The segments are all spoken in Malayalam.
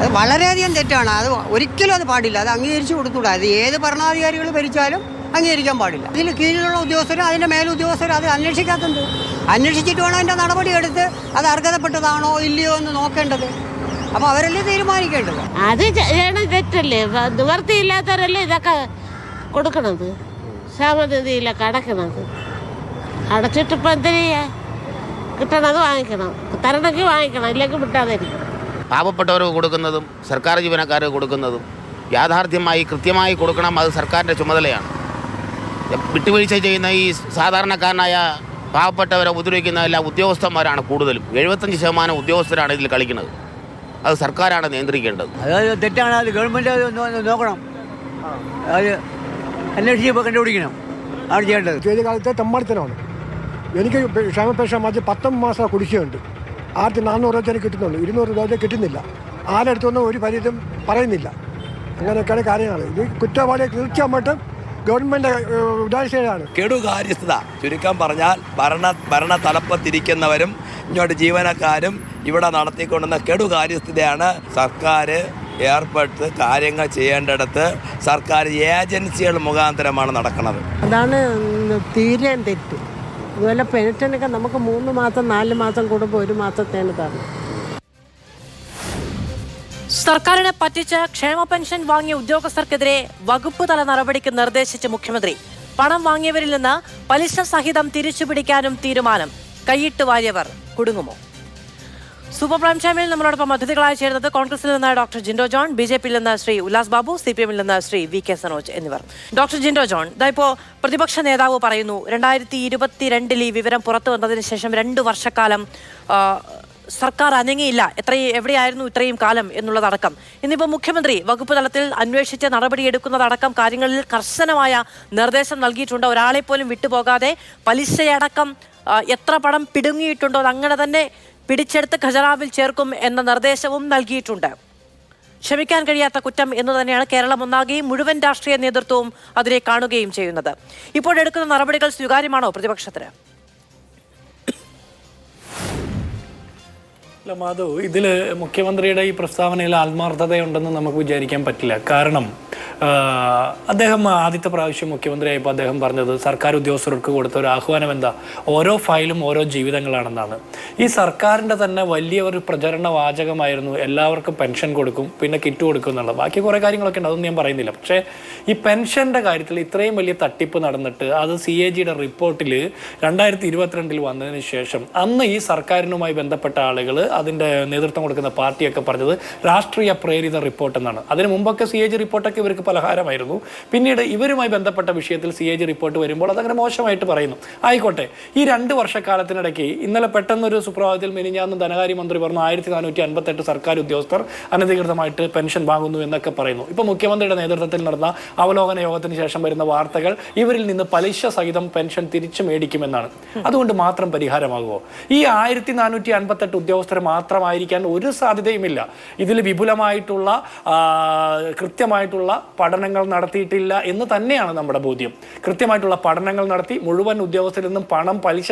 അത് വളരെയധികം തെറ്റാണ്. അത് ഒരിക്കലും അത് പാടില്ല. അത് അംഗീകരിച്ചു കൊടുത്തുകൂടാ. അത് ഏത് ഭരണാധികാരികൾ ഭരിച്ചാലും അംഗീകരിക്കാൻ പാടില്ല. ഇതിൽ കീഴിലുള്ള ഉദ്യോഗസ്ഥരും അതിൻ്റെ മേലുദ്യോഗസ്ഥരും അത് അന്വേഷിക്കാത്തത്. അന്വേഷിച്ചിട്ട് വേണം അതിൻ്റെ നടപടി എടുത്ത് അത് അർഹതപ്പെട്ടതാണോ ഇല്ലയോ എന്ന് നോക്കേണ്ടത്. അപ്പോൾ അവരല്ലേ തീരുമാനിക്കേണ്ടത്. അത് തെറ്റല്ലേ? നിവർത്തിയില്ലാത്തവരല്ലേ ഇതൊക്കെ കൊടുക്കണത്, ക്ഷേമനിധിയിലൊക്കെ അടക്കണത്. അടച്ചിട്ടിപ്പോൾ എന്തിനാ? കിട്ടണത് വാങ്ങിക്കണം, തരണമെങ്കിൽ വാങ്ങിക്കണം, ഇല്ലെങ്കിൽ വിട്ടാതെ ഇരിക്കണം. പാവപ്പെട്ടവർക്ക് കൊടുക്കുന്നതും സർക്കാർ ജീവനക്കാർക്ക് കൊടുക്കുന്നതും യാഥാർത്ഥ്യമായി കൃത്യമായി കൊടുക്കണം. അത് സർക്കാരിൻ്റെ ചുമതലയാണ്. വിട്ടുവീഴ്ച ചെയ്യുന്ന ഈ സാധാരണക്കാരനായ പാവപ്പെട്ടവരെ ഉപദ്രവിക്കുന്ന എല്ലാ ഉദ്യോഗസ്ഥന്മാരാണ് കൂടുതലും. 75% ഉദ്യോഗസ്ഥരാണ് ഇതിൽ കളിക്കുന്നത്. അത് സർക്കാരാണ് നിയന്ത്രിക്കേണ്ടത്. അതായത് തെറ്റാണ്. അത് ഗവൺമെൻറ് നോക്കണം, അത് അന്വേഷിച്ച് കണ്ടുപിടിക്കണം. ആണ് ചെയ്യേണ്ടത്. ചെയ്ത കാലത്തെ തെമ്മാടിത്തരമാണ്. എനിക്ക് ക്ഷേമ പെൻഷൻ മാറ്റി 19 മാസം കുടിശ്ശിയുണ്ട്. 1400 രൂപ എനിക്ക് കിട്ടുന്നുള്ളൂ, 200 രൂപ കിട്ടുന്നില്ല. ആരെടുത്തൊന്നും ഒരു പരിധിയും പറയുന്നില്ല. അങ്ങനെയൊക്കെയാണ് കാര്യങ്ങൾ. ഇത് കുറ്റവാളിയെ തീർച്ചയായിട്ടും ഗവൺമെൻറ് ഉദാസീനമാണ്. കെടുകാര്യസ്ഥത ചുരുക്കം പറഞ്ഞാൽ ഭരണ തലപ്പത്തിരിക്കുന്നവരും ഇങ്ങോട്ട് ജീവനക്കാരും ഇവിടെ നടത്തിക്കൊണ്ടുന്ന കെടുകാര്യസ്ഥതയാണ് സർക്കാർ ഏർപ്പെടുത്ത് കാര്യങ്ങൾ ചെയ്യേണ്ടിടത്ത് സർക്കാർ ഏജൻസികൾ മുഖാന്തരമാണ് നടക്കുന്നത്. അതാണ് തീരെ തെറ്റ്. അതുപോലെ പെൻഷനൊക്കെ നമുക്ക് 3 മാസം 4 മാസം കൂടുമ്പോൾ 1 മാസത്തേന് തരണം. സർക്കാരിനെ പറ്റിച്ച് ക്ഷേമ പെൻഷൻ വാങ്ങിയ ഉദ്യോഗസ്ഥർക്കെതിരെ വകുപ്പ് തല നടപടിക്ക് നിർദ്ദേശിച്ച മുഖ്യമന്ത്രി. പണം വാങ്ങിയവരിൽ നിന്ന് പലിശ സഹിതം തിരിച്ചുപിടിക്കാനും തീരുമാനം. കൈയിട്ട് വാരിയവർ കുടുങ്ങുമോ? സൂപ്പർ പ്രൈം ടൈമിൽ നമ്മളോടൊപ്പം അതിഥികളായി ചേരുന്നത് കോൺഗ്രസിൽ നിന്ന് ഡോക്ടർ ജിൻഡോ ജോൺ, BJPയിൽ നിന്ന് ശ്രീ ഉല്ലാസ് ബാബു, CPMൽ നിന്ന് ശ്രീ VK സനോജ് എന്നിവർ. ഡോക്ടർ ജിൻഡോ ജോൺ, ഇതായിപ്പോ പ്രതിപക്ഷ നേതാവ് പറയുന്നു 2022 ഈ വിവരം പുറത്തു വന്നതിന് ശേഷം 2 വർഷക്കാലം സർക്കാർ അനങ്ങിയില്ല, എവിടെയായിരുന്നു ഇത്രയും കാലം എന്നുള്ളതടക്കം. ഇന്നിപ്പോൾ മുഖ്യമന്ത്രി വകുപ്പ് തലത്തിൽ അന്വേഷിച്ച് നടപടിയെടുക്കുന്നതടക്കം കാര്യങ്ങളിൽ കർശനമായ നിർദ്ദേശം നൽകിയിട്ടുണ്ട്. ഒരാളെ പോലും വിട്ടുപോകാതെ പലിശയടക്കം എത്ര പണം പിടുങ്ങിയിട്ടുണ്ടോ അത് അങ്ങനെ തന്നെ പിടിച്ചെടുത്ത് ഖജനാവിൽ ചേർക്കും എന്ന നിർദ്ദേശവും നൽകിയിട്ടുണ്ട്. ക്ഷമിക്കാൻ കഴിയാത്ത കുറ്റം എന്ന് തന്നെയാണ് കേരളം ഒന്നാകെയും മുഴുവൻ രാഷ്ട്രീയ നേതൃത്വവും അതിനെ കാണുകയും ചെയ്യുന്നത്. ഇപ്പോഴെടുക്കുന്ന നടപടികൾ സ്വീകാര്യമാണോ പ്രതിപക്ഷത്തിന്? അല്ല മാധു, ഇതിൽ മുഖ്യമന്ത്രിയുടെ ഈ പ്രസ്താവനയിൽ ആത്മാർത്ഥതയുണ്ടെന്ന് നമുക്ക് വിചാരിക്കാൻ പറ്റില്ല. കാരണം അദ്ദേഹം ആദ്യത്തെ പ്രാവശ്യം മുഖ്യമന്ത്രിയായപ്പോൾ അദ്ദേഹം പറഞ്ഞത് സർക്കാർ ഉദ്യോഗസ്ഥർക്ക് കൊടുത്ത ഒരു ആഹ്വാനം എന്താ, ഓരോ ഫയലും ഓരോ ജീവിതങ്ങളാണെന്നാണ്. ഈ സർക്കാരിൻ്റെ തന്നെ വലിയ ഒരു പ്രചരണ വാചകമായിരുന്നു എല്ലാവർക്കും പെൻഷൻ കൊടുക്കും, പിന്നെ കിറ്റ് കൊടുക്കും എന്നുള്ളത്. ബാക്കി കുറേ കാര്യങ്ങളൊക്കെ ഉണ്ട്, അതൊന്നും ഞാൻ പറയുന്നില്ല. പക്ഷേ ഈ പെൻഷൻ്റെ കാര്യത്തിൽ ഇത്രയും വലിയ തട്ടിപ്പ് നടന്നിട്ട് അത് CAGയുടെ റിപ്പോർട്ടിൽ 2022 വന്നതിന് ശേഷം അന്ന് ഈ സർക്കാരിനുമായി ബന്ധപ്പെട്ട ആളുകൾ, അതിൻ്റെ നേതൃത്വം കൊടുക്കുന്ന പാർട്ടിയൊക്കെ പറഞ്ഞത് രാഷ്ട്രീയ പ്രേരിത റിപ്പോർട്ട് എന്നാണ്. അതിന് മുമ്പൊക്കെ CAG റിപ്പോർട്ടൊക്കെ ഇവർക്ക് പലഹാരമായിരുന്നു. പിന്നീട് ഇവരുമായി ബന്ധപ്പെട്ട വിഷയത്തിൽ CAG റിപ്പോർട്ട് വരുമ്പോൾ അതങ്ങനെ മോശമായിട്ട് പറയുന്നു. ആയിക്കോട്ടെ, ഈ 2 വർഷക്കാലത്തിനിടയ്ക്ക് ഇന്നലെ പെട്ടെന്നൊരു സുപ്രഭാതത്തിൽ മിനിഞ്ഞാന്ന് ധനകാര്യമന്ത്രി പറഞ്ഞു 1458 സർക്കാർ ഉദ്യോഗസ്ഥർ അനധികൃതമായിട്ട് പെൻഷൻ വാങ്ങുന്നു എന്നൊക്കെ പറയുന്നു. ഇപ്പോൾ മുഖ്യമന്ത്രിയുടെ നേതൃത്വത്തിൽ നടന്ന അവലോകന യോഗത്തിന് ശേഷം വരുന്ന വാർത്തകൾ ഇവരിൽ നിന്ന് പലിശ സഹിതം പെൻഷൻ തിരിച്ചു മേടിക്കുമെന്നാണ്. അതുകൊണ്ട് മാത്രം പരിഹാരമാകുമോ? ഈ 1458 ഉദ്യോഗസ്ഥർ മാത്രമായിരിക്കാൻ ഒരു സാധ്യതയുമില്ല. ഇതിൽ വിപുലമായിട്ടുള്ള കൃത്യമായിട്ടുള്ള പഠനങ്ങൾ നടത്തിയിട്ടില്ല എന്ന് തന്നെയാണ് നമ്മുടെ ബോധ്യം. കൃത്യമായിട്ടുള്ള പഠനങ്ങൾ നടത്തി മുഴുവൻ ഉദ്യോഗസ്ഥരിൽ നിന്നും പണം പലിശ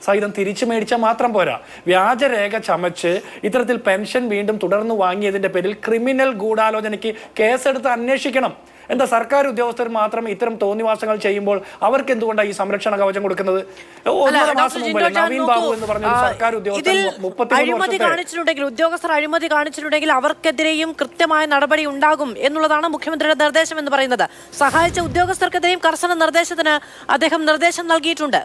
സഹിതം തിരിച്ചു മേടിച്ചാൽ മാത്രം പോരാ. വ്യാജരേഖ ചമച്ച് ഇത്തരത്തിൽ പെൻഷൻ വീണ്ടും തുടർന്ന് വാങ്ങിയതിൻ്റെ പേരിൽ ക്രിമിനൽ ഗൂഢാലോചനയ്ക്ക് കേസെടുത്ത് അന്വേഷിക്കണം. എന്താ സർക്കാർ ഉദ്യോഗസ്ഥർ മാത്രം ഇത്തരം തോന്നിവാസങ്ങൾ ചെയ്യുമ്പോൾ അവർക്ക് എന്തുകൊണ്ടാണ് ഈ സംരക്ഷണ കവചം കൊടുക്കുന്നത്? 1 മാസം മുമ്പ് നവീൻ ബാബു എന്ന് പറഞ്ഞ സർക്കാർ ഉദ്യോഗസ്ഥർ അഴിമതി കാണിച്ചിട്ടുണ്ടെങ്കിൽ അവർക്കെതിരെയും കൃത്യമായ നടപടി ഉണ്ടാകും എന്നുള്ളതാണ് മുഖ്യമന്ത്രിയുടെ നിർദ്ദേശം എന്ന് പറയുന്നത്. സഹായിച്ച ഉദ്യോഗസ്ഥർക്കെതിരെയും കർശന നിർദ്ദേശത്തിന് അദ്ദേഹം നിർദ്ദേശം നൽകിയിട്ടുണ്ട്.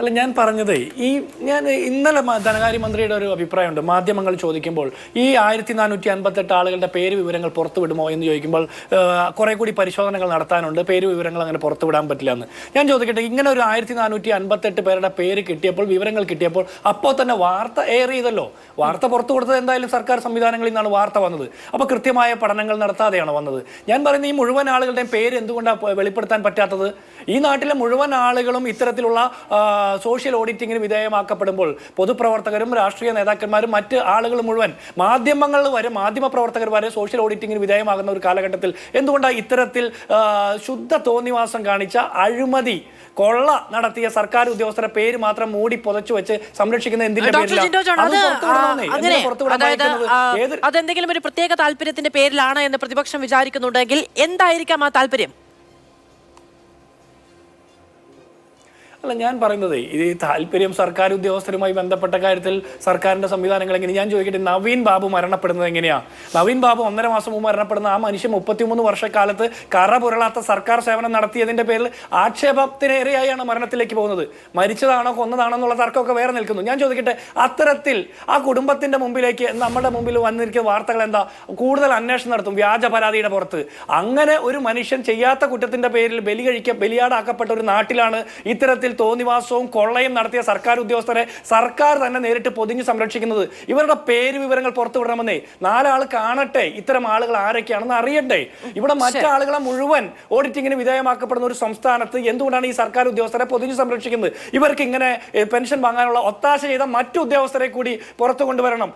അല്ല, ഞാൻ പറഞ്ഞത് ഞാൻ ഇന്നലെ ധനകാര്യമന്ത്രിയുടെ ഒരു അഭിപ്രായമുണ്ട്. മാധ്യമങ്ങൾ ചോദിക്കുമ്പോൾ ഈ 1458 ആളുകളുടെ പേര് വിവരങ്ങൾ പുറത്തുവിടുമോ എന്ന് ചോദിക്കുമ്പോൾ കുറെ കൂടി പരിശോധനകൾ നടത്താനുണ്ട്, പേര് വിവരങ്ങൾ അങ്ങനെ പുറത്തുവിടാൻ പറ്റില്ല എന്ന്. ഞാൻ ചോദിക്കട്ടെ, ഇങ്ങനെ ഒരു 1458 പേരുടെ പേര് കിട്ടിയപ്പോൾ, വിവരങ്ങൾ കിട്ടിയപ്പോൾ അപ്പോൾ തന്നെ വാർത്ത എയർ ചെയ്തല്ലോ. വാർത്ത പുറത്തു കൊടുത്തത് എന്തായാലും സർക്കാർ സംവിധാനങ്ങളിൽ നിന്നാണ് വാർത്ത വന്നത്. അപ്പോൾ കൃത്യമായ പഠനങ്ങൾ നടത്താതെയാണ് വന്നത്. ഞാൻ പറയുന്നത് ഈ മുഴുവൻ ആളുകളുടെയും പേര് എന്തുകൊണ്ടാണ് വെളിപ്പെടുത്താൻ പറ്റാത്തത്? ഈ നാട്ടിലെ മുഴുവൻ ആളുകളും ഇത്തരത്തിലുള്ള സോഷ്യൽ ഓഡിറ്റിങ്ങിന് വിധേയമാക്കപ്പെടുമ്പോൾ പൊതുപ്രവർത്തകരും രാഷ്ട്രീയ നേതാക്കന്മാരും മറ്റ് ആളുകൾ മുഴുവൻ മാധ്യമപ്രവർത്തകർ വരെ സോഷ്യൽ ഓഡിറ്റിങ്ങിന് വിധേയമാകുന്ന ഒരു കാലഘട്ടത്തിൽ എന്തുകൊണ്ടാണ് ഇത്തരത്തിൽ ശുദ്ധ തോന്നിവാസം കാണിച്ച അഴിമതി കൊള്ള നടത്തിയ സർക്കാർ ഉദ്യോഗസ്ഥരുടെ പേര് മാത്രം മൂടി പുതച്ചു വെച്ച് സംരക്ഷിക്കുന്ന എന്തിന്റെ അതെന്തെങ്കിലും ഒരു പ്രത്യേക താല്പര്യത്തിന്റെ പേരിലാണ് എന്ന് പ്രതിപക്ഷം വിചാരിക്കുന്നുണ്ടെങ്കിൽ എന്തായിരിക്കാം ആ താല്പര്യം? അല്ല, ഞാൻ പറയുന്നത് ഈ താല്പര്യം സർക്കാർ ഉദ്യോഗസ്ഥരുമായി ബന്ധപ്പെട്ട കാര്യത്തിൽ സർക്കാരിന്റെ സംവിധാനങ്ങൾ എങ്ങനെ, ഞാൻ ചോദിക്കട്ടെ, നവീൻ ബാബു മരണപ്പെടുന്നത് എങ്ങനെയാ? നവീൻ ബാബു 1.5 മാസം മുമ്പ് മരണപ്പെടുന്ന ആ മനുഷ്യൻ 33 വർഷക്കാലത്ത് കറ പുരളാത്ത സർക്കാർ സേവനം നടത്തിയതിന്റെ പേരിൽ ആക്ഷേപത്തിനേറെയായാണ് മരണത്തിലേക്ക് പോകുന്നത്. മരിച്ചതാണോ കൊന്നതാണോ എന്നുള്ള തർക്കമൊക്കെ വേറെ നിൽക്കുന്നു. ഞാൻ ചോദിക്കട്ടെ, അത്തരത്തിൽ ആ കുടുംബത്തിന്റെ മുമ്പിലേക്ക് നമ്മുടെ മുമ്പിൽ വന്നിരിക്കുന്ന വാർത്തകൾ എന്താ? കൂടുതൽ അന്വേഷണം നടത്തും വ്യാജ പരാതിയുടെ പുറത്ത്. അങ്ങനെ ഒരു മനുഷ്യൻ ചെയ്യാത്ത കുറ്റത്തിന്റെ പേരിൽ ബലിയാടാക്കപ്പെട്ട ഒരു നാട്ടിലാണ് ഇത്തരത്തിൽ തോന്നിവാസവും കൊള്ളയും നടത്തിയ സർക്കാർ ഉദ്യോഗസ്ഥരെ സർക്കാർ തന്നെ നേരിട്ട് പൊതിഞ്ഞ് സംരക്ഷിക്കുന്നത്. ഇവരുടെ പേര് വിവരങ്ങൾ പുറത്തുവിടണമെന്നേ, 4 ആൾ കാണട്ടെ ഇത്തരം ആളുകൾ ആരൊക്കെയാണെന്ന് അറിയട്ടെ. ഇവിടെ മറ്റാളുകളെ മുഴുവൻ ഓഡിറ്റിങ്ങിന് വിധേയമാക്കപ്പെടുന്ന ഒരു സംസ്ഥാനത്ത് എന്തുകൊണ്ടാണ് ഈ സർക്കാർ ഉദ്യോഗസ്ഥരെ പൊതിഞ്ഞ് സംരക്ഷിക്കുന്നത്? ഇവർക്ക് ഇങ്ങനെ പെൻഷൻ വാങ്ങാനുള്ള ഒത്താശ ചെയ്ത മറ്റു ഉദ്യോഗസ്ഥരെ കൂടി പുറത്തു കൊണ്ടുവരണം.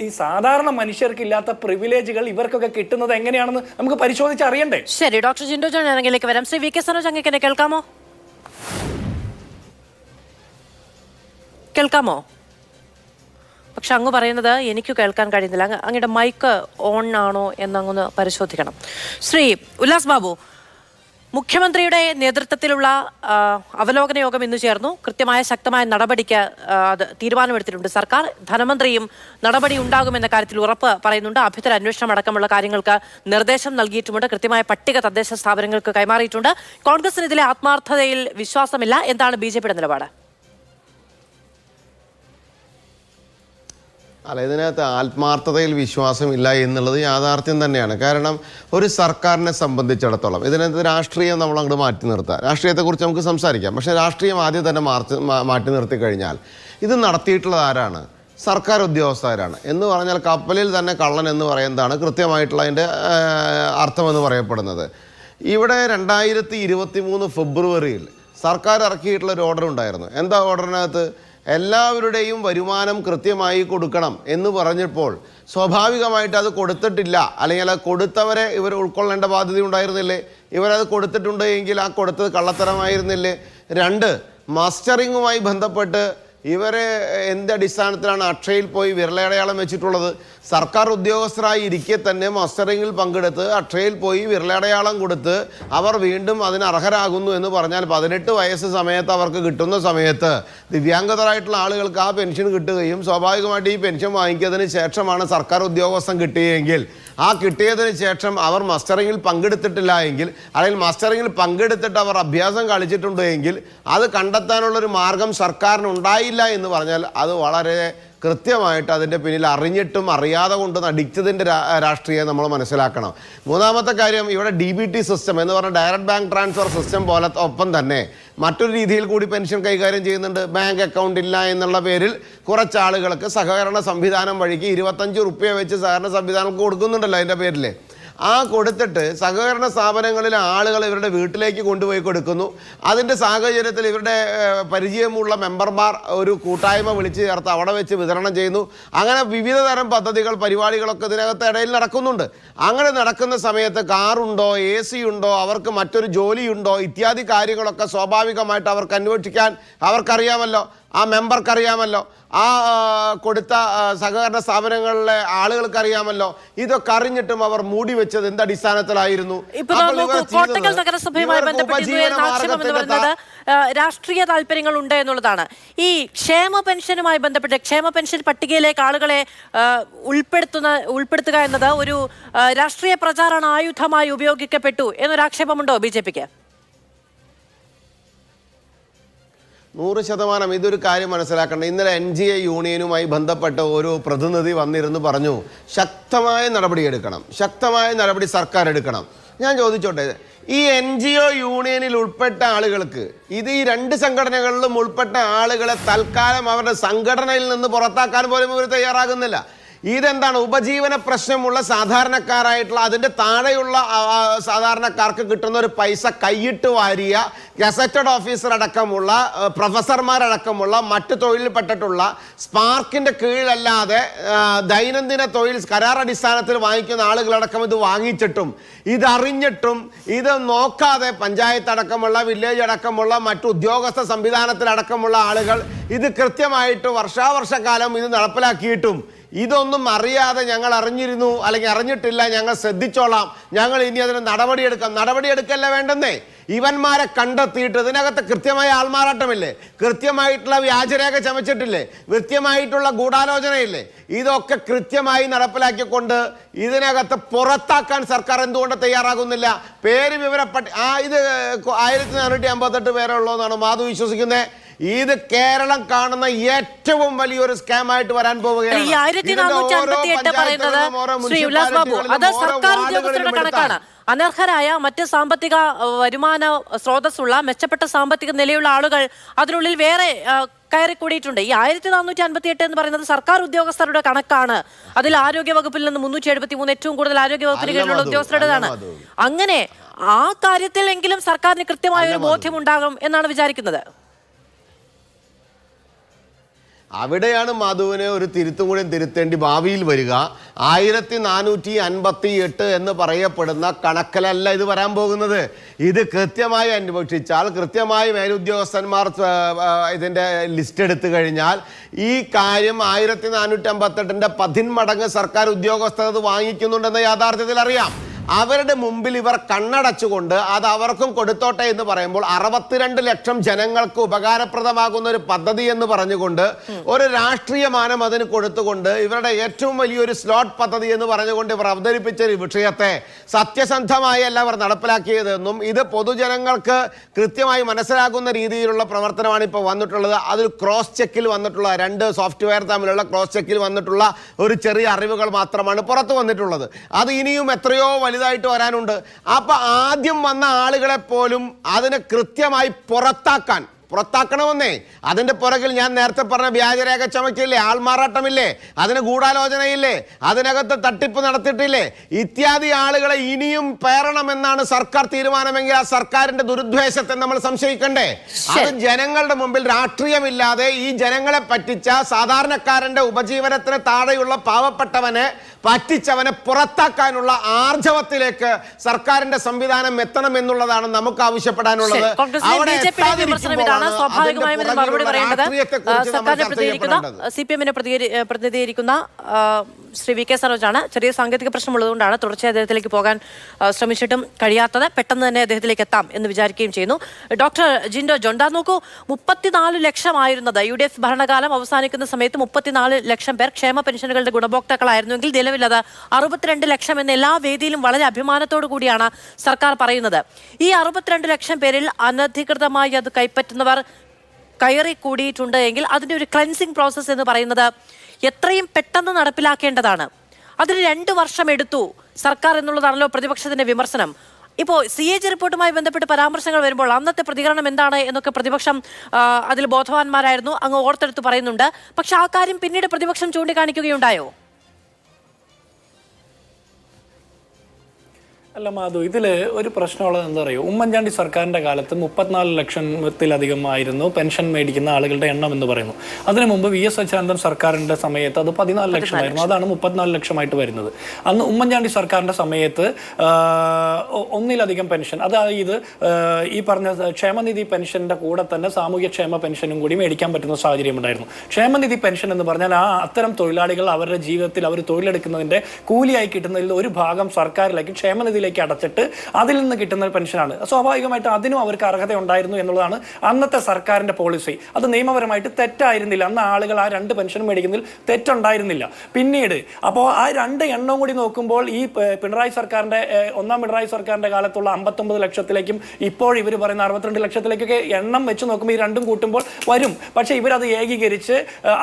ഈ സാധാരണ മനുഷ്യർക്ക് ഇല്ലാത്ത പ്രിവിലേജുകൾ ഇവർക്കൊക്കെ കിട്ടുന്നത് എങ്ങനെയാണെന്ന് നമുക്ക് പരിശോധിച്ച് അറിയണ്ടേ? ശരി, ഡോക്ടർ ജിൻഡോ ജോൺ അരങ്ങിലേക്ക് വരാം. ശ്രീ വി കെ സനോജ്, അങ്ങേക്ക് കേൾക്കാമോ? പക്ഷെ അങ്ങ് പറയുന്നത് എനിക്ക് കേൾക്കാൻ കഴിയുന്നില്ല. അങ്ങയുടെ മൈക്ക് ഓൺ ആണോ എന്നങ്ങൊന്ന് പരിശോധിക്കണം. ശ്രീ ഉല്ലാസ് ബാബു, മുഖ്യമന്ത്രിയുടെ നേതൃത്വത്തിലുള്ള അവലോകന യോഗം ഇന്ന് ചേർന്നു. കൃത്യമായ ശക്തമായ നടപടിക്ക് അത് തീരുമാനമെടുത്തിട്ടുണ്ട് സർക്കാർ. ധനമന്ത്രിയും നടപടി ഉണ്ടാകുമെന്ന കാര്യത്തിൽ ഉറപ്പ് പറയുന്നുണ്ട്. ആഭ്യന്തര അന്വേഷണം അടക്കമുള്ള കാര്യങ്ങൾക്ക് നിർദ്ദേശം നൽകിയിട്ടുമുണ്ട്. കൃത്യമായ പട്ടിക തദ്ദേശ സ്ഥാപനങ്ങൾക്ക് കൈമാറിയിട്ടുണ്ട്. കോൺഗ്രസിന് ഇതിലെ ആത്മാർത്ഥതയിൽ വിശ്വാസമില്ല. എന്താണ് BJPയുടെ നിലപാട്? അല്ല, ഇതിനകത്ത് ആത്മാർത്ഥതയിൽ വിശ്വാസമില്ല എന്നുള്ളത് യാഥാർത്ഥ്യം തന്നെയാണ്. കാരണം ഒരു സർക്കാരിനെ സംബന്ധിച്ചിടത്തോളം ഇതിനകത്ത് രാഷ്ട്രീയം നമ്മൾ അങ്ങോട്ട് മാറ്റി നിർത്തുക. രാഷ്ട്രീയത്തെക്കുറിച്ച് നമുക്ക് സംസാരിക്കാം. പക്ഷേ രാഷ്ട്രീയം ആദ്യം തന്നെ മാറ്റി നിർത്തി കഴിഞ്ഞാൽ ഇത് നടത്തിയിട്ടുള്ളത് ആരാണ്? സർക്കാർ ഉദ്യോഗസ്ഥരാണ്. എന്ന് പറഞ്ഞാൽ കപ്പലിൽ തന്നെ കള്ളൻ എന്ന് പറയുന്നതാണ് കൃത്യമായിട്ടുള്ള അതിൻ്റെ അർത്ഥമെന്ന് പറയപ്പെടുന്നത്. ഇവിടെ 2023 ഫെബ്രുവരിയിൽ സർക്കാർ ഇറക്കിയിട്ടുള്ളൊരു ഓർഡർ ഉണ്ടായിരുന്നു. എന്താ ഓർഡറിനകത്ത്? എല്ലാവരുടെയും വരുമാനം കൃത്യമായി കൊടുക്കണം എന്ന് പറഞ്ഞപ്പോൾ സ്വാഭാവികമായിട്ട് അത് കൊടുത്തിട്ടില്ല, അല്ലെങ്കിൽ അത് കൊടുത്തവരെ ഇവർ ഉൾക്കൊള്ളേണ്ട ബാധ്യത ഉണ്ടായിരുന്നില്ലേ? ഇവരത് കൊടുത്തിട്ടുണ്ട് എങ്കിൽ ആ കൊടുത്തത് കള്ളത്തരമായിരുന്നില്ലേ? 2, മസ്റ്ററിങ്ങുമായി ബന്ധപ്പെട്ട് ഇവരെ എന്ത് അടിസ്ഥാനത്തിലാണ് അക്ഷയയിൽ പോയി വിരലടയാളം വെച്ചിട്ടുള്ളത്? സർക്കാർ ഉദ്യോഗസ്ഥരായി ഇരിക്കെ തന്നെ മസ്റ്ററിങ്ങിൽ പങ്കെടുത്ത് അക്ഷയയിൽ പോയി വിരലടയാളം കൊടുത്ത് അവർ വീണ്ടും അതിന് അർഹരാകുന്നു എന്ന് പറഞ്ഞാൽ 18 വയസ്സ് സമയത്ത് അവർക്ക് കിട്ടുന്ന സമയത്ത് ദിവ്യാംഗതരായിട്ടുള്ള ആളുകൾക്ക് ആ പെൻഷൻ കിട്ടുകയും സ്വാഭാവികമായിട്ട് ഈ പെൻഷൻ വാങ്ങിക്കിയതിന് ശേഷമാണ് സർക്കാർ ഉദ്യോഗസ്ഥൻ കിട്ടിയെങ്കിൽ ആ കിട്ടിയതിന് ശേഷം അവർ മസ്റ്ററിങ്ങിൽ പങ്കെടുത്തിട്ടില്ല എങ്കിൽ, അല്ലെങ്കിൽ മസ്റ്ററിങ്ങിൽ പങ്കെടുത്തിട്ട് അവർ അഭ്യാസം കളിച്ചിട്ടുണ്ട് എങ്കിൽ അത് കണ്ടെത്താനുള്ളൊരു മാർഗം സർക്കാരിനുണ്ടായില്ല എന്ന് പറഞ്ഞാൽ അത് വളരെ കൃത്യമായിട്ട് അതിൻ്റെ പിന്നിൽ അറിഞ്ഞിട്ടും അറിയാതെ കൊണ്ട് നടിച്ചതിൻ്റെ രാഷ്ട്രീയം നമ്മൾ മനസ്സിലാക്കണം. മൂന്നാമത്തെ കാര്യം, ഇവിടെ DBT സിസ്റ്റം എന്ന് പറഞ്ഞാൽ ഡയറക്റ്റ് ബാങ്ക് ട്രാൻസ്ഫർ സിസ്റ്റം പോലെ ഒപ്പം തന്നെ മറ്റൊരു രീതിയിൽ കൂടി പെൻഷൻ കൈകാര്യം ചെയ്യുന്നുണ്ട്. ബാങ്ക് അക്കൗണ്ട് ഇല്ല എന്നുള്ള പേരിൽ കുറച്ച് ആളുകൾക്ക് സഹകരണ സംവിധാനം വഴിക്ക് 25 റുപ്യ വെച്ച് സഹകരണ സംവിധാനം കൊടുക്കുന്നുണ്ടല്ലോ അതിൻ്റെ പേരിൽ. ആ കൊടുത്തിട്ട് സഹകരണ സ്ഥാപനങ്ങളിലെ ആളുകൾ ഇവരുടെ വീട്ടിലേക്ക് കൊണ്ടുപോയി കൊടുക്കുന്നു. അതിൻ്റെ സാഹചര്യത്തിൽ ഇവരുടെ പരിചയമുള്ള മെമ്പർമാർ ഒരു കൂട്ടായ്മ വിളിച്ചു ചേർത്ത് അവിടെ വെച്ച് വിതരണം ചെയ്യുന്നു. അങ്ങനെ വിവിധ തരം പദ്ധതികൾ, പരിപാടികളൊക്കെ ഇതിനകത്ത് ഇടയിൽ നടക്കുന്നുണ്ട്. അങ്ങനെ നടക്കുന്ന സമയത്ത് കാറുണ്ടോ, AC ഉണ്ടോ, അവർക്ക് മറ്റൊരു ജോലിയുണ്ടോ ഇത്യാദി കാര്യങ്ങളൊക്കെ സ്വാഭാവികമായിട്ട് അവർക്ക് അന്വേഷിക്കാൻ അവർക്കറിയാമല്ലോ, ആ മെമ്പർക്കറിയാമല്ലോ, ആ കൊടുത്ത സഹകരണ സ്ഥാപനങ്ങളിലെ ആളുകൾക്കറിയാമല്ലോ. ഇതൊക്കെ അറിഞ്ഞിട്ടും അവർ മൂടി വെച്ചത് എന്ത് അടിസ്ഥാനത്തിലായിരുന്നു? കോട്ടക്കൽ നഗരസഭയുമായി ബന്ധപ്പെട്ട് രാഷ്ട്രീയ താല്പര്യങ്ങൾ ഉണ്ട് എന്നുള്ളതാണ്. ഈ ക്ഷേമ പെൻഷനുമായി ബന്ധപ്പെട്ട് ക്ഷേമ പെൻഷൻ പട്ടികയിലേക്ക് ആളുകളെ ഉൾപ്പെടുത്തുക എന്നത് ഒരു രാഷ്ട്രീയ പ്രചാരണ ആയുധമായി ഉപയോഗിക്കപ്പെട്ടു എന്നൊരാക്ഷേപമുണ്ടോ BJPക്ക്? 100% ഇതൊരു കാര്യം മനസ്സിലാക്കേണ്ട. ഇന്നലെ NGO യൂണിയനുമായി ബന്ധപ്പെട്ട ഒരു പ്രതിനിധി വന്നിരുന്നു പറഞ്ഞു, ശക്തമായ നടപടിയെടുക്കണം, ശക്തമായ നടപടി സർക്കാർ എടുക്കണം. ഞാൻ ചോദിച്ചോട്ടെ, ഈ NGO യൂണിയനിൽ ഉൾപ്പെട്ട ആളുകൾക്ക് ഇത് ഈ 2 സംഘടനകളിലും ഉൾപ്പെട്ട ആളുകളെ തൽക്കാലം അവരുടെ സംഘടനയിൽ നിന്ന് പുറത്താക്കാൻ പോലും ഇവർ തയ്യാറാകുന്നില്ല. ഇതെന്താണ്? ഉപജീവന പ്രശ്നമുള്ള സാധാരണക്കാരായിട്ടുള്ള അതിൻ്റെ താഴെയുള്ള സാധാരണക്കാർക്ക് കിട്ടുന്ന ഒരു പൈസ കൈയിട്ട് വാരിയ ഗസറ്റഡ് ഓഫീസർ അടക്കമുള്ള പ്രൊഫസർമാരടക്കമുള്ള മറ്റ് തൊഴിലിൽപ്പെട്ടിട്ടുള്ള സ്പാർക്കിൻ്റെ കീഴിലല്ലാതെ ദൈനംദിന തൊഴിൽ കരാർ അടിസ്ഥാനത്തിൽ വാങ്ങിക്കുന്ന ആളുകളടക്കം ഇത് വാങ്ങിച്ചിട്ടും ഇതറിഞ്ഞിട്ടും ഇത് നോക്കാതെ പഞ്ചായത്ത് അടക്കമുള്ള വില്ലേജ് അടക്കമുള്ള മറ്റു ഉദ്യോഗസ്ഥ സംവിധാനത്തിലടക്കമുള്ള ആളുകൾ ഇത് കൃത്യമായിട്ട് വർഷാവർഷക്കാലം ഇത് നടപ്പിലാക്കിയിട്ടും ഇതൊന്നും അറിയാതെ ഞങ്ങൾ അറിഞ്ഞിരുന്നു അല്ലെങ്കിൽ അറിഞ്ഞിട്ടില്ല, ഞങ്ങൾ ശ്രദ്ധിച്ചോളാം, ഞങ്ങൾ ഇനി അതിന് നടപടിയെടുക്കല്ല വേണ്ടെന്നേ. ഇവന്മാരെ കണ്ടെത്തിയിട്ട് ഇതിനകത്ത് കൃത്യമായ ആൾമാറാട്ടമില്ലേ, കൃത്യമായിട്ടുള്ള വ്യാജരേഖ ചമച്ചിട്ടില്ലേ, കൃത്യമായിട്ടുള്ള ഗൂഢാലോചനയില്ലേ, ഇതൊക്കെ കൃത്യമായി നടപ്പിലാക്കിക്കൊണ്ട് ഇതിനകത്ത് പുറത്താക്കാൻ സർക്കാർ എന്തുകൊണ്ട് തയ്യാറാകുന്നില്ല? പേര് വിവരപ്പെട്ട് ഇത് 1458 പേരേ ഉള്ളൂ എന്നാണ് മാധു വിശ്വസിക്കുന്നത്. ഇത് കേരളം കാണുന്ന ഏറ്റവും വലിയൊരു സ്കാം ആയിട്ട് വരാൻ പോവുകയാണ്. ഈ 1458 പറയുന്നത് ശ്രീ ഉല്ലാസ് ബാബു, അത് സർക്കാർ ഉദ്യോഗസ്ഥരുടെ കണക്കാണ്. അനർഹരായ മറ്റ് സാമ്പത്തിക വരുമാന സ്രോതസ്സുള്ള മെച്ചപ്പെട്ട സാമ്പത്തിക നിലയുള്ള ആളുകൾ അതിനുള്ളിൽ വേറെ കയറി കൂടിയിട്ടുണ്ട്. ഈ 1458 എന്ന് പറയുന്നത് സർക്കാർ ഉദ്യോഗസ്ഥരുടെ കണക്കാണ്. അതിൽ ആരോഗ്യ വകുപ്പിൽ നിന്ന് 373 ഏറ്റവും കൂടുതൽ ആരോഗ്യ വകുപ്പിന് കീഴിലുള്ള ഉദ്യോഗസ്ഥരുടേതാണ്. അങ്ങനെ ആ കാര്യത്തിലെങ്കിലും സർക്കാരിന് കൃത്യമായ ഒരു ബോധ്യമുണ്ടാകും എന്നാണ് വിചാരിക്കുന്നത്. അവിടെയാണ് മധുവിനെ ഒരു തിരുത്തും കൂടി തിരുത്തേണ്ടി ഭാവിയിൽ വരിക. 1458 എന്ന് പറയപ്പെടുന്ന കണക്കിലല്ല ഇത് വരാൻ പോകുന്നത്. ഇത് കൃത്യമായി അന്വേഷിച്ചാൽ, കൃത്യമായി മേലുദ്യോഗസ്ഥന്മാർ ഇതിൻ്റെ ലിസ്റ്റ് എടുത്തു കഴിഞ്ഞാൽ ഈ കാര്യം 1458ൻ്റെ 10 മടങ്ങ് സർക്കാർ ഉദ്യോഗസ്ഥർ ഇത് വാങ്ങിക്കുന്നുണ്ടെന്ന് യാഥാർത്ഥ്യത്തിൽ അറിയാം. അവരുടെ മുമ്പിൽ ഇവർ കണ്ണടച്ചുകൊണ്ട് അത് അവർക്കും കൊടുത്തോട്ടെ എന്ന് പറയുമ്പോൾ 62 ലക്ഷം ജനങ്ങൾക്ക് ഉപകാരപ്രദമാകുന്ന ഒരു പദ്ധതി എന്ന് പറഞ്ഞുകൊണ്ട് ഒരു രാഷ്ട്രീയ മാനം അതിന് കൊടുത്തുകൊണ്ട് ഇവരുടെ ഏറ്റവും വലിയൊരു സ്ലോട്ട് പദ്ധതി എന്ന് പറഞ്ഞുകൊണ്ട് ഇവർ അവതരിപ്പിച്ച ഒരു വിഷയത്തെ സത്യസന്ധമായി അല്ല അവർ നടപ്പിലാക്കിയതെന്നും ഇത് പൊതുജനങ്ങൾക്ക് കൃത്യമായി മനസ്സിലാകുന്ന രീതിയിലുള്ള പ്രവർത്തനമാണ് ഇപ്പോൾ വന്നിട്ടുള്ളത്. അതിൽ ക്രോസ് ചെക്കിൽ വന്നിട്ടുള്ള 2 സോഫ്റ്റ്വെയർ തമ്മിലുള്ള ക്രോസ് ചെക്കിൽ വന്നിട്ടുള്ള ഒരു ചെറിയ അറിവുകൾ മാത്രമാണ് പുറത്തു വന്നിട്ടുള്ളത്. അത് ഇനിയും എത്രയോ വലുതായിട്ട് വരാനുണ്ട്. അപ്പൊ ആദ്യം വന്ന ആളുകളെ പോലും അതിനെ കൃത്യമായി പുറത്താക്കണമെന്നേ. അതിന്റെ പുറകിൽ ഞാൻ നേരത്തെ പറഞ്ഞ വ്യാജരേഖ ചമക്കില്ലേ, ആൾമാറാട്ടമില്ലേ, അതിന് ഗൂഢാലോചനയില്ലേ, അതിനകത്ത് തട്ടിപ്പ് നടത്തിയിട്ടില്ലേ, ഇത്യാദി ആളുകളെ ഇനിയും പേറണമെന്നാണ് സർക്കാർ തീരുമാനമെങ്കിൽ ആ സർക്കാരിന്റെ ദുരുദ്ദേശത്തെ നമ്മൾ സംശയിക്കണ്ടേ? അത് ജനങ്ങളുടെ മുമ്പിൽ രാഷ്ട്രീയമില്ലാതെ ഈ ജനങ്ങളെ പറ്റിച്ച സാധാരണക്കാരന്റെ ഉപജീവനത്തിന് താഴെയുള്ള പാവപ്പെട്ടവനെ പറ്റിച്ചവനെ പുറത്താക്കാനുള്ള ആർജവത്തിലേക്ക് സർക്കാരിന്റെ സംവിധാനം എത്തണം എന്നുള്ളതാണ് നമുക്ക് ആവശ്യപ്പെടാനുള്ളത്. സ്വാഭാവികമായും മറുപടി പറയേണ്ടത് സർക്കാരിനെ പ്രതികരിക്കുന്ന CPM-നെ പ്രതിനിധീകരിക്കുന്ന ശ്രീ VK സരോജാണ്. ചെറിയ സാങ്കേതിക പ്രശ്നമുള്ളതുകൊണ്ടാണ് തുടർച്ചയായി അദ്ദേഹത്തിലേക്ക് പോകാൻ ശ്രമിച്ചിട്ടും കഴിയാത്തത്. പെട്ടെന്ന് തന്നെ അദ്ദേഹത്തിലേക്ക് എത്താം എന്ന് വിചാരിക്കുകയും ചെയ്യുന്നു. ഡോക്ടർ ജിൻഡോ ജോൺ, നോക്കൂ, 34 ലക്ഷമായിരുന്നത് UDF ഭരണകാലം അവസാനിക്കുന്ന സമയത്ത് 34 ലക്ഷം പേർ ക്ഷേമ പെൻഷനുകളുടെ ഗുണഭോക്താക്കളായിരുന്നുവെങ്കിൽ നിലവിലത് 62 ലക്ഷം എന്ന എല്ലാ വേദിയിലും വളരെ അഭിമാനത്തോടു കൂടിയാണ് സർക്കാർ പറയുന്നത്. ഈ 62 ലക്ഷം പേരിൽ അനധികൃതമായി അത് കൈപ്പറ്റുന്നവർ കയറി കൂടിയിട്ടുണ്ട് എങ്കിൽ അതിൻ്റെ ഒരു ക്ലൻസിങ് പ്രോസസ്സ് എന്ന് പറയുന്നത് എത്രയും പെട്ടെന്ന് നടപ്പിലാക്കേണ്ടതാണ്. അതിന് 2 വർഷം എടുത്തു സർക്കാർ എന്നുള്ളതാണല്ലോ പ്രതിപക്ഷത്തിന്റെ വിമർശനം. ഇപ്പോൾ CAG റിപ്പോർട്ടുമായി ബന്ധപ്പെട്ട് പരാമർശങ്ങൾ വരുമ്പോൾ അന്നത്തെ പ്രതികരണം എന്താണ് എന്നൊക്കെ പ്രതിപക്ഷം അതിൽ ബോധവാന്മാരായിരുന്നു, അങ്ങ് ഓർത്തെടുത്ത് പറയുന്നുണ്ട്. പക്ഷെ ആ കാര്യം പിന്നീട് പ്രതിപക്ഷം ചൂണ്ടിക്കാണിക്കുകയുണ്ടായോ? അല്ല മാധു, ഇതിൽ ഒരു പ്രശ്നമുള്ളത് എന്താ പറയുക, ഉമ്മൻചാണ്ടി സർക്കാരിൻ്റെ കാലത്ത് 34 ലക്ഷത്തിലധികം ആയിരുന്നു പെൻഷൻ മേടിക്കുന്ന ആളുകളുടെ എണ്ണം എന്ന് പറയുന്നു. അതിനു മുമ്പ് VS അച്യുതാനന്ദൻ സർക്കാരിൻ്റെ സമയത്ത് അത് 14 ലക്ഷമായിരുന്നു. അതാണ് 34 ലക്ഷമായിട്ട് വരുന്നത്. അന്ന് ഉമ്മൻചാണ്ടി സർക്കാരിൻ്റെ സമയത്ത് ഒന്നിലധികം പെൻഷൻ, അതായത് ഈ പറഞ്ഞ ക്ഷേമനിധി പെൻഷൻ്റെ കൂടെ തന്നെ സാമൂഹ്യക്ഷേമ പെൻഷനും കൂടി മേടിക്കാൻ പറ്റുന്ന സാഹചര്യം ഉണ്ടായിരുന്നു. ക്ഷേമനിധി പെൻഷൻ എന്ന് പറഞ്ഞാൽ അത്തരം തൊഴിലാളികൾ അവരുടെ ജീവിതത്തിൽ അവർ തൊഴിലെടുക്കുന്നതിൻ്റെ കൂലിയായി കിട്ടുന്നതിൽ ഒരു ഭാഗം സർക്കാരിലേക്ക് ക്ഷേമനിധി അടച്ചിട്ട് അതിൽ നിന്ന് കിട്ടുന്ന ഒരു പെൻഷനാണ്. സ്വാഭാവികമായിട്ട് അതിനും അവർക്ക് അർഹത ഉണ്ടായിരുന്നു എന്നുള്ളതാണ് അന്നത്തെ സർക്കാരിന്റെ പോളിസി. അത് നിയമപരമായിട്ട് തെറ്റായിരുന്നില്ല. അന്ന് ആളുകൾ ആ 2 പെൻഷൻ മേടിക്കുന്നതിൽ തെറ്റുണ്ടായിരുന്നില്ല. പിന്നീട് അപ്പോൾ ആ 2 എണ്ണം കൂടി നോക്കുമ്പോൾ ഈ പിണറായി സർക്കാരിന്റെ ഒന്നാം പിണറായി സർക്കാരിന്റെ കാലത്തുള്ള 59 ലക്ഷത്തിലേക്കും ഇപ്പോൾ ഇവർ പറയുന്ന 62 ലക്ഷത്തിലേക്കൊക്കെ എണ്ണം വെച്ച് നോക്കുമ്പോൾ ഈ രണ്ടും കൂട്ടുമ്പോൾ വരും. പക്ഷേ ഇവരത് ഏകീകരിച്ച്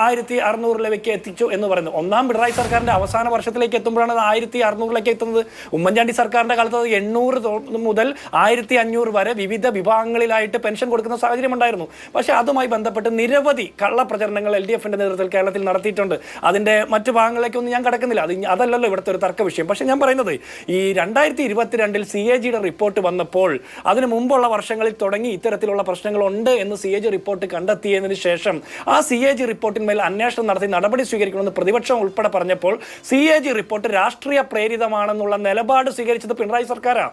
1600 എത്തിച്ചു എന്ന് പറയുന്നു. ഒന്നാം പിണറായി സർക്കാരിന്റെ അവസാന വർഷത്തിലേക്ക് എത്തുമ്പോഴാണ് അത് 1600 എത്തുന്നത്. ഉമ്മൻചാണ്ടി സർക്കാർ സർക്കാരിന്റെ കാലത്ത് 800 മുതൽ 1500 വരെ വിവിധ വിഭാഗങ്ങളിലായിട്ട് പെൻഷൻ കൊടുക്കുന്ന സാഹചര്യം ഉണ്ടായിരുന്നു. പക്ഷേ അതുമായി ബന്ധപ്പെട്ട് നിരവധി കള്ളപ്രചരണങ്ങൾ LDFന്റെ നേതൃത്വത്തിൽ കേരളത്തിൽ നടത്തിയിട്ടുണ്ട്. അതിന്റെ മറ്റു ഭാഗങ്ങളിലേക്കൊന്നും ഞാൻ കടക്കുന്നില്ല, അതല്ലല്ലോ ഇവിടുത്തെ ഒരു തർക്ക വിഷയം. പക്ഷേ ഞാൻ പറയുന്നത് ഈ 2022 CAGയുടെ റിപ്പോർട്ട് വന്നപ്പോൾ അതിന് മുമ്പുള്ള വർഷങ്ങളിൽ തുടങ്ങി ഇത്തരത്തിലുള്ള പ്രശ്നങ്ങളുണ്ട് എന്ന് CAG റിപ്പോർട്ട് കണ്ടെത്തിയതിനു ശേഷം ആ CAG റിപ്പോർട്ടിന്മേൽ അന്വേഷണം നടത്തി നടപടി സ്വീകരിക്കണമെന്ന് പ്രതിപക്ഷം ഉൾപ്പെടെ പറഞ്ഞപ്പോൾ CAG റിപ്പോർട്ട് രാഷ്ട്രീയ പ്രേരിതമാണെന്നുള്ള നിലപാട് സ്വീകരിച്ചത് പിണറായി സർക്കാരാണ്.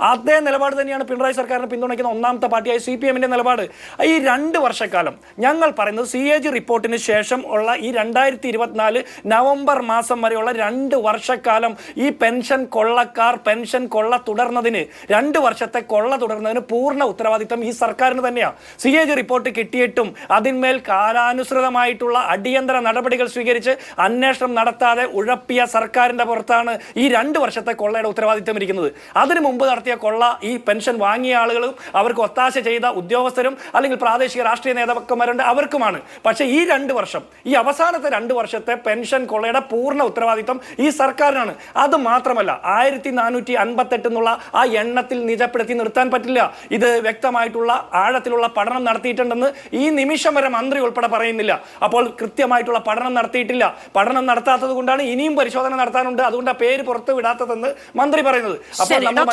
അതേ നിലപാട് തന്നെയാണ് പിണറായി സർക്കാരിനെ പിന്തുണയ്ക്കുന്ന ഒന്നാമത്തെ പാർട്ടിയായ CPMന്റെ നിലപാട്. ഈ 2 വർഷക്കാലം ഞങ്ങൾ പറയുന്നത് CAG റിപ്പോർട്ടിന് ശേഷം ഉള്ള ഈ 2024 നവംബർ മാസം വരെയുള്ള 2 വർഷക്കാലം ഈ പെൻഷൻ കൊള്ളക്കാർ പെൻഷൻ കൊള്ള തുടർന്നതിന് 2 വർഷത്തെ കൊള്ള തുടർന്നതിന് പൂർണ്ണ ഉത്തരവാദിത്തം ഈ സർക്കാരിന് തന്നെയാണ്. CAG റിപ്പോർട്ട് കിട്ടിയിട്ടും അതിന്മേൽ കാലാനുസൃതമായിട്ടുള്ള അടിയന്തര നടപടികൾ സ്വീകരിച്ച് അന്വേഷണം നടത്താതെ ഉഴപ്പിയ സർക്കാരിന്റെ പുറത്താണ് ഈ 2 വർഷത്തെ കൊള്ളയുടെ ഉത്തരവാദിത്തം ഇരിക്കുന്നത്. അതിനു മുമ്പ് നടത്തിയ കൊള്ള ഈ പെൻഷൻ വാങ്ങിയ ആളുകളും അവർക്ക് ഒത്താശ ചെയ്ത ഉദ്യോഗസ്ഥരും അല്ലെങ്കിൽ പ്രാദേശിക രാഷ്ട്രീയ നേതാക്കന്മാരുണ്ട് അവർക്കുമാണ്. പക്ഷേ ഈ 2 വർഷം, ഈ അവസാനത്തെ 2 വർഷത്തെ പെൻഷൻ കൊള്ളയുടെ പൂർണ്ണ ഉത്തരവാദിത്തം ഈ സർക്കാരിനാണ്. അത് മാത്രമല്ല 1458 എന്നുള്ള ആ എണ്ണത്തിൽ നിജപ്പെടുത്തി നിർത്താൻ പറ്റില്ല. ഇത് വ്യക്തമായിട്ടുള്ള ആഴത്തിലുള്ള പഠനം നടത്തിയിട്ടുണ്ടെന്ന് ഈ നിമിഷം വരെ മന്ത്രി ഉൾപ്പെടെ പറയുന്നില്ല. അപ്പോൾ കൃത്യമായിട്ടുള്ള പഠനം നടത്തിയിട്ടില്ല. പഠനം നടത്താത്തത് കൊണ്ടാണ് ഇനിയും പരിശോധന നടത്താനുണ്ട്, അതുകൊണ്ട് ആ പേര് പുറത്തു വിടാത്തതെന്ന് മന്ത്രി പറയുന്നത്. അപ്പോൾ നമ്മൾ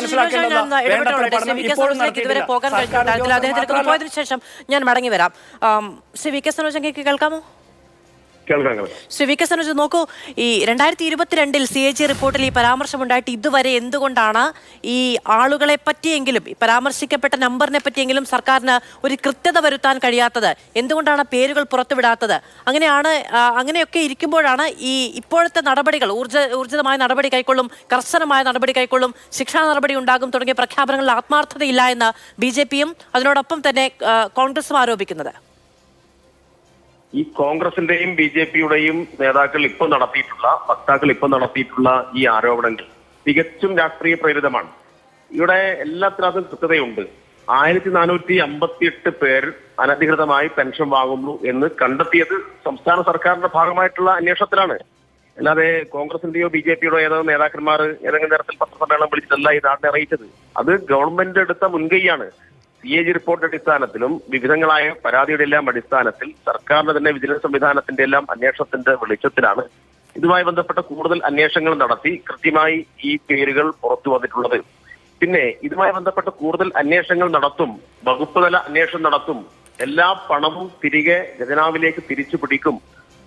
പോയതിനു ശേഷം ഞാൻ മടങ്ങി വരാം. ശ്രീ VK സനോജ് അങ്ങേക്ക് കേൾക്കാമോ? ശ്രീ VK സനോജ്, നോക്കൂ, ഈ 2022 CAG റിപ്പോർട്ടിൽ ഈ പരാമർശമുണ്ടായിട്ട് ഇതുവരെ എന്തുകൊണ്ടാണ് ഈ ആളുകളെ പറ്റിയെങ്കിലും ഈ പരാമർശിക്കപ്പെട്ട നമ്പറിനെ പറ്റിയെങ്കിലും സർക്കാരിന് ഒരു കൃത്യത വരുത്താൻ കഴിയാത്തത്? എന്തുകൊണ്ടാണ് പേരുകൾ പുറത്തുവിടാത്തത്? അങ്ങനെയൊക്കെ ഇരിക്കുമ്പോഴാണ് ഈ ഇപ്പോഴത്തെ നടപടികൾ ഊർജിതമായ നടപടി കൈക്കൊള്ളും, കർശനമായ നടപടി കൈക്കൊള്ളും, ശിക്ഷാ നടപടി ഉണ്ടാകും തുടങ്ങിയ പ്രഖ്യാപനങ്ങളിൽ ആത്മാർത്ഥതയില്ല എന്ന് BJPയും അതിനോടൊപ്പം തന്നെ കോൺഗ്രസും ആരോപിക്കുന്നത്. ഈ കോൺഗ്രസിന്റെയും BJPയുടെയും നേതാക്കൾ ഇപ്പോൾ നടത്തിയിട്ടുള്ള ഈ ആരോപണങ്ങൾ തികച്ചും രാഷ്ട്രീയ പ്രേരിതമാണ്. ഇവിടെ എല്ലാത്തിനകത്തും കൃത്യതയുണ്ട്. 1458 പേർ അനധികൃതമായി പെൻഷൻ വാങ്ങുന്നു എന്ന് കണ്ടെത്തിയത് സംസ്ഥാന സർക്കാരിന്റെ ഭാഗമായിട്ടുള്ള അന്വേഷണത്തിലാണ്. അല്ലാതെ കോൺഗ്രസിന്റെയോ BJPയുടെയോ ഏതോ നേതാക്കന്മാർ ഏതെങ്കിലും തരത്തിൽ പത്രസമ്മേളനം വിളിച്ചിട്ടല്ല ഈ നാടിനെ അറിയിച്ചത്. അത് ഗവൺമെന്റ് എടുത്ത മുൻകൈയാണ്. CAG റിപ്പോർട്ടിന്റെ അടിസ്ഥാനത്തിലും വിവിധങ്ങളായ പരാതിയുടെ എല്ലാം അടിസ്ഥാനത്തിൽ സർക്കാരിന്റെ തന്നെ വിജിലൻസ് സംവിധാനത്തിന്റെ എല്ലാം അന്വേഷണത്തിന്റെ വെളിച്ചത്തിലാണ് ഇതുമായി ബന്ധപ്പെട്ട കൂടുതൽ അന്വേഷണങ്ങൾ നടത്തി കൃത്യമായി ഈ പേരുകൾ പുറത്തു വന്നിട്ടുള്ളത്. പിന്നെ ഇതുമായി ബന്ധപ്പെട്ട കൂടുതൽ അന്വേഷണങ്ങൾ നടത്തും, വകുപ്പ് തല അന്വേഷണം നടത്തും, എല്ലാ പണവും തിരികെ ഖജനാവിലേക്ക് തിരിച്ചു പിടിക്കും,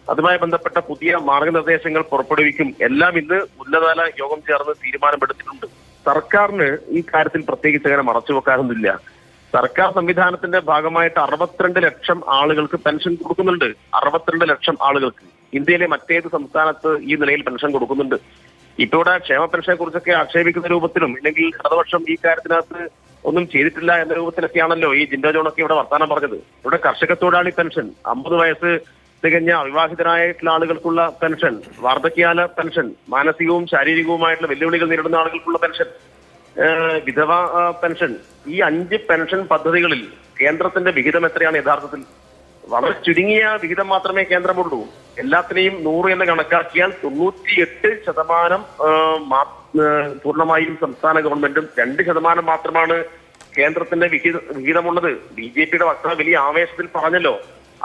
അതുമായി ബന്ധപ്പെട്ട പുതിയ മാർഗനിർദ്ദേശങ്ങൾ പുറപ്പെടുവിക്കും, എല്ലാം ഇന്ന് ഉന്നതതല യോഗം ചേർന്ന് തീരുമാനമെടുത്തിട്ടുണ്ട്. സർക്കാരിന് ഈ കാര്യത്തിൽ പ്രത്യേകിച്ച് അങ്ങനെ മറച്ചുവെക്കാനൊന്നുമില്ല. സർക്കാർ സംവിധാനത്തിന്റെ ഭാഗമായിട്ട് 62 ലക്ഷം ആളുകൾക്ക് പെൻഷൻ കൊടുക്കുന്നുണ്ട്. 62 ലക്ഷം ആളുകൾക്ക് ഇന്ത്യയിലെ മറ്റേത് സംസ്ഥാനത്ത് ഈ നിലയിൽ പെൻഷൻ കൊടുക്കുന്നുണ്ട്. ഇപ്പൊ ഇവിടെ ക്ഷേമ പെൻഷനെ കുറിച്ചൊക്കെ ആക്ഷേപിക്കുന്ന രൂപത്തിലും ഇല്ലെങ്കിൽ ഇടതുപക്ഷം ഈ കാര്യത്തിനകത്ത് ഒന്നും ചെയ്തിട്ടില്ല എന്ന രൂപത്തിലൊക്കെയാണല്ലോ ഈ ജിൻഡോ ജോണൊക്കെ ഇവിടെ വർത്താനം പറഞ്ഞത്. ഇവിടെ കർഷക തൊഴിലാളി പെൻഷൻ, 50 വയസ്സ് തികഞ്ഞ അവിവാഹിതരായിട്ടുള്ള ആളുകൾക്കുള്ള പെൻഷൻ, വാർദ്ധക്യകാല പെൻഷൻ, മാനസികവും ശാരീരികവുമായിട്ടുള്ള വെല്ലുവിളികൾ നേരിടുന്ന ആളുകൾക്കുള്ള പെൻഷൻ, വിധവ പെൻഷൻ, ഈ 5 പെൻഷൻ പദ്ധതികളിൽ കേന്ദ്രത്തിന്റെ വിഹിതം എത്രയാണ്? യഥാർത്ഥത്തിൽ വളരെ ചുരുങ്ങിയ വിഹിതം മാത്രമേ കേന്ദ്രമുള്ളൂ. എല്ലാത്തിനെയും 100 എന്ന് കണക്കാക്കിയാൽ 98% പൂർണ്ണമായും സംസ്ഥാന ഗവൺമെന്റും 2% മാത്രമാണ് കേന്ദ്രത്തിന്റെ വിഹിതമുള്ളത്. BJPയുടെ വക്താവ് വലിയ ആവേശത്തിൽ പറഞ്ഞല്ലോ,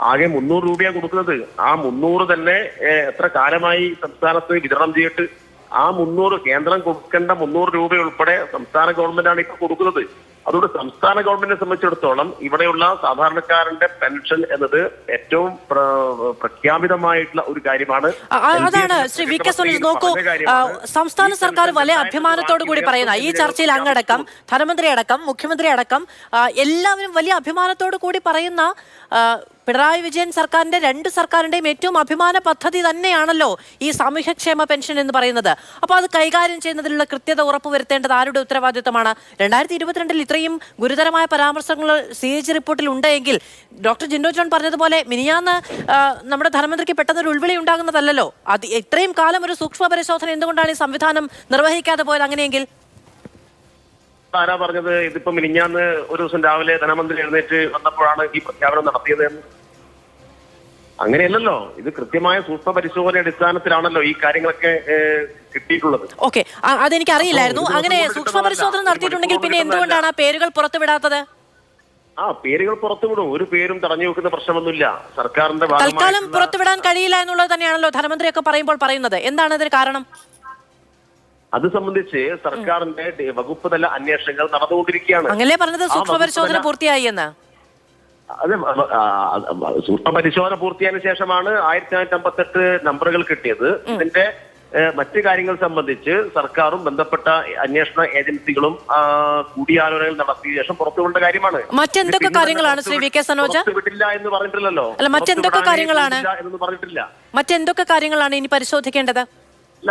ആകെ 300 രൂപയാണ് കൊടുക്കുന്നത്. ആ 300 തന്നെ എത്ര കാലമായി സംസ്ഥാനത്ത് വിതരണം ചെയ്തിട്ട് ആ 300 കേന്ദ്രം കൊടുക്കേണ്ട 300 രൂപ ഉൾപ്പെടെ സംസ്ഥാന ഗവൺമെന്റാണ് ഇപ്പൊ കൊടുക്കുന്നത്. അതുകൊണ്ട് സംസ്ഥാന ഗവൺമെന്റിനെ സംബന്ധിച്ചിടത്തോളം ഇവിടെയുള്ള സാധാരണക്കാരന്റെ പെൻഷൻ എന്നത് ഏറ്റവും പ്രഖ്യാപിതമായിട്ടുള്ള ഒരു കാര്യമാണ്. അതാണ് ശ്രീ VK സനോജ്, നോക്കൂ, സംസ്ഥാന സർക്കാർ വലിയ അഭിമാനത്തോടു കൂടി പറയുന്ന ഈ ചർച്ചയിൽ അങ്ങടക്കം ധനമന്ത്രി അടക്കം മുഖ്യമന്ത്രി അടക്കം എല്ലാവരും വലിയ അഭിമാനത്തോടു കൂടി പറയുന്ന പിണറായി വിജയൻ സർക്കാരിന്റെ 2 സർക്കാരിന്റെയും ഏറ്റവും അഭിമാന പദ്ധതി തന്നെയാണല്ലോ ഈ സാമൂഹ്യക്ഷേമ പെൻഷൻ എന്ന് പറയുന്നത്. അപ്പോൾ അത് കൈകാര്യം ചെയ്യുന്നതിലുള്ള കൃത്യത ഉറപ്പുവരുത്തേണ്ടത് ആരുടെ ഉത്തരവാദിത്തമാണ്? 2022 ഇത്രയും ഗുരുതരമായ പരാമർശങ്ങൾ CAG റിപ്പോർട്ടിൽ ഉണ്ടെങ്കിൽ ഡോക്ടർ ജിൻഡോ ജോൺ പറഞ്ഞതുപോലെ മിനിയാന്ന് നമ്മുടെ ധനമന്ത്രിക്ക് പെട്ടെന്നൊരു ഉൾവിളി ഉണ്ടാകുന്നതല്ലോ. അത് ഇത്രയും കാലം ഒരു സൂക്ഷ്മ പരിശോധന എന്തുകൊണ്ടാണ് ഈ സംവിധാനം നിർവഹിക്കാതെ പോയത്? അങ്ങനെയെങ്കിൽ ആരാ പറഞ്ഞത് ഇതിപ്പോ മിനിഞ്ഞാന്ന് ഒരു ദിവസം രാവിലെ ധനമന്ത്രി എഴുന്നേറ്റ് വന്നപ്പോഴാണ് ഈ പ്രഖ്യാപനം നടത്തിയത്? അങ്ങനെയല്ലല്ലോ. ഇത് കൃത്യമായ സൂക്ഷ്മ പരിശോധന അടിസ്ഥാനത്തിലാണല്ലോ ഈ കാര്യങ്ങളൊക്കെ കിട്ടിയിട്ടുള്ളത്. ഓക്കെ, അതെനിക്ക് അറിയില്ലായിരുന്നു. അങ്ങനെ സൂക്ഷ്മ പരിശോധന നടത്തിയിട്ടുണ്ടെങ്കിൽ പിന്നെ എന്തുകൊണ്ടാണ് ആ പേരുകൾ പുറത്തുവിടാത്തത്? പേരുകൾ പുറത്തുവിടും. ഒരു പേരും തടഞ്ഞു വെക്കുന്ന പ്രശ്നമൊന്നുമില്ല. സർക്കാരിന്റെ തൽക്കാലം പുറത്തുവിടാൻ കഴിയില്ല എന്നുള്ളത് തന്നെയാണല്ലോ ധനമന്ത്രിയൊക്കെ പറയുമ്പോൾ പറയുന്നത്. എന്താണ് ഇതിന് കാരണം? അത് സംബന്ധിച്ച് സർക്കാരിന്റെ വകുപ്പ് തല അന്വേഷണങ്ങൾ നടന്നുകൊണ്ടിരിക്കുകയാണ്. അങ്ങനെ പറഞ്ഞത് സൂക്ഷ്മ പരിശോധന പൂർത്തിയായി എന്ന്. അത് സൂക്ഷ്മ പരിശോധന പൂർത്തിയായതിനു ശേഷമാണ് 1958 നമ്പറുകൾ കിട്ടിയത്. ഇതിന്റെ മറ്റു കാര്യങ്ങൾ സംബന്ധിച്ച് സർക്കാരും ബന്ധപ്പെട്ട അന്വേഷണ ഏജൻസികളും കൂടിയാലോചനകൾ നടത്തിയ ശേഷം പുറത്തുകൊണ്ട കാര്യമാണ്. മറ്റെന്തൊക്കെ കാര്യങ്ങളാണ് ശ്രീ വി കെ സനോജ്? വിട്ടില്ല എന്ന് പറഞ്ഞിട്ടില്ലല്ലോ. അല്ല, മറ്റെന്തൊക്കെ കാര്യങ്ങളാണ് എന്നൊന്നും പറഞ്ഞിട്ടില്ല. മറ്റെന്തൊക്കെ കാര്യങ്ങളാണ് ഇനി പരിശോധിക്കേണ്ടത്?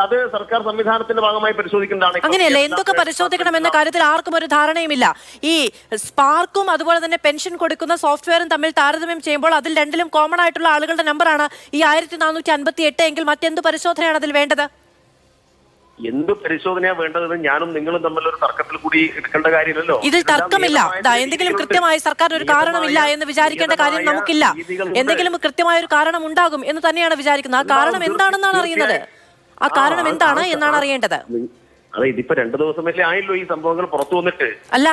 അത് സർക്കാർ സംവിധാനത്തിന്റെ ഭാഗമായി പരിശോധിക്കേണ്ടതാണ്. അങ്ങനെയല്ല, എന്തൊക്കെ പരിശോധിക്കണം എന്ന കാര്യത്തിൽ ആർക്കും ഒരു ധാരണയുമില്ല. ഈ സ്പാർക്കും അതുപോലെ തന്നെ പെൻഷൻ കൊടുക്കുന്ന സോഫ്റ്റ്വെയറും തമ്മിൽ താരതമ്യം ചെയ്യുമ്പോൾ അതിൽ രണ്ടിലും കോമൺ ആയിട്ടുള്ള ആളുകളുടെ നമ്പറാണ് ഈ 1458 എങ്കിൽ മറ്റെന്ത് പരിശോധനയാണ് അതിൽ വേണ്ടത്? എന്ത് പരിശോധനയാണ് വേണ്ടതെന്ന് ഞാനും നിങ്ങളും തമ്മിലൊരു തർക്കത്തിൽ കൂടി എടുക്കേണ്ട കാര്യമില്ലല്ലോ. ഇതിൽ തർക്കമില്ല. എന്തെങ്കിലും കൃത്യമായി സർക്കാർ ഒരു കാരണമില്ല എന്ന് വിചാരിക്കേണ്ട കാര്യം നമുക്കില്ല. എന്തെങ്കിലും കൃത്യമായ ഒരു കാരണം ഉണ്ടാകും എന്ന് തന്നെയാണ് വിചാരിക്കുന്നത്. ആ കാരണം എന്താണെന്നാണ് അറിയുന്നത്. ആ കാരണം എന്താണ് എന്നാണ് അറിയേണ്ടത്. അതെ, ഇതിപ്പോ 2 ദിവസമല്ലേ ആയല്ലോ ഈ സംഭവങ്ങൾ പുറത്തു വന്നിട്ട്.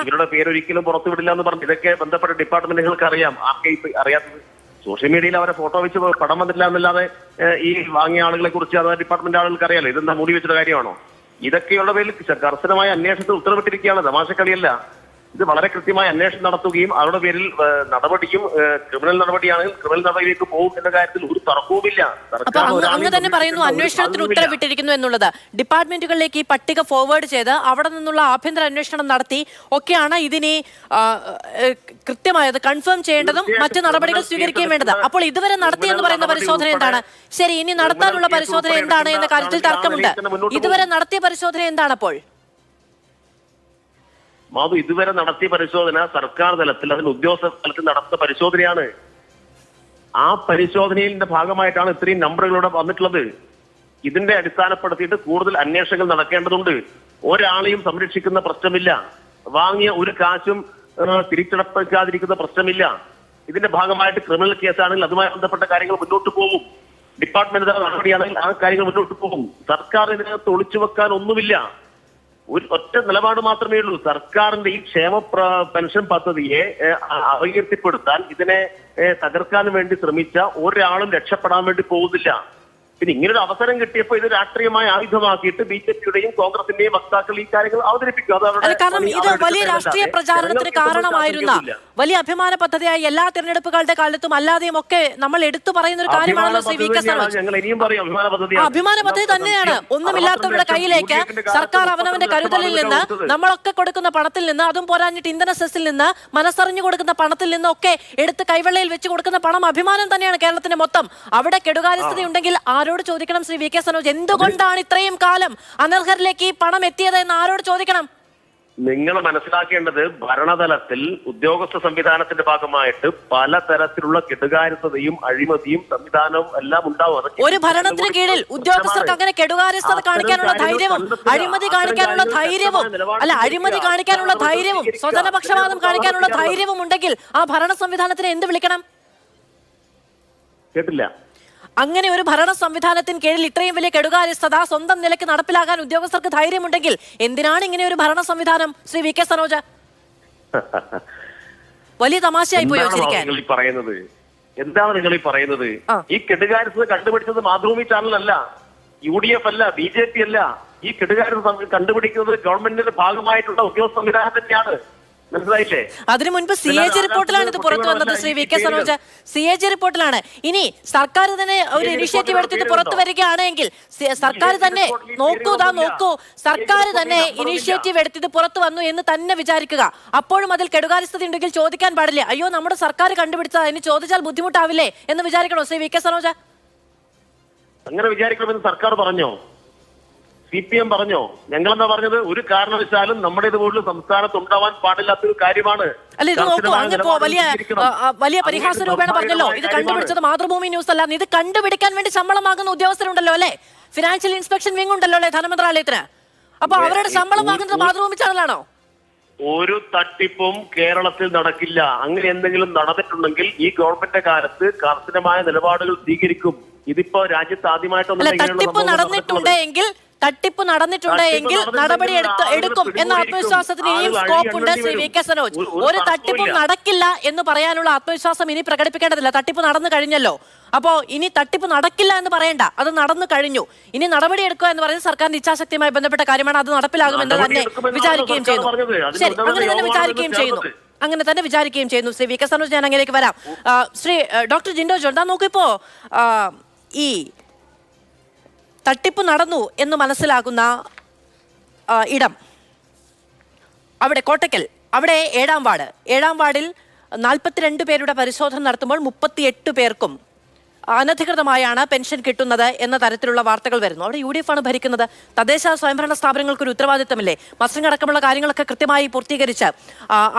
ഇവരുടെ പേരൊരിക്കലും പുറത്തു വിടില്ല എന്ന് പറഞ്ഞു. ഇതൊക്കെ ബന്ധപ്പെട്ട ഡിപ്പാർട്ട്മെന്റുകൾക്ക് അറിയാം. ആർക്കെ അറിയാത്തത്? സോഷ്യൽ മീഡിയയിൽ അവരെ ഫോട്ടോ വെച്ച് പടം വന്നില്ല എന്നല്ലാതെ ഈ വാങ്ങിയ ആളുകളെ കുറിച്ച് അത് ഡിപ്പാർട്ട്മെന്റ് ആളുകൾക്ക് അറിയാലോ. ഇതെന്താ മൂടി വെച്ചിട്ട് കാര്യമാണോ? ഇതൊക്കെയുള്ള പേരിൽ കർശനമായ അന്വേഷണത്തിൽ ഉത്തരവിട്ടിരിക്കുകയാണ്. തമാശക്കളിയല്ല. ഇത് വളരെ കൃത്യമായ അന്വേഷണം നടത്തുകയും അവരുടെ പേരിൽ നടപടിയും ക്രിമിനൽ നടപടിയാണെങ്കിൽ ക്രിമിനൽ നടപടിയിലേക്ക് പോകും എന്ന കാര്യത്തിൽ ഒരു തർക്കവുമില്ല. അങ്ങ് തന്നെ പറയുന്നു അന്വേഷണത്തിന് ഉത്തരവിട്ടിരിക്കുന്നു എന്നുള്ളത്. ഡിപ്പാർട്ട്മെന്റുകളിലേക്ക് ഈ പട്ടിക ഫോർവേഡ് ചെയ്ത് അവിടെ നിന്നുള്ള ആഭ്യന്തര അന്വേഷണം നടത്തി ഒക്കെയാണ് ഇതിനെ കൃത്യമായത് കൺഫേം ചെയ്യേണ്ടതും മറ്റു നടപടികൾ സ്വീകരിക്കുകയും വേണ്ടത്. അപ്പോൾ ഇതുവരെ നടത്തിയെന്ന് പറയുന്ന പരിശോധന എന്താണ്? ശരി, ഇനി നടത്താനുള്ള പരിശോധന എന്താണ് എന്ന കാര്യത്തിൽ തർക്കമുണ്ട്. ഇതുവരെ നടത്തിയ പരിശോധന എന്താണ്? അപ്പോൾ മാധു, ഇതുവരെ നടത്തിയ പരിശോധന സർക്കാർ തലത്തിൽ, അതിന് ഉദ്യോഗസ്ഥ തലത്തിൽ നടത്തുന്ന പരിശോധനയാണ്. ആ പരിശോധനയുടെ ഭാഗമായിട്ടാണ് ഇത്രയും നമ്പറുകളോടെ വന്നിട്ടുള്ളത്. ഇതിന്റെ അടിസ്ഥാനപ്പെടുത്തിയിട്ട് കൂടുതൽ അന്വേഷണങ്ങൾ നടക്കേണ്ടതുണ്ട്. ഒരാളെയും സംരക്ഷിക്കുന്ന പ്രശ്നമില്ല. വാങ്ങിയ ഒരു കാശും തിരിച്ചടപ്പിക്കാതിരിക്കുന്ന പ്രശ്നമില്ല. ഇതിന്റെ ഭാഗമായിട്ട് ക്രിമിനൽ കേസാണെങ്കിൽ അതുമായി ബന്ധപ്പെട്ട കാര്യങ്ങൾ മുന്നോട്ട് പോകും. ഡിപ്പാർട്ട്മെന്റ് തല നടപടിയാണെങ്കിൽ ആ കാര്യങ്ങൾ മുന്നോട്ട് പോകും. സർക്കാർ ഇതിനകത്ത് ഒളിച്ചു വെക്കാൻ ഒന്നുമില്ല. ഒരു ഒറ്റ നിലപാട് മാത്രമേ ഉള്ളൂ. സർക്കാരിന്റെ ഈ ക്ഷേമ പെൻഷൻ പദ്ധതിയെ അപകീർത്തിപ്പെടുത്താൻ, ഇതിനെ തകർക്കാൻ വേണ്ടി ശ്രമിച്ച ഒരാളും രക്ഷപ്പെടാൻ വേണ്ടി പോകുന്നില്ല. പിന്നെ ഇങ്ങനൊരു അവസരം കിട്ടിയപ്പോൾ ഇത് രാഷ്ട്രീയമായ ആയുധമാക്കിയിട്ട് BJPയുടെയും കോൺഗ്രസിന്റെയും വക്താക്കൾ ഈ കാര്യങ്ങൾ അവതരിപ്പിക്കും. കാരണം ഇത് വലിയ രാഷ്ട്രീയ പ്രചാരണത്തിന് കാരണമായിരുന്ന വലിയ അഭിമാന പദ്ധതിയായി എല്ലാ തിരഞ്ഞെടുപ്പുകളുടെ കാലത്തും അല്ലാതെയും ഒക്കെ നമ്മൾ എടുത്തു പറയുന്ന ഒരു കാര്യമാണല്ലോ ശ്രീ വി കെ സനോജ്. അഭിമാന പദ്ധതി തന്നെയാണ്. ഒന്നുമില്ലാത്തവരുടെ കയ്യിലേക്ക് സർക്കാർ അവനവന്റെ കരുതലിൽ നിന്ന്, നമ്മളൊക്കെ കൊടുക്കുന്ന പണത്തിൽ നിന്ന്, അതും പോരാഞ്ഞിട്ട് ഇന്ധന സെസ്സിൽ നിന്ന്, മനസ്സറിഞ്ഞു കൊടുക്കുന്ന പണത്തിൽ നിന്നൊക്കെ എടുത്ത് കൈവെള്ളയിൽ വെച്ച് കൊടുക്കുന്ന പണം അഭിമാനം തന്നെയാണ് കേരളത്തിന്റെ മൊത്തം. അവിടെ കെടുകാര്യസ്ഥത ഉണ്ടെങ്കിൽ ആരോട് ചോദിക്കണം ശ്രീ വി കെ സനോജ്? എന്തുകൊണ്ടാണ് ഇത്രയും കാലം അനർഹരിലേക്ക് ഈ പണം എത്തിയത് എന്ന് ആരോട് ചോദിക്കണം? നിങ്ങൾ മനസ്സിലാക്കേണ്ടത്, ഭരണതലത്തിൽ ഉദ്യോഗസ്ഥ സംവിധാനത്തിന്റെ ഭാഗമായിട്ട് പലതരത്തിലുള്ള കെടുകാര്യസ്ഥതയും അഴിമതിയും സംവിധാനവും എല്ലാം ഉണ്ടാവും. ഒരു ഭരണത്തിന് കീഴിൽ ഉദ്യോഗസ്ഥർക്ക് അങ്ങനെ കെടുകാര്യസ്ഥത കാണിക്കാനുള്ള ധൈര്യവും അഴിമതി കാണിക്കാനുള്ള ധൈര്യവും അഴിമതി കാണിക്കാനുള്ള ധൈര്യവും സ്വജനപക്ഷപാതം കാണിക്കാനുള്ള ധൈര്യവും ഉണ്ടെങ്കിൽ ആ ഭരണ സംവിധാനത്തിന് എന്ത് വിളിക്കണം? കേട്ടില്ല. അങ്ങനെ ഒരു ഭരണ സംവിധാനത്തിന് കീഴിൽ ഇത്രയും വലിയ കെടുകാര്യസ്ഥത സ്വന്തം നിലയ്ക്ക് നടപ്പിലാക്കാൻ ഉദ്യോഗസ്ഥർക്ക് ധൈര്യമുണ്ടെങ്കിൽ എന്തിനാണ് ഇങ്ങനെ ഒരു ഭരണ സംവിധാനം ശ്രീ വി കെ സനോജ്? വലിയ തമാശയായി പോയി വെച്ചിരിക്കാൻ. എന്താണ് നിങ്ങൾ ഈ പറയുന്നത്? ഈ കെടുകാര്യസ്ഥത കണ്ടുപിടിച്ചത് മാതൃഭൂമി ചാനലല്ല, UDF അല്ല, BJP അല്ല. ഈ കെടുകാര്യസ്ഥത കണ്ടുപിടിക്കുന്നത് ഗവൺമെന്റിന്റെ ഭാഗമായിട്ടുള്ള ഉദ്യോഗസ്ഥ സംവിധാനം തന്നെയാണ്. മനസ്സിലായില്ലേ? അതിനു മുൻപ് CAG റിപ്പോർട്ടിലാണ് ഇത് പുറത്തു വന്നത് Shri V K Sanoj. CAG റിപ്പോർട്ടിലാണ്. ഇനി സർക്കാർ തന്നെ ഒരു ഇനിഷ്യേറ്റീവ് എടുത്തിട്ട് പുറത്തു വരികയാണെങ്കിൽ സർക്കാർ തന്നെ നോക്കൂ, സർക്കാർ തന്നെ ഇനിഷ്യേറ്റീവ് എടുത്തിട്ട് പുറത്തു വന്നു എന്ന് തന്നെ വിചാരിക്കുക. അപ്പോഴും അതിൽ കെടുകാര്യസ്ഥത ഉണ്ടെങ്കിൽ ചോദിക്കാൻ പാടില്ല. അയ്യോ, നമ്മുടെ സർക്കാർ കണ്ടുപിടിച്ചത്, അതിന് ചോദിച്ചാൽ ബുദ്ധിമുട്ടാവില്ലേ എന്ന് വിചാരിക്കണോ ശ്രീ വി കെ സനോജ്? അങ്ങനെ വിചാരിക്കണമെന്ന് സർക്കാർ പറഞ്ഞോ? CPM പറഞ്ഞോ? ഞങ്ങളെന്താ പറഞ്ഞത്? ഒരു കാരണവശാലും നമ്മുടെ ഇതുപോലുള്ള സംസ്ഥാനത്ത് ഉണ്ടാവാൻ പാടില്ലാത്തൊരു കാര്യമാണ്. അല്ല, ഇത് നോക്കൂ, അങ്ങിപ്പോ വലിയ പരിഹാസ രൂപേണ പറഞ്ഞല്ലോ ഇത് കണ്ടുപിടിച്ചത് മാതൃഭൂമി ന്യൂസ് അല്ല. ഇത് കണ്ടുപിടിക്കാൻ വേണ്ടി ശമ്പളം വാങ്ങുന്ന ഉദ്യോഗസ്ഥരുണ്ടല്ലോ അല്ലെ? ഫിനാൻഷ്യൽ ഇൻസ്പെക്ഷൻ വിങ് ഉണ്ടല്ലോ അല്ലെ ധനമന്ത്രാലയത്തിന്. അപ്പൊ അവരുടെ ശമ്പളം വാങ്ങുന്നത് മാതൃഭൂമി ചാനലാണോ? ഒരു തട്ടിപ്പും കേരളത്തിൽ നടക്കില്ല. അങ്ങനെ എന്തെങ്കിലും നടന്നിട്ടുണ്ടെങ്കിൽ ഈ ഗവൺമെന്റ് കാലത്ത് കർശനമായ നിലപാടുകൾ സ്വീകരിക്കും. ഇതിപ്പോ രാജ്യത്ത് ആദ്യമായിട്ടൊന്നും തട്ടിപ്പ് നടന്നിട്ടുണ്ട് എങ്കിൽ നടപടി എടുക്കും എന്ന ആത്മവിശ്വാസത്തിന് ഇനിയും സ്കോപ്പുണ്ട്. ശ്രീ വി കെ സനോജ്, ഒരു തട്ടിപ്പും നടക്കില്ല എന്ന് പറയാനുള്ള ആത്മവിശ്വാസം ഇനി പ്രകടിപ്പിക്കേണ്ടതില്ല. തട്ടിപ്പ് നടന്നു കഴിഞ്ഞല്ലോ. അപ്പോ ഇനി തട്ടിപ്പ് നടക്കില്ല എന്ന് പറയണ്ട, അത് നടന്നു കഴിഞ്ഞു. ഇനി നടപടി എടുക്കുക എന്ന് പറയുന്നത് സർക്കാരിന്റെ ഇച്ഛാശക്തിയുമായി ബന്ധപ്പെട്ട കാര്യമാണ്. അത് നടപ്പിലാകുമെന്ന് തന്നെ വിചാരിക്കുകയും ചെയ്യുന്നു. ശരി, അങ്ങനെ തന്നെ വിചാരിക്കുകയും ചെയ്യുന്നു. അങ്ങനെ തന്നെ വിചാരിക്കുകയും ചെയ്യുന്നു. ശ്രീ വി കെ സനോജ്, ഞാൻ അങ്ങനെയൊക്കെ വരാം. ശ്രീ ഡോക്ടർ ജിൻഡോ ജോൺ, നോക്കൂ, ഇപ്പോ ഈ തട്ടിപ്പ് നടന്നു എന്ന് മനസ്സിലാകുന്ന ഇടം അവിടെ കോട്ടക്കൽ, അവിടെ 7-ാം വാർഡിൽ 42 പേരുടെ പരിശോധന നടത്തുമ്പോൾ 38 പേർക്കും അനധികൃതമായാണ് പെൻഷൻ കിട്ടുന്നത് എന്ന തരത്തിലുള്ള വാർത്തകൾ വരുന്നു. അവിടെ UDF ആണ് ഭരിക്കുന്നത്. തദ്ദേശ സ്വയംഭരണ സ്ഥാപനങ്ങൾക്ക് ഒരു ഉത്തരവാദിത്തമില്ലേ? മസ്റ്ററിംഗ് അടക്കമുള്ള കാര്യങ്ങളൊക്കെ കൃത്യമായി പൂർത്തീകരിച്ച്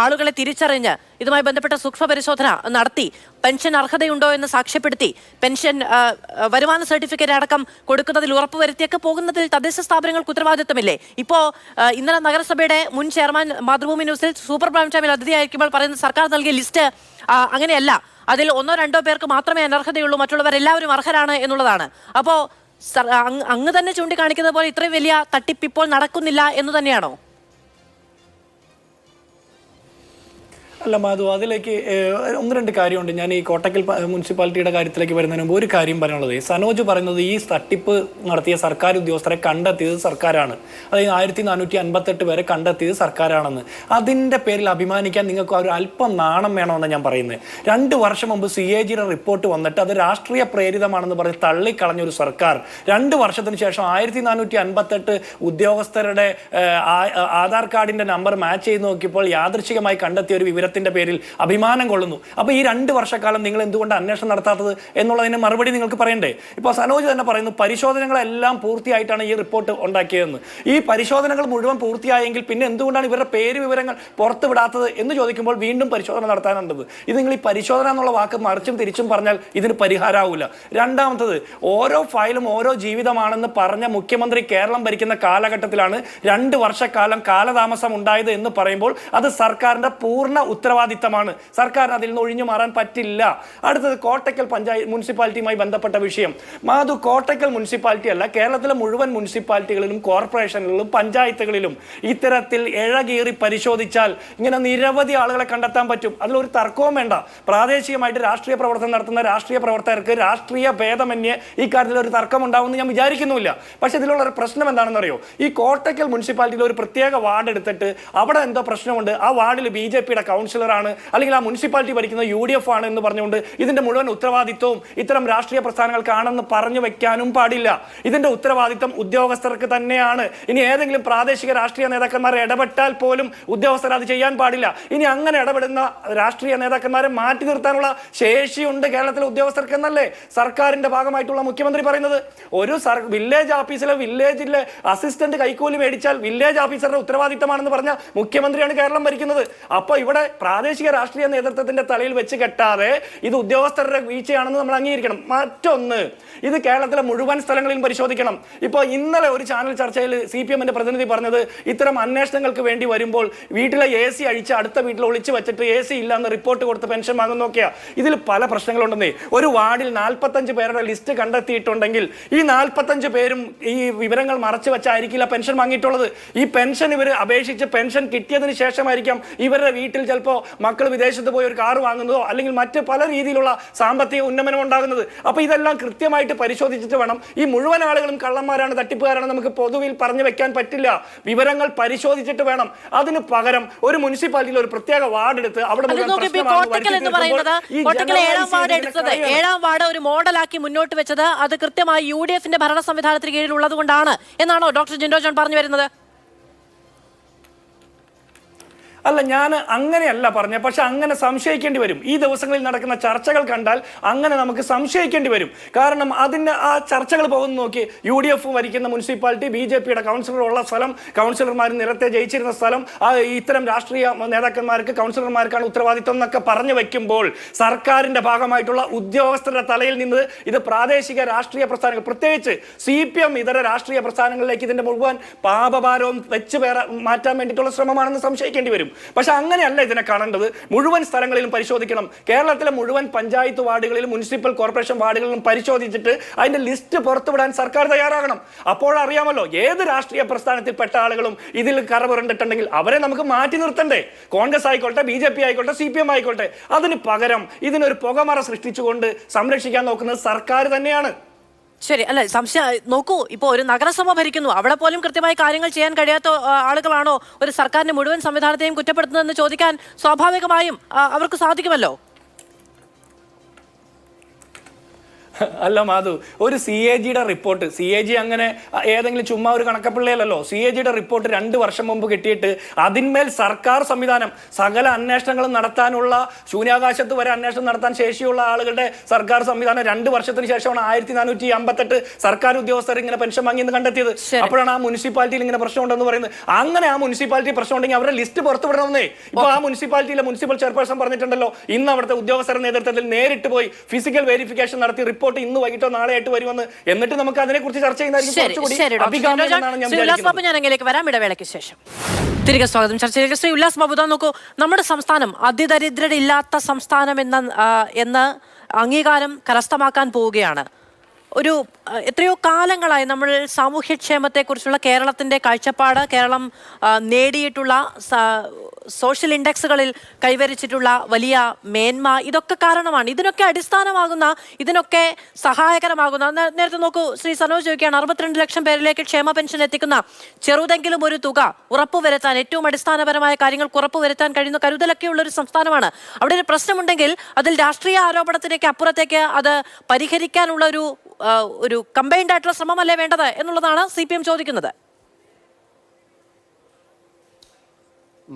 ആളുകളെ തിരിച്ചറിഞ്ഞ് ഇതുമായി ബന്ധപ്പെട്ട സൂക്ഷ്മ പരിശോധന നടത്തി പെൻഷൻ അർഹതയുണ്ടോ എന്ന് സാക്ഷ്യപ്പെടുത്തി പെൻഷൻ വരുമാന സർട്ടിഫിക്കറ്റ് അടക്കം കൊടുക്കുന്നതിൽ ഉറപ്പുവരുത്തിയൊക്കെ പോകുന്നതിൽ തദ്ദേശ സ്ഥാപനങ്ങൾക്ക് ഉത്തരവാദിത്തമില്ലേ? ഇപ്പോൾ ഇന്നലെ നഗരസഭയുടെ മുൻ ചെയർമാൻ മാതൃഭൂമി ന്യൂസിൽ സൂപ്പർ പ്രൈം ടൈമിൽ അതിഥിയായിരിക്കുമ്പോൾ പറയുന്ന സർക്കാർ നൽകിയ ലിസ്റ്റ് അങ്ങനെയല്ല, അതിൽ 1-2 പേർക്ക് മാത്രമേ അനർഹതയുള്ളൂ, മറ്റുള്ളവരെല്ലാവരും അർഹരാണ് എന്നുള്ളതാണ്. അപ്പോൾ അങ്ങ് തന്നെ ചൂണ്ടിക്കാണിക്കുന്നത് പോലെ ഇത്രയും വലിയ തട്ടിപ്പ് ഇപ്പോൾ നടക്കുന്നില്ല എന്ന് തന്നെയാണോ? അല്ല മാധു, അതിലേക്ക് 1-2 കാര്യമുണ്ട്. ഞാൻ ഈ കോട്ടക്കൽ മുനിസിപ്പാലിറ്റിയുടെ കാര്യത്തിലേക്ക് വരുന്നതിന് മുമ്പ് ഒരു കാര്യം പറയാനുള്ളത്, സനോജ് പറയുന്നത് ഈ തട്ടിപ്പ് നടത്തിയ സർക്കാർ ഉദ്യോഗസ്ഥരെ കണ്ടെത്തിയത് സർക്കാരാണ്, അതായത് 1458 പേരെ കണ്ടെത്തിയത് സർക്കാരാണെന്ന്. അതിൻ്റെ പേരിൽ അഭിമാനിക്കാൻ നിങ്ങൾക്ക് ഒരു അല്പം നാണം വേണമെന്ന് ഞാൻ പറയുന്നത്. 2 വർഷം മുമ്പ് CAG-യുടെ റിപ്പോർട്ട് വന്നിട്ട് അത് രാഷ്ട്രീയ പ്രേരിതമാണെന്ന് പറഞ്ഞ് തള്ളിക്കളഞ്ഞൊരു സർക്കാർ 2 വർഷത്തിന് ശേഷം 1458 ഉദ്യോഗസ്ഥരുടെ ആധാർ കാർഡിൻ്റെ നമ്പർ മാച്ച് ചെയ്ത് നോക്കിയപ്പോൾ യാദൃച്ഛികമായി കണ്ടെത്തിയ ഒരു വിവരത്തിൻ്റെ പേരിൽ അഭിമാനം കൊള്ളുന്നു. അപ്പോൾ ഈ 2 വർഷക്കാലം നിങ്ങൾ എന്തുകൊണ്ട് അന്വേഷണം നടത്താത്തത് എന്നുള്ളതിന് മറുപടി നിങ്ങൾക്ക് പറയണ്ടേ? ഇപ്പോൾ സനോജ് തന്നെ പറയുന്നു പരിശോധനകളെല്ലാം പൂർത്തിയായിട്ടാണ് ഈ റിപ്പോർട്ട് ഉണ്ടാക്കിയതെന്ന്. ഈ പരിശോധനകൾ മുഴുവൻ പൂർത്തിയായെങ്കിൽ പിന്നെ എന്തുകൊണ്ടാണ് ഇവരുടെ പേര് വിവരങ്ങൾ പുറത്തു വിടാത്തത് എന്ന് ചോദിക്കുമ്പോൾ വീണ്ടും പരിശോധന നടത്താനുള്ളത്. ഇത് നിങ്ങൾ ഈ പരിശോധന എന്നുള്ള വാക്ക് മറിച്ചും തിരിച്ചും പറഞ്ഞാൽ ഇതിന് പരിഹാരമാവില്ല. രണ്ടാമത്തത്, ഓരോ ഫയലും ഓരോ ജീവിതമാണെന്ന് പറഞ്ഞ മുഖ്യമന്ത്രി കേരളം ഭരിക്കുന്ന കാലഘട്ടത്തിലാണ് 2 വർഷക്കാലം കാലതാമസം ഉണ്ടായത് എന്ന് പറയുമ്പോൾ അത് സർക്കാരിന്റെ പൂർണ്ണ ഉത്തരവാദിത്തമാണ്. സർക്കാരിന് അതിൽ നിന്ന് ഒഴിഞ്ഞു മാറാൻ പറ്റില്ല. അടുത്തത് കോട്ടക്കൽ മുനിസിപ്പാലിറ്റിയുമായി ബന്ധപ്പെട്ട വിഷയം. മാധു, കോട്ടക്കൽ മുനിസിപ്പാലിറ്റി അല്ല, കേരളത്തിലെ മുഴുവൻ മുനിസിപ്പാലിറ്റികളിലും കോർപ്പറേഷനുകളിലും പഞ്ചായത്തുകളിലും ഇത്തരത്തിൽ ഇഴകീറി പരിശോധിച്ചാൽ ഇങ്ങനെ നിരവധി ആളുകളെ കണ്ടെത്താൻ പറ്റും. അതിലൊരു തർക്കവും വേണ്ട. പ്രാദേശികമായിട്ട് രാഷ്ട്രീയ പ്രവർത്തനം നടത്തുന്ന രാഷ്ട്രീയ പ്രവർത്തകർക്ക് രാഷ്ട്രീയ ഭേദമന്യേ ഈ കാര്യത്തിൽ ഒരു തർക്കം ഉണ്ടാവുമെന്ന് ഞാൻ വിചാരിക്കുന്നുമില്ല. പക്ഷെ ഇതിലുള്ള ഒരു പ്രശ്നം എന്താണെന്ന് അറിയോ? ഈ കോട്ടക്കൽ മുനിസിപ്പാലിറ്റിയിൽ ഒരു പ്രത്യേക വാർഡ് എടുത്തിട്ട് അവിടെ എന്തോ പ്രശ്നമുണ്ട്, ആ വാർഡിൽ BJP-യുടെ കൗൺസിലറാണ് അല്ലെങ്കിൽ ആ മുനിസിപ്പാലിറ്റി ഭരിക്കുന്ന UDF ആണ് എന്ന് പറഞ്ഞുകൊണ്ട് ഇതിന്റെ മുഴുവൻ ഉത്തരവാദിത്വവും ഇത്തരം രാഷ്ട്രീയ പ്രസ്ഥാനങ്ങൾക്കാണെന്ന് പറഞ്ഞു വെക്കാനും പാടില്ല. ഇതിന്റെ ഉത്തരവാദിത്തം ഉദ്യോഗസ്ഥർക്ക് തന്നെയാണ്. ഇനി ഏതെങ്കിലും പ്രാദേശിക രാഷ്ട്രീയ നേതാക്കന്മാരെ ഇടപെട്ടാൽ പോലും ഉദ്യോഗസ്ഥർ അത് ചെയ്യാൻ പാടില്ല. ഇനി അങ്ങനെ ഇടപെടുന്ന രാഷ്ട്രീയ നേതാക്കന്മാരെ മാറ്റി നിർത്താനുള്ള ശേഷിയുണ്ട് കേരളത്തിലെ ഉദ്യോഗസ്ഥർക്ക് എന്നല്ലേ സർക്കാരിന്റെ ഭാഗമായിട്ടുള്ള മുഖ്യമന്ത്രി പറയുന്നത്? ഒരു വില്ലേജ് വില്ലേജിലെ അസിസ്റ്റന്റ് കൈക്കൂലി മേടിച്ചാൽ വില്ലേജ് ഓഫീസറുടെ ഉത്തരവാദിത്തമാണെന്ന് പറഞ്ഞ മുഖ്യമന്ത്രിയാണ് കേരളം ഭരിക്കുന്നത്. അപ്പൊ ഇവിടെ പ്രാദേശിക രാഷ്ട്രീയ നേതൃത്വത്തിന്റെ തലയിൽ വെച്ച് കെട്ടാതെ ഇത് ഉദ്യോഗസ്ഥരുടെ വീഴ്ചയാണെന്ന് നമ്മൾ അംഗീകരിക്കണം. മറ്റൊന്ന്, ഇത് കേരളത്തിലെ മുഴുവൻ സ്ഥലങ്ങളിലും പരിശോധിക്കണം. ഇപ്പോൾ ഇന്നലെ ഒരു ചാനൽ ചർച്ചയിൽ CPM-ന്റെ പ്രതിനിധി പറഞ്ഞത് ഇത്തരം അന്വേഷണങ്ങൾക്ക് വേണ്ടി വരുമ്പോൾ വീട്ടിലെ AC അഴിച്ച് അടുത്ത വീട്ടിൽ ഒളിച്ചു വെച്ചിട്ട് AC ഇല്ല എന്ന് റിപ്പോർട്ട് കൊടുത്ത് പെൻഷൻ വാങ്ങുന്നൊക്കെയാ. ഇതിൽ പല പ്രശ്നങ്ങളുണ്ടെന്നേ. ഒരു വാർഡിൽ 45 പേരുടെ ലിസ്റ്റ് കണ്ടെത്തിയിട്ടുണ്ടെങ്കിൽ ഈ 45 പേരും ഈ വിവരങ്ങൾ മറച്ചു വെച്ചായിരിക്കില്ല പെൻഷൻ വാങ്ങിയിട്ടുള്ളത്. ഈ പെൻഷൻ ഇവർ അപേക്ഷിച്ച് പെൻഷൻ കിട്ടിയതിന് ശേഷമായിരിക്കാം ഇവരുടെ വീട്ടിൽ ചിലപ്പോൾ മക്കൾ വിദേശത്ത് പോയി ഒരു കാർ വാങ്ങുന്നതോ അല്ലെങ്കിൽ മറ്റ് പല രീതിയിലുള്ള സാമ്പത്തിക ഉന്നമനം ഉണ്ടാകുന്നത്. അപ്പോൾ ഇതെല്ലാം കൃത്യമായിട്ട് പരിശോധിച്ചിട്ട് വേണം. ഈ മുഴുവൻ ആളുകളും കള്ളന്മാരാണ്, തട്ടിപ്പുകാരാണ് നമുക്ക് പൊതുവിൽ പറഞ്ഞു വെക്കാൻ പറ്റില്ല. വിവരങ്ങൾ പരിശോധിച്ചിട്ട് വേണം. അതിന് പകരം ഒരു മുനിസിപ്പാലിറ്റിയിൽ ഒരു പ്രത്യേക വാർഡ് എടുത്ത് അവിടെ 7-ാം വാർഡ് ഒരു മോഡലാക്കി മുന്നോട്ട് വെച്ചത് അത് കൃത്യമായി UDF-ന്റെ ഭരണ സംവിധാനത്തിന് കീഴിലുള്ളത് കൊണ്ടാണ് എന്നാണോ ഡോക്ടർ ജിൻഡോ ജോൺ പറഞ്ഞു വരുന്നത്? അല്ല, ഞാൻ അങ്ങനെയല്ല പറഞ്ഞത്. പക്ഷെ അങ്ങനെ സംശയിക്കേണ്ടി വരും. ഈ ദിവസങ്ങളിൽ നടക്കുന്ന ചർച്ചകൾ കണ്ടാൽ അങ്ങനെ നമുക്ക് സംശയിക്കേണ്ടി വരും. കാരണം അതിൻ്റെ ആ ചർച്ചകൾ പോകുന്ന നോക്കി UDF ഭരിക്കുന്ന മുനിസിപ്പാലിറ്റി, BJP-യുടെ കൗൺസിലറുള്ള സ്ഥലം, കൗൺസിലർമാർ നേരത്തെ ജയിച്ചിരുന്ന സ്ഥലം, ഇത്തരം രാഷ്ട്രീയ നേതാക്കന്മാർക്ക് കൗൺസിലർമാർക്കാണ് ഉത്തരവാദിത്വം എന്നൊക്കെ പറഞ്ഞു വെക്കുമ്പോൾ സർക്കാരിൻ്റെ ഭാഗമായിട്ടുള്ള ഉദ്യോഗസ്ഥരുടെ തലയിൽ നിന്ന് ഇത് പ്രാദേശിക രാഷ്ട്രീയ പ്രസ്ഥാനങ്ങൾ, പ്രത്യേകിച്ച് CPM ഇതര രാഷ്ട്രീയ പ്രസ്ഥാനങ്ങളിലേക്ക് ഇതിൻ്റെ മുഴുവൻ പാപഭാരവും വെച്ച് മാറ്റാൻ വേണ്ടിയിട്ടുള്ള ശ്രമമാണെന്ന് സംശയിക്കേണ്ടി വരും. വരും. പക്ഷെ അങ്ങനെയല്ല ഇതിനെ കാണേണ്ടത്. മുഴുവൻ സ്ഥലങ്ങളിലും പരിശോധിക്കണം. കേരളത്തിലെ മുഴുവൻ പഞ്ചായത്ത് വാർഡുകളിലും മുനിസിപ്പൽ കോർപ്പറേഷൻ വാർഡുകളിലും പരിശോധിച്ചിട്ട് അതിന്റെ ലിസ്റ്റ് പുറത്തുവിടാൻ സർക്കാർ തയ്യാറാകണം. അപ്പോഴറിയാമല്ലോ ഏത് രാഷ്ട്രീയ പ്രസ്ഥാനത്തിൽപ്പെട്ട ആളുകളും ഇതിൽ കറപുരണ്ടിട്ടുണ്ടെങ്കിൽ അവരെ നമുക്ക് മാറ്റി നിർത്തണ്ടേ. കോൺഗ്രസ് ആയിക്കോട്ടെ, BJP ആയിക്കോട്ടെ, CPM ആയിക്കോട്ടെ. അതിന് പകരം ഇതിനൊരു പുകമറ സൃഷ്ടിച്ചുകൊണ്ട് സംരക്ഷിക്കാൻ നോക്കുന്നത് സർക്കാർ തന്നെയാണ്. ശരി, അല്ല സംശയം നോക്കൂ, ഇപ്പൊ ഒരു നഗരസഭ ഭരിക്കുന്നു, അവിടെ പോലും കൃത്യമായി കാര്യങ്ങൾ ചെയ്യാൻ കഴിയാത്ത ആളുകളാണോ ഒരു സർക്കാരിന്റെ മുഴുവൻ സംവിധാനത്തെയും കുറ്റപ്പെടുത്തുന്നതെന്ന് ചോദിക്കാൻ സ്വാഭാവികമായും അവർക്ക് സാധിക്കുമല്ലോ. അല്ല മാധു, ഒരു CAGയുടെ റിപ്പോർട്ട്, CAG അങ്ങനെ ഏതെങ്കിലും ചുമ്മാ ഒരു കണക്കപ്പിള്ളയല്ലോ. CAGയുടെ റിപ്പോർട്ട് 2 വർഷം മുമ്പ് കിട്ടിയിട്ട് അതിന്മേൽ സർക്കാർ സംവിധാനം സകല അന്വേഷണങ്ങളും നടത്താനുള്ള, ശൂന്യാകാശത്ത് വരെ അന്വേഷണം നടത്താൻ ശേഷിയുള്ള ആളുകളുടെ സർക്കാർ സംവിധാനം 2 വർഷത്തിന് ശേഷമാണ് 1458 സർക്കാർ ഉദ്യോഗസ്ഥർ ഇങ്ങനെ പെൻഷൻ വാങ്ങിയെന്ന് കണ്ടെത്തിയത്. അപ്പോഴാണ് ആ മുനിസിപ്പാലിറ്റിയിൽ ഇങ്ങനെ പ്രശ്നം ഉണ്ടെന്ന് പറയുന്നത്. അങ്ങനെ ആ മുനിസിപ്പാലിറ്റി പ്രശ്നം ഉണ്ടെങ്കിൽ അവരുടെ ലിസ്റ്റ് പുറത്തുവിടണമെന്നേ. ഇപ്പൊ ആ മുനിസിപ്പാലിറ്റിയിലെ മുനിസിപ്പൽ ചെയർപേഴ്സൺ പറഞ്ഞിട്ടുണ്ടല്ലോ, ഇന്ന് അവിടുത്തെ ഉദ്യോഗസ്ഥരുടെ നേതൃത്വത്തിൽ നേരിട്ട് പോയി ഫിസിക്കൽ വെരിഫിക്കേഷൻ നടത്തി റിപ്പോർട്ട് ഇന്ന് വൈകിട്ടോ നാളെ ആയിട്ട് വരുമെന്ന്, എന്നിട്ട് നമുക്ക് അതിനെ കുറിച്ച് ചർച്ച ചെയ്യുന്നതായിരിക്കും. വരാം ഇടവേളയ്ക്ക് ശേഷം തിരികെ സ്വാഗതം. ചർച്ചയിലേക്ക് ശ്രീ ഉല്ലാസ് ബാബു. നോക്കൂ, നമ്മുടെ സംസ്ഥാനം അതിദരിദ്രരില്ലാത്ത സംസ്ഥാനം എന്ന അംഗീകാരം കരസ്ഥമാക്കാൻ പോവുകയാണ്. ഒരു എത്രയോ കാലങ്ങളായി നമ്മൾ സാമൂഹ്യക്ഷേമത്തെക്കുറിച്ചുള്ള കേരളത്തിൻ്റെ കാഴ്ചപ്പാട്, കേരളം നേടിയിട്ടുള്ള സോഷ്യൽ ഇൻഡെക്സുകളിൽ കൈവരിച്ചിട്ടുള്ള വലിയ മേന്മ, ഇതൊക്കെ കാരണമാണ്. ഇതിനൊക്കെ അടിസ്ഥാനമാകുന്ന, ഇതിനൊക്കെ സഹായകരമാകുന്ന, നേരത്തെ നോക്കൂ ശ്രീ സനോജ് ചോദിക്കുകയാണ്, 62 ലക്ഷം പേരിലേക്ക് ക്ഷേമ പെൻഷൻ എത്തിക്കുന്ന ചെറുതെങ്കിലും ഒരു തുക ഉറപ്പുവരുത്താൻ, ഏറ്റവും അടിസ്ഥാനപരമായ കാര്യങ്ങൾക്ക് ഉറപ്പുവരുത്താൻ കഴിയുന്ന കരുതലൊക്കെയുള്ള ഒരു സംസ്ഥാനമാണ്. അവിടെ ഒരു പ്രശ്നമുണ്ടെങ്കിൽ അതിൽ രാഷ്ട്രീയ ആരോപണത്തിലേക്ക് അപ്പുറത്തേക്ക് അത് പരിഹരിക്കാനുള്ള ഒരു കമ്പൈൻഡ് ആയിട്ടുള്ള ശ്രമമല്ലേ വേണ്ടത് എന്നുള്ളതാണ് CPM ചോദിക്കുന്നത്.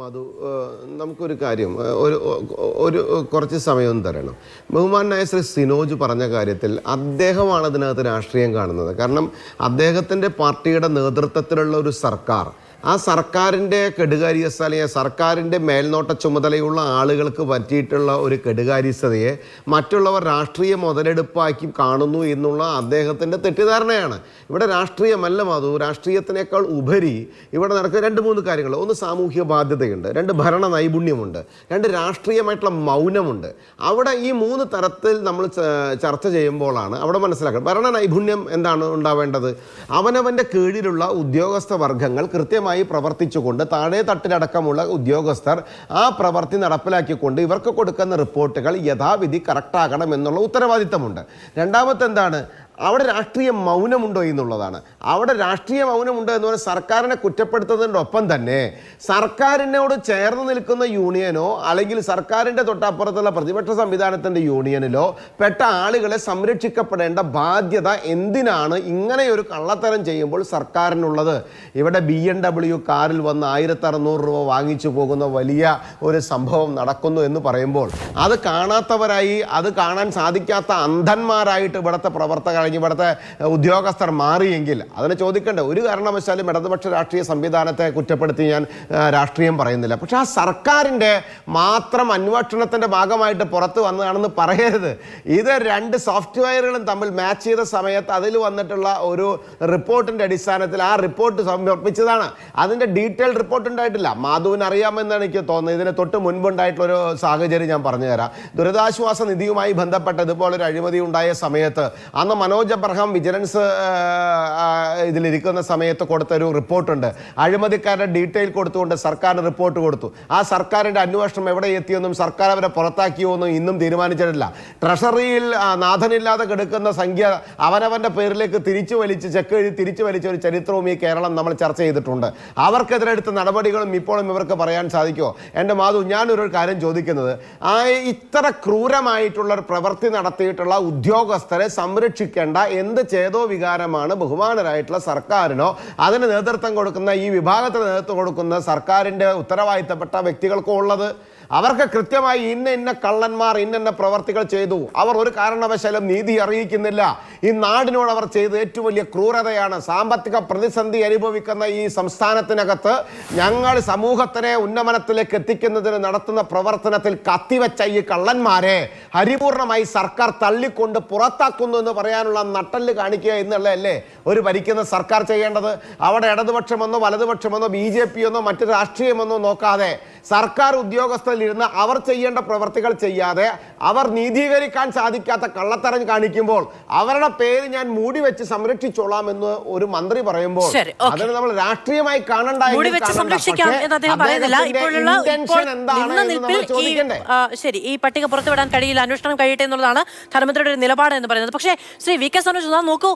മധു, നമുക്കൊരു കാര്യം, ഒരു കുറച്ച് സമയം തരണം. ബഹുമാനായ ശ്രീ സിനോജ് പറഞ്ഞ കാര്യത്തിൽ അദ്ദേഹമാണ് അതിനകത്ത് രാഷ്ട്രീയം കാണുന്നത്. കാരണം അദ്ദേഹത്തിൻ്റെ പാർട്ടിയുടെ നേതൃത്വത്തിലുള്ള ഒരു സർക്കാർ, ആ സർക്കാരിൻ്റെ കെടുകാര്യസ്ഥ അല്ലെങ്കിൽ സർക്കാരിൻ്റെ മേൽനോട്ട ചുമതലയുള്ള ആളുകൾക്ക് പറ്റിയിട്ടുള്ള ഒരു കെടുകാര്യസ്ഥതയെ മറ്റുള്ളവർ രാഷ്ട്രീയ മുതലെടുപ്പാക്കി കാണുന്നു എന്നുള്ള അദ്ദേഹത്തിൻ്റെ തെറ്റിദ്ധാരണയാണ്. ഇവിടെ രാഷ്ട്രീയമല്ല മാധു, രാഷ്ട്രീയത്തിനേക്കാൾ ഉപരി ഇവിടെ നടക്കുന്ന 2-3 കാര്യങ്ങൾ. ഒന്ന്, സാമൂഹ്യ ബാധ്യതയുണ്ട്. 2, ഭരണ നൈപുണ്യമുണ്ട്. 2, രാഷ്ട്രീയമായിട്ടുള്ള മൗനമുണ്ട്. അവിടെ ഈ 3 തരത്തിൽ നമ്മൾ ചർച്ച ചെയ്യുമ്പോഴാണ് അവിടെ മനസ്സിലാക്കുന്നത്. ഭരണ നൈപുണ്യം എന്താണ് ഉണ്ടാവേണ്ടത്? അവനവൻ്റെ കീഴിലുള്ള ഉദ്യോഗസ്ഥ വർഗങ്ങൾ കൃത്യമായി പ്രവർത്തിച്ചുകൊണ്ട് താഴെ തട്ടിലടക്കമുള്ള ഉദ്യോഗസ്ഥർ ആ പ്രവൃത്തി നടപ്പിലാക്കിക്കൊണ്ട് ഇവർക്ക് കൊടുക്കുന്ന റിപ്പോർട്ടുകൾ യഥാവിധി കറക്റ്റാകണം എന്നുള്ള ഉത്തരവാദിത്തമുണ്ട്. രണ്ടാമത്തെ എന്താണ്? അവിടെ രാഷ്ട്രീയ മൗനമുണ്ടോ എന്നുള്ളതാണ്. അവിടെ രാഷ്ട്രീയ മൗനമുണ്ടോ എന്ന് പറഞ്ഞാൽ സർക്കാരിനെ കുറ്റപ്പെടുത്തുന്നതിനൊപ്പം തന്നെ സർക്കാരിനോട് ചേർന്ന് നിൽക്കുന്ന യൂണിയനോ അല്ലെങ്കിൽ സർക്കാരിൻ്റെ തൊട്ടപ്പുറത്തുള്ള പ്രതിപക്ഷ സംവിധാനത്തിൻ്റെ യൂണിയനിലോ പെട്ട ആളുകളെ സംരക്ഷിക്കപ്പെടേണ്ട ബാധ്യത എന്തിനാണ് ഇങ്ങനെയൊരു കള്ളത്തരം ചെയ്യുമ്പോൾ സർക്കാരിനുള്ളത്? ഇവിടെ BMW കാറിൽ വന്ന് 1600 രൂപ വാങ്ങിച്ചു പോകുന്ന വലിയ ഒരു സംഭവം നടക്കുന്നു എന്ന് പറയുമ്പോൾ അത് കാണാത്തവരായി, അത് കാണാൻ സാധിക്കാത്ത അന്ധന്മാരായിട്ട് ഇവിടുത്തെ പ്രവർത്തകർ, ഇവിടുത്തെ ഉദ്യോഗസ്ഥർ മാറിയെങ്കിൽ അതിനെ ചോദിക്കേണ്ട. ഒരു കാരണവശാലും ഇടതുപക്ഷ രാഷ്ട്രീയ സംവിധാനത്തെ കുറ്റപ്പെടുത്തി ഞാൻ രാഷ്ട്രീയം പറയുന്നില്ല. പക്ഷെ ആ സർക്കാരിൻ്റെ മാത്രം അന്വേഷണത്തിൻ്റെ ഭാഗമായിട്ട് പുറത്ത് വന്നതാണെന്ന് പറയരുത്. ഇത് 2 സോഫ്റ്റ്വെയറുകളും തമ്മിൽ മാച്ച് ചെയ്ത സമയത്ത് അതിൽ വന്നിട്ടുള്ള ഒരു റിപ്പോർട്ടിൻ്റെ അടിസ്ഥാനത്തിൽ ആ റിപ്പോർട്ട് സമർപ്പിച്ചതാണ്. അതിൻ്റെ ഡീറ്റെയിൽഡ് റിപ്പോർട്ട് ഉണ്ടായിട്ടില്ല. മാധുവിന് അറിയാമെന്നാണ് എനിക്ക് തോന്നുന്നത്. ഇതിന് തൊട്ട് മുൻപുണ്ടായിട്ടുള്ളൊരു സാഹചര്യം ഞാൻ പറഞ്ഞുതരാം. ദുരിതാശ്വാസ നിധിയുമായി ബന്ധപ്പെട്ട് ഇതുപോലൊരു അഴിമതി ഉണ്ടായ സമയത്ത് അന്ന് മനോജ് അബ്രഹാം വിജിലൻസ് ഇതിലിരിക്കുന്ന സമയത്ത് കൊടുത്തൊരു റിപ്പോർട്ടുണ്ട്. അഴിമതിക്കാരുടെ ഡീറ്റെയിൽ കൊടുത്തുകൊണ്ട് സർക്കാരിന് റിപ്പോർട്ട് കൊടുത്തു. ആ സർക്കാരിൻ്റെ അന്വേഷണം എവിടെ എത്തിയെന്നും സർക്കാർ അവരെ പുറത്താക്കിയോ എന്നും ഇന്നും തീരുമാനിച്ചിട്ടില്ല. ട്രഷറിയിൽ നാഥനില്ലാതെ കിടക്കുന്ന സംഖ്യ അവനവൻ്റെ പേരിലേക്ക് ചെക്ക് എഴുതി തിരിച്ചു വലിച്ച ഒരു ചരിത്രവും ഈ കേരളം നമ്മൾ ചർച്ച ചെയ്തിട്ടുണ്ട്. അവർക്കെതിരെ എടുത്ത നടപടികളും ഇപ്പോഴും ഇവർക്ക് പറയാൻ സാധിക്കുമോ? എൻ്റെ മാധു, ഞാനൊരു കാര്യം ചോദിക്കുന്നത്, ഇത്ര ക്രൂരമായിട്ടുള്ള ഒരു പ്രവൃത്തി നടത്തിയിട്ടുള്ള ഉദ്യോഗസ്ഥരെ സംരക്ഷിക്കേണ്ട എന്ത് ചേതോ വികാരമാണ് ബഹുമാനരായിട്ടുള്ള സർക്കാരിനോ അതിന് നേതൃത്വം കൊടുക്കുന്ന ഈ വിഭാഗത്തിന് നേതൃത്വം കൊടുക്കുന്ന സർക്കാരിൻ്റെ ഉത്തരവാദിത്തപ്പെട്ട വ്യക്തികൾക്കോ ഉള്ളത്? അവർക്ക് കൃത്യമായി ഇന്ന കള്ളന്മാർ ഇന്ന പ്രവർത്തികൾ ചെയ്തു, അവർ ഒരു കാരണവശാലും നീതി അറിയിക്കുന്നില്ല. ഈ നാടിനോട് അവർ ചെയ്ത ഏറ്റവും വലിയ ക്രൂരതയാണ്. സാമ്പത്തിക പ്രതിസന്ധി അനുഭവിക്കുന്ന ഈ സംസ്ഥാനത്തിനകത്ത് ഞങ്ങൾ സമൂഹത്തിനെ ഉന്നമനത്തിലേക്ക് എത്തിക്കുന്നതിന് നടത്തുന്ന പ്രവർത്തനത്തിൽ കത്തിവെച്ച ഈ കള്ളന്മാരെ പരിപൂർണമായി സർക്കാർ തള്ളിക്കൊണ്ട് പുറത്താക്കുന്നു എന്ന് പറയാനുള്ള നട്ടല് കാണിക്കുക എന്നുള്ളതല്ലേ ഒരു ഭരിക്കുന്ന സർക്കാർ ചെയ്യേണ്ടത്? അവിടെ ഇടതുപക്ഷമെന്നോ വലതുപക്ഷമെന്നോ BJP എന്നോ മറ്റു രാഷ്ട്രീയമൊന്നോ നോക്കാതെ സർക്കാർ ഉദ്യോഗസ്ഥരിലിരുന്ന് അവർ ചെയ്യേണ്ട പ്രവർത്തികൾ ചെയ്യാതെ അവർ നീതീകരിക്കാൻ സാധിക്കാത്ത കള്ളത്തരം കാണിക്കുമ്പോൾ അവരുടെ പേര് ഞാൻ മൂടി വെച്ച് സംരക്ഷിച്ചോളാം എന്ന് ഒരു മന്ത്രി പറയുമ്പോൾ അതിന് നമ്മൾ രാഷ്ട്രീയമായി കാണണ്ട. ശരി, ഈ പട്ടിക പുറത്തുവിടാൻ കഴിയില്ല, അന്വേഷണം കഴിയട്ടെ എന്നുള്ളതാണ് ധനമന്ത്രിയുടെ ഒരു നിലപാട് എന്ന് പറയുന്നത്. പക്ഷേ ശ്രീ വി കെ സനോജ് നോക്കൂ,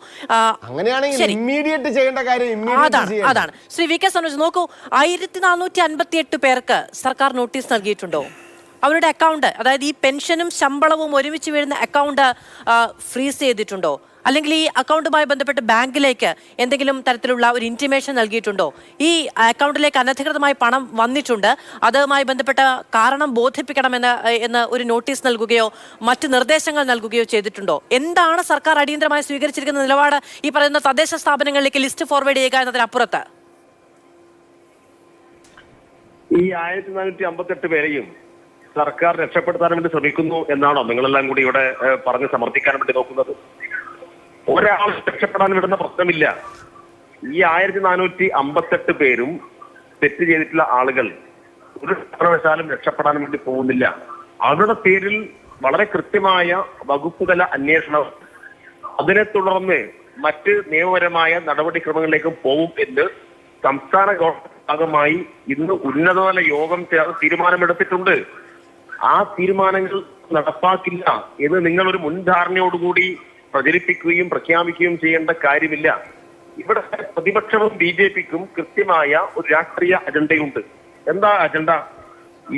അങ്ങനെയാണെങ്കിൽ ഇമ്മീഡിയറ്റ് ചെയ്യേണ്ട കാര്യം അതാണ്. ശ്രീ വി കെ സനോജ് നോക്കൂ, 1458 പേർക്ക് സർക്കാർ നോട്ടീസ് നൽകിയിട്ടുണ്ടോ? അവരുടെ അക്കൗണ്ട്, അതായത് ഈ പെൻഷനും ശമ്പളവും ഒരുമിച്ച് വീഴുന്ന അക്കൗണ്ട് ഫ്രീസ് ചെയ്തിട്ടുണ്ടോ? അല്ലെങ്കിൽ ഈ അക്കൗണ്ടുമായി ബന്ധപ്പെട്ട് ബാങ്കിലേക്ക് എന്തെങ്കിലും തരത്തിലുള്ള ഒരു ഇന്റിമേഷൻ നൽകിയിട്ടുണ്ടോ? ഈ അക്കൗണ്ടിലേക്ക് അനധികൃതമായി പണം വന്നിട്ടുണ്ട്, അതുമായി ബന്ധപ്പെട്ട കാരണം ബോധിപ്പിക്കണമെന്ന് ഒരു നോട്ടീസ് നൽകുകയോ മറ്റ് നിർദ്ദേശങ്ങൾ നൽകുകയോ ചെയ്തിട്ടുണ്ടോ? എന്താണ് സർക്കാർ അടിയന്തരമായി സ്വീകരിച്ചിരിക്കുന്ന നിലപാട് ഈ പറയുന്ന തദ്ദേശ സ്ഥാപനങ്ങളിലേക്ക് ലിസ്റ്റ് ഫോർവേഡ് ചെയ്യുക എന്നതിനപ്പുറത്ത്? ഈ 1458 പേരെയും സർക്കാർ രക്ഷപ്പെടുത്താൻ വേണ്ടി ശ്രമിക്കുന്നു എന്നാണോ നിങ്ങളെല്ലാം കൂടി ഇവിടെ പറഞ്ഞ് സമർത്ഥിക്കാൻ വേണ്ടി നോക്കുന്നത്? ഒരാൾ രക്ഷപ്പെടാൻ വിടുന്ന പ്രശ്നമില്ല. ഈ 1458 പേരും തെറ്റ് ചെയ്തിട്ടുള്ള ആളുകൾ ഒരു കാരണവശാലും രക്ഷപ്പെടാൻ വേണ്ടി പോകുന്നില്ല. അവരുടെ പേരിൽ വളരെ കൃത്യമായ വകുപ്പുതല അന്വേഷണം, അതിനെ തുടർന്ന് മറ്റ് നിയമപരമായ നടപടിക്രമങ്ങളിലേക്കും പോകും എന്ന് സംസ്ഥാന ഗവൺമെന്റ് ഭാഗമായി ഇന്ന് ഉന്നതതല യോഗം ചേർന്ന് തീരുമാനമെടുത്തിട്ടുണ്ട്. ആ തീരുമാനങ്ങൾ നടപ്പാക്കില്ല എന്ന് നിങ്ങളൊരു മുൻധാരണയോടുകൂടി പ്രചരിപ്പിക്കുകയും പ്രഖ്യാപിക്കുകയും ചെയ്യേണ്ട കാര്യമില്ല. ഇവിടെ പ്രതിപക്ഷവും BJPക്കും കൃത്യമായ ഒരു രാഷ്ട്രീയ അജണ്ടയുണ്ട്. എന്താ അജണ്ട?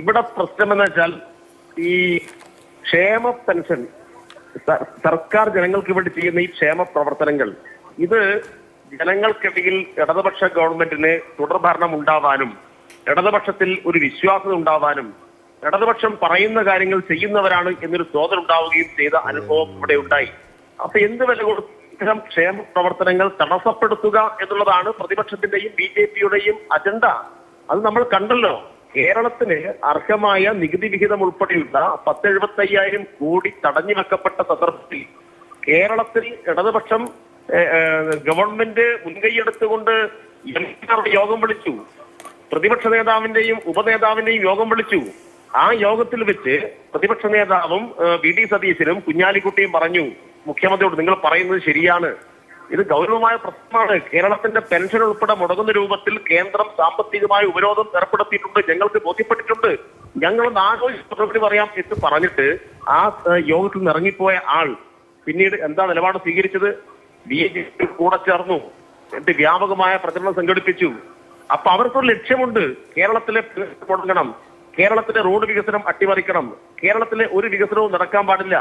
ഇവിടെ പ്രശ്നമെന്ന് വെച്ചാൽ ഈ ക്ഷേമ പെൻഷൻ, സർക്കാർ ജനങ്ങൾക്ക് വേണ്ടി ചെയ്യുന്ന ഈ ക്ഷേമ പ്രവർത്തനങ്ങൾ, ഇത് ജനങ്ങൾക്കിടയിൽ ഇടതുപക്ഷ ഗവൺമെന്റിന് തുടർഭരണം ഉണ്ടാവാനും ഇടതുപക്ഷത്തിൽ ഒരു വിശ്വാസം ഉണ്ടാവാനും ഇടതുപക്ഷം പറയുന്ന കാര്യങ്ങൾ ചെയ്യുന്നവരാണ് എന്നൊരു തോന്നൽ ഉണ്ടാവുകയും ചെയ്ത അനുഭവം ഇവിടെ ഉണ്ടായി. അപ്പൊ എന്ത് വില കൊടുത്തും ക്ഷേമ പ്രവർത്തനങ്ങൾ തടസ്സപ്പെടുത്തുക എന്നുള്ളതാണ് പ്രതിപക്ഷത്തിന്റെയും BJPയുടെയും അജണ്ട. അത് നമ്മൾ കണ്ടല്ലോ. കേരളത്തിന് അർഹമായ നികുതി വിഹിതം ഉൾപ്പെടെയുള്ള 10,75,000 കോടി തടഞ്ഞു വെക്കപ്പെട്ട സന്ദർഭത്തിൽ കേരളത്തിൽ ഇടതുപക്ഷം ഗവൺമെന്റ് മുൻകൈയെടുത്തുകൊണ്ട് യോഗം വിളിച്ചു, പ്രതിപക്ഷ നേതാവിന്റെയും ഉപനേതാവിന്റെയും യോഗം വിളിച്ചു. ആ യോഗത്തിൽ വെച്ച് പ്രതിപക്ഷ നേതാവും VD സതീശനും കുഞ്ഞാലിക്കുട്ടിയും പറഞ്ഞു, മുഖ്യമന്ത്രിയോട് നിങ്ങൾ പറയുന്നത് ശരിയാണ്, ഇത് ഗൗരവമായ പ്രശ്നമാണ്, കേരളത്തിന്റെ പെൻഷൻ ഉൾപ്പെടെ മുടങ്ങുന്ന രൂപത്തിൽ കേന്ദ്രം സാമ്പത്തികമായ ഉപരോധം ഏർപ്പെടുത്തിയിട്ടുണ്ട്, ഞങ്ങൾക്ക് ബോധ്യപ്പെട്ടിട്ടുണ്ട്, ഞങ്ങളൊന്ന് ആലോചിച്ച് മറുപടി പറയാം എന്ന് പറഞ്ഞിട്ട് ആ യോഗത്തിൽ നിന്ന് ഇറങ്ങിപ്പോയ ആൾ പിന്നീട് എന്താ നിലപാട് സ്വീകരിച്ചത്? BJP കൂടെ ചേർന്നു, എന്നിട്ട് വ്യാപകമായ പ്രചരണം സംഘടിപ്പിച്ചു. അപ്പൊ അവർക്കൊരു ലക്ഷ്യമുണ്ട്, കേരളത്തിലെ മുടങ്ങണം, കേരളത്തിലെ റോഡ് വികസനം അട്ടിമറിക്കണം, കേരളത്തിലെ ഒരു വികസനവും നടക്കാൻ പാടില്ല,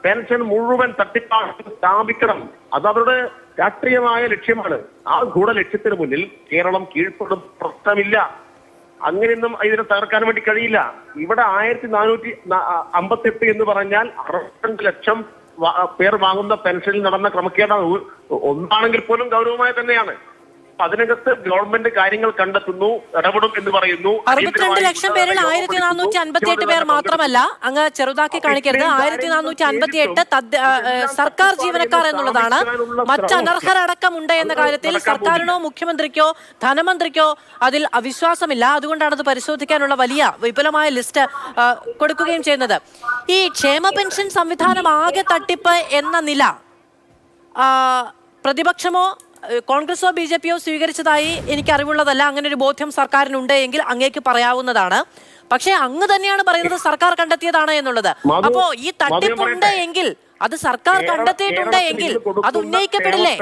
പെൻഷൻ മുഴുവൻ തട്ടിപ്പാക്കി സ്ഥാപിക്കണം. അത് അവരുടെ രാഷ്ട്രീയമായ ലക്ഷ്യമാണ്. ആ ഗൂഢലക്ഷ്യത്തിന് മുന്നിൽ കേരളം കീഴ്പ്പെടും പ്രശ്നമില്ല. അങ്ങനെയൊന്നും ഇതിനെ തകർക്കാൻ വേണ്ടി കഴിയില്ല. ഇവിടെ 1458 എന്ന് പറഞ്ഞാൽ 62 ലക്ഷം പേർ വാങ്ങുന്ന പെൻഷനിൽ നടന്ന ക്രമക്കേടാണ്. ഒന്നാണെങ്കിൽ പോലും ഗൗരവമായ തന്നെയാണ്. അതിനകത്ത് ഗവൺമെന്റ് കാര്യങ്ങൾ കണ്ടെത്തുന്നു, ഇടപെടും എന്ന് പറയുന്നു. 62 ലക്ഷം പേരിൽ 1458 പേർ മാത്രമല്ല, അങ്ങ് ചെറുതാക്കി കാണിക്കരുത്. 1458 സർക്കാർ ജീവനക്കാർ എന്നുള്ളതാണ്. മറ്റ് അനർഹരടക്കമുണ്ട് എന്ന കാര്യത്തിൽ സർക്കാരിനോ മുഖ്യമന്ത്രിക്കോ ധനമന്ത്രിക്കോ അതിൽ അവിശ്വാസമില്ല. അതുകൊണ്ടാണ് അത് പരിശോധിക്കാനുള്ള വലിയ വിപുലമായ ലിസ്റ്റ് കൊടുക്കുകയും ചെയ്യുന്നത്. ഈ ക്ഷേമ പെൻഷൻ സംവിധാനം ആകെ തട്ടിപ്പ് എന്ന നില പ്രതിപക്ഷമോ കോൺഗ്രസോ BJPയോ സ്വീകരിച്ചതായി എനിക്ക് അറിവുള്ളതല്ല. അങ്ങനെ ഒരു ബോധ്യം സർക്കാരിനുണ്ട് എങ്കിൽ അങ്ങേക്ക് പറയാവുന്നതാണ്. പക്ഷേ അങ്ങ് തന്നെയാണ് പറയുന്നത് സർക്കാർ കണ്ടെത്തിയതാണ് എന്നുള്ളത്. അപ്പോ ഈ തട്ടിപ്പുണ്ട് എങ്കിൽ, അത് സർക്കാർ കണ്ടെത്തിയിട്ടുണ്ട് എങ്കിൽ അത് ഉന്നയിക്കപ്പെടില്ലേ?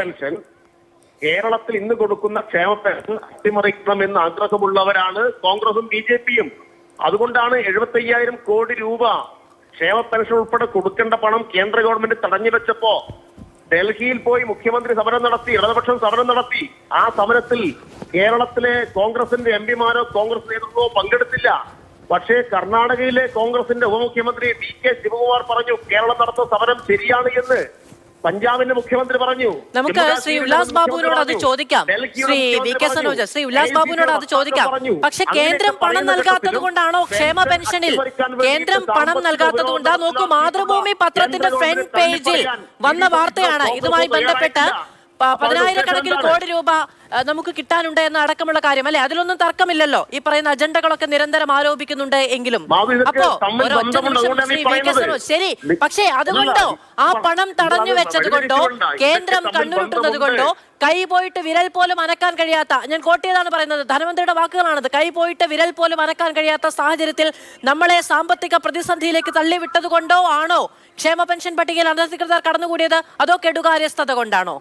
കേരളത്തിൽ ഇന്ന് കൊടുക്കുന്ന ക്ഷേമ പെൻഷൻ അട്ടിമറിക്കണമെന്ന് ആഗ്രഹമുള്ളവരാണ് കോൺഗ്രസും BJPയും. അതുകൊണ്ടാണ് 75,000 കോടി രൂപ ക്ഷേമ പെൻഷൻ ഉൾപ്പെടെ കൊടുക്കേണ്ട പണം കേന്ദ്ര ഗവൺമെന്റ് തടഞ്ഞു വെച്ചപ്പോ ഡൽഹിയിൽ പോയി മുഖ്യമന്ത്രി സമരം നടത്തി, ഇടതുപക്ഷം സമരം നടത്തി. ആ സമരത്തിൽ കേരളത്തിലെ കോൺഗ്രസിന്റെ MPമാരോ കോൺഗ്രസ് നേതൃത്വമോ പങ്കെടുത്തില്ല. പക്ഷേ കർണാടകയിലെ കോൺഗ്രസിന്റെ ഉപമുഖ്യമന്ത്രി DK ശിവകുമാർ പറഞ്ഞു കേരളം നടത്തുന്ന സമരം ശരിയാണ് എന്ന്. പഞ്ചാബിന്റെ മുഖ്യമന്ത്രി പറഞ്ഞു. നമുക്ക് ശ്രീ ഉല്ലാസ് ബാബുവിനോട് അത് ചോദിക്കാം. ശ്രീ VK സനോജ്, ശ്രീ ഉല്ലാസ് ബാബുവിനോട് അത് ചോദിക്കാം. പക്ഷെ കേന്ദ്രം പണം നൽകാത്തത് കൊണ്ടാണോ ക്ഷേമ പെൻഷനിൽ കേന്ദ്രം പണം നൽകാത്തത് കൊണ്ടാ? നോക്കൂ, മാതൃഭൂമി പത്രത്തിന്റെ ഫ്രണ്ട് പേജിൽ വന്ന വാർത്തയാണ് ഇതുമായി ബന്ധപ്പെട്ട് 10,000-കണക്കിന് കോടി രൂപ നമുക്ക് കിട്ടാനുണ്ട് എന്ന അടക്കമുള്ള കാര്യം അല്ലെ? അതിലൊന്നും തർക്കമില്ലല്ലോ. ഈ പറയുന്ന അജണ്ടകളൊക്കെ നിരന്തരം ആരോപിക്കുന്നുണ്ട് എങ്കിലും. അപ്പോ ഒരൊറ്റ നിമിഷം ശ്രീ VK സനോജ്, ശരി, പക്ഷേ അതുകൊണ്ടോ ആ പണം തടഞ്ഞു വെച്ചത് കൊണ്ടോ കേന്ദ്രം കണ്ണുരുട്ടുന്നത് കൊണ്ടോ കൈ പോയിട്ട് വിരൽ പോലും അനക്കാൻ കഴിയാത്ത, ഞാൻ കോട്ട് ചെയ്താണ് പറയുന്നത്, ധനമന്ത്രിയുടെ വാക്കുകളാണത്, കൈ പോയിട്ട് വിരൽ പോലും അനക്കാൻ കഴിയാത്ത സാഹചര്യത്തിൽ നമ്മളെ സാമ്പത്തിക പ്രതിസന്ധിയിലേക്ക് തള്ളിവിട്ടത് കൊണ്ടോ ആണോ ക്ഷേമ പെൻഷൻ പട്ടികയിൽ അനധികൃതർ കടന്നുകൂടിയത്? അതോ കെടുകാര്യസ്ഥത കൊണ്ടാണോ?